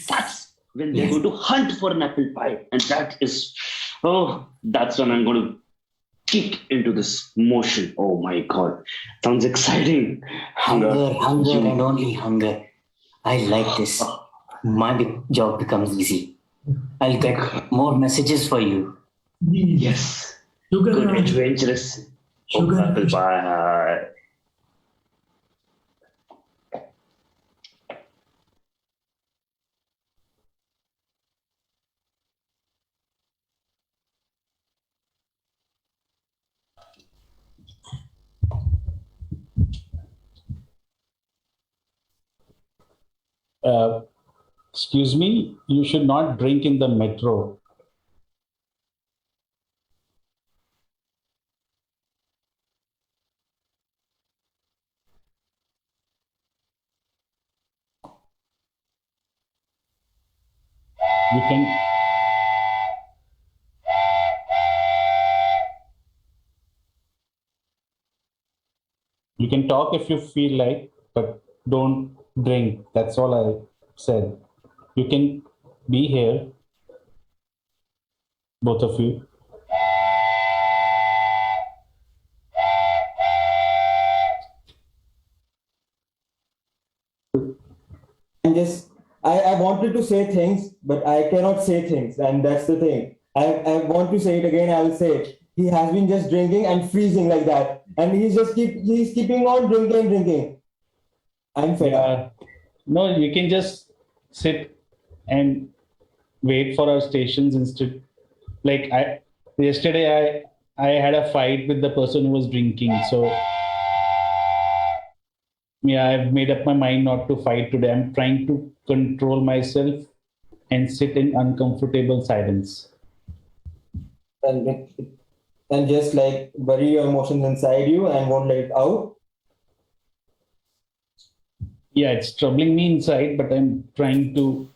That's when they're going to hunt for an apple pie, and that's when I'm going to kick into this motion. Oh my god, sounds exciting. Hunger and only hunger. I like this. My job becomes easy. I'll get more messages for you. Yes. Good adventurous. Apple pie. Excuse me, you should not drink in the metro. You can. You can talk if you feel like, but don't drink. That's all I said. You can be here, both of you. I wanted to say things, but I cannot say things, and that's the thing. I want to say it again. I will say it. He has been just drinking and freezing like that, and he's keeping on drinking and drinking. I'm fed up. No, you can just sit and wait for our stations instead. Like yesterday, I had a fight with the person who was drinking, so. Yeah, I've made up my mind not to fight today. I'm trying to control myself and sit in uncomfortable silence. And just like bury your emotions inside you and won't let it out. Yeah, it's troubling me inside, but I'm trying to.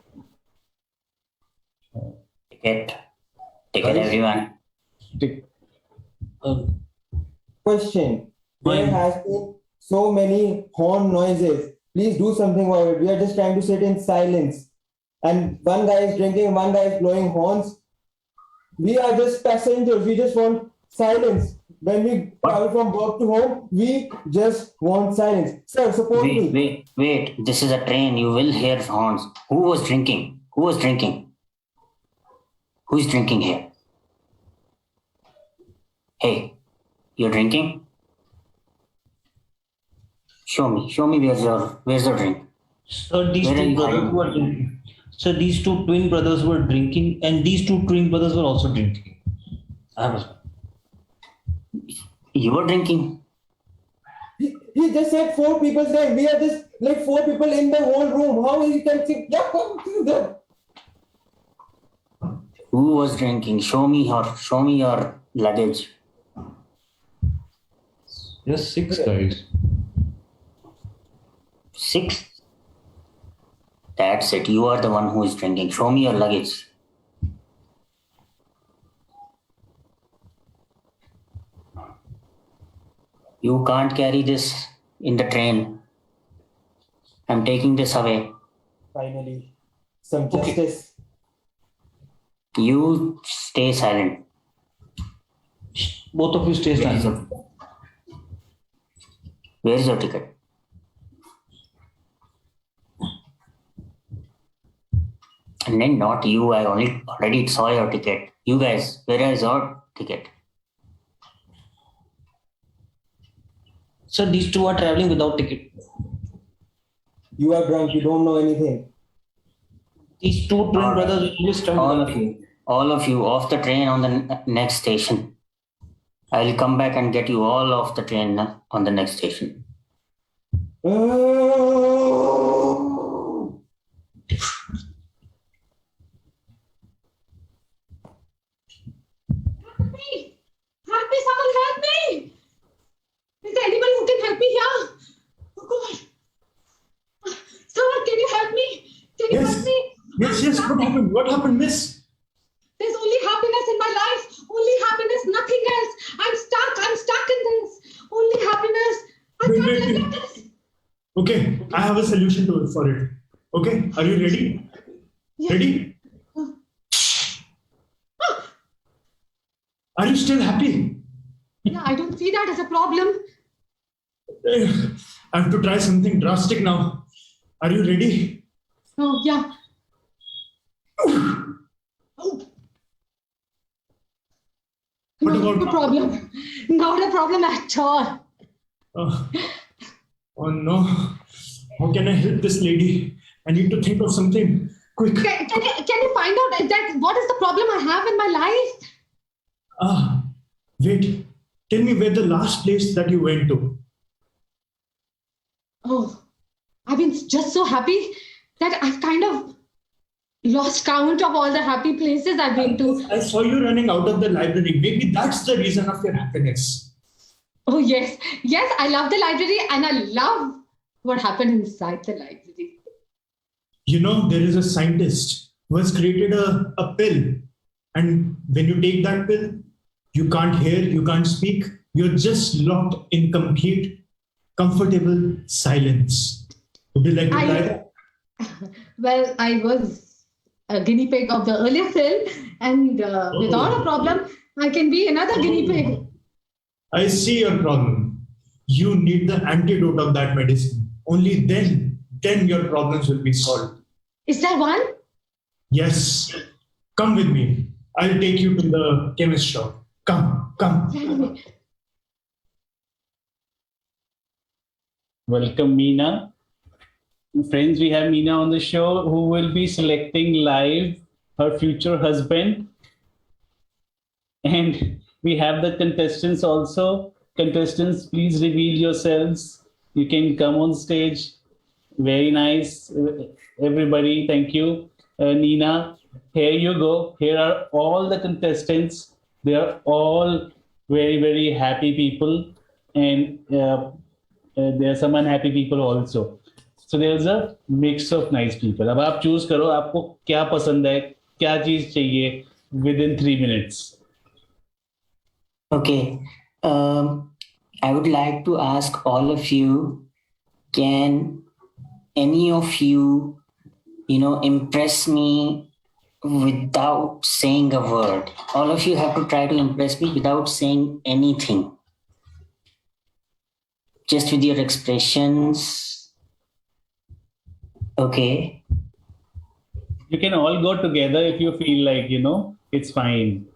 Take it, everyone. Question. There has been so many horn noises. Please do something about it. We are just trying to sit in silence. And one guy is drinking, one guy is blowing horns. We are just passengers. We just want silence. When we travel from work to home, we just want silence. Sir, support me. Wait. This is a train. You will hear horns. Who was drinking? Who's drinking here? Hey, you're drinking? Show me where's your drink? So these two brothers were drinking. So these two twin brothers were drinking, and these two twin brothers were also drinking. You were drinking? He just said 4 people's name. We are just like 4 people in the whole room. How you can think? Who was drinking? Show me your luggage. Just 6 guys. 6? That's it. You are the one who is drinking. Show me your luggage. You can't carry this in the train. I'm taking this away. Finally, some justice. You stay silent. Both of you stay silent. Where's your ticket? And then not you. I already saw your ticket. You guys, where is your ticket? So these two are traveling without ticket. You are drunk. You don't know anything. These two twin brothers just all of you off the train on the next station. I'll come back and get you all off the train on the next station. Help me! Someone help me! Is there anybody who can Yes. What happened? What happened, miss? There's only happiness in my life. Only happiness, nothing else. I'm stuck in this. Only happiness. I can't live like this. Okay, I have a solution for it. Okay, are you ready? Yes. Ready? Are you still happy? Yeah, I don't see that as a problem. I have to try something drastic now. Are you ready? Oh, yeah. What Not about a problem. Not a problem at all. Oh no. How can I help this lady? I need to think of something quick. Can you find out that what is the problem I have in my life? Wait. Tell me where the last place that you went to. Oh, I've been just so happy that I've kind of lost count of all the happy places I've been to. I saw you running out of the library. Maybe that's the reason of your happiness. Oh, yes. Yes, I love the library and I love what happened inside the library. You know, there is a scientist who has created a pill. And when you take that pill, you can't hear, you can't speak. You're just locked in complete, comfortable silence. Would you like to try that? Well, I was a guinea pig of the earlier pill, and without a problem, I can be another guinea pig. I see your problem. You need the antidote of that medicine. Only then your problems will be solved. Is there one? Yes. Come with me. I'll take you to the chemist shop. Come. Welcome, Meena. Friends, we have Meena on the show who will be selecting live her future husband. And we have the contestants also. Contestants, please reveal yourselves. You can come on stage. Very nice. Everybody, thank you. Nina, here you go. Here are all the contestants. They are all very, very happy people. And there are some unhappy people also. So there's a mix of nice people. अब आप choose करो आपको क्या पसंद है, क्या चीज चाहिए within 3 minutes. Okay. I would like to ask all of you, can any of you, impress me without saying a word? All of you have to try to impress me without saying anything. Just with your expressions. Okay. You can all go together if you feel like, it's fine.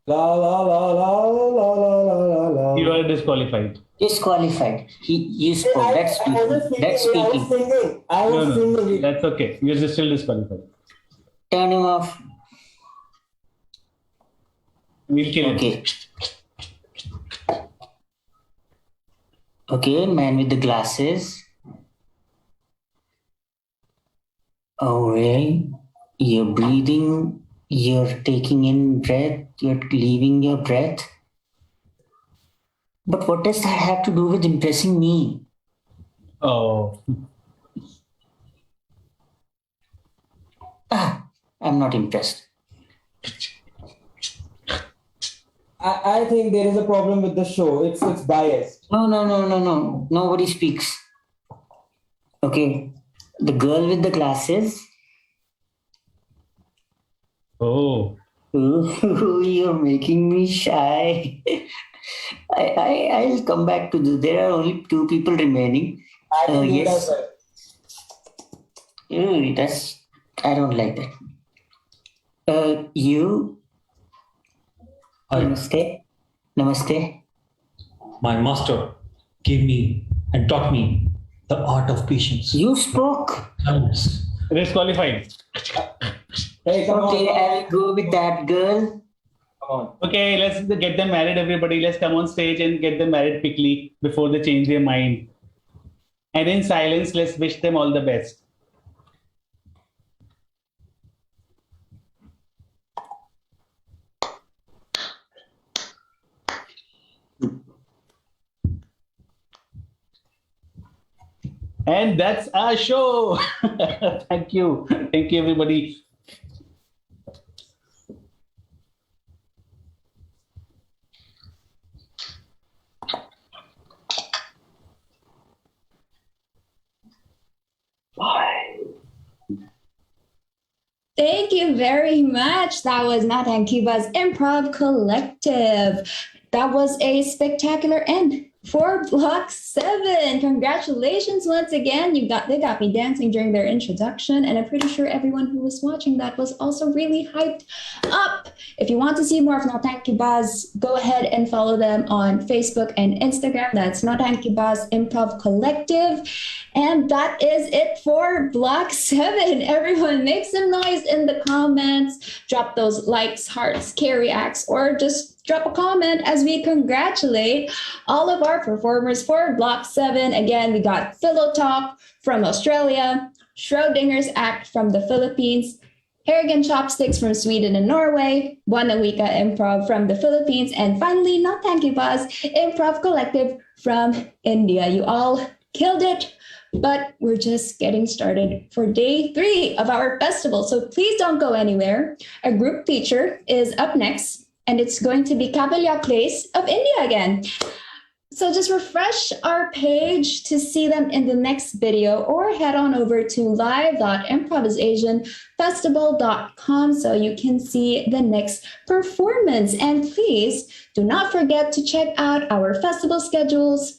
La la la la la la la la. You are disqualified. Disqualified. You spoke. That's speaking. I was singing. That's okay. You're still disqualified. Turn him off. We'll kill him. Okay, man with the glasses. Okay. You're breathing. You're taking in breath. You're leaving your breath. But what does that have to do with impressing me? Oh. I'm not impressed. I think there is a problem with the show. It's biased. No. Nobody speaks. Okay. The girl with the glasses. Oh. You're making me shy. I'll come back to this. There are only 2 people remaining. Yes. I don't like that. You. Hi. Namaste. My master gave me and taught me the art of patience. You spoke. Kindness. Disqualified. Hey, come okay, on. I'll go with that girl. Come on. Okay, let's get them married, everybody. Let's come on stage and get them married quickly before they change their mind. And in silence, let's wish them all the best. And that's our show. Thank you. Thank you, everybody. Thank you very much. That was Nautankibaaz Improv Collective. That was a spectacular end for Block 7. Congratulations once again. They got me dancing during their introduction, and I'm pretty sure everyone who was watching that was also really hyped up. If you want to see more of Nautankibaaz, go ahead and follow them on Facebook and Instagram. That's Nautankibaaz Improv Collective. And that is it for Block 7. Everyone make some noise in the comments. Drop those likes, hearts, carry acts, or just drop a comment as we congratulate all of our performers for Block 7. Again, we got Fillow Talk from Australia, Schrödinger's Act from the Philippines, Harrigan Chopsticks from Sweden and Norway, Buwan and Wika Improv from the Philippines, and finally, Nautankibaaz Improv Collective from India. You all killed it. But we're just getting started for day 3 of our festival. So please don't go anywhere. A group feature is up next, and it's going to be Kabelya Place of India again. So just refresh our page to see them in the next video, or head on over to live.improvisasianfestival.com so you can see the next performance. And please do not forget to check out our festival schedules,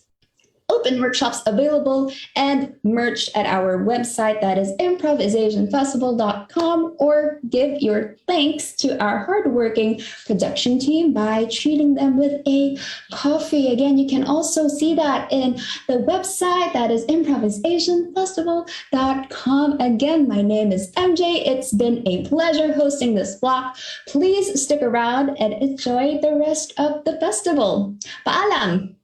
open workshops available, and merch at our website, that is ImprovisAsianFestival.com, or give your thanks to our hardworking production team by treating them with a coffee. Again, you can also see that in the website, that is ImprovisAsianFestival.com. Again, my name is MJ. It's been a pleasure hosting this block. Please stick around and enjoy the rest of the festival. Paalam!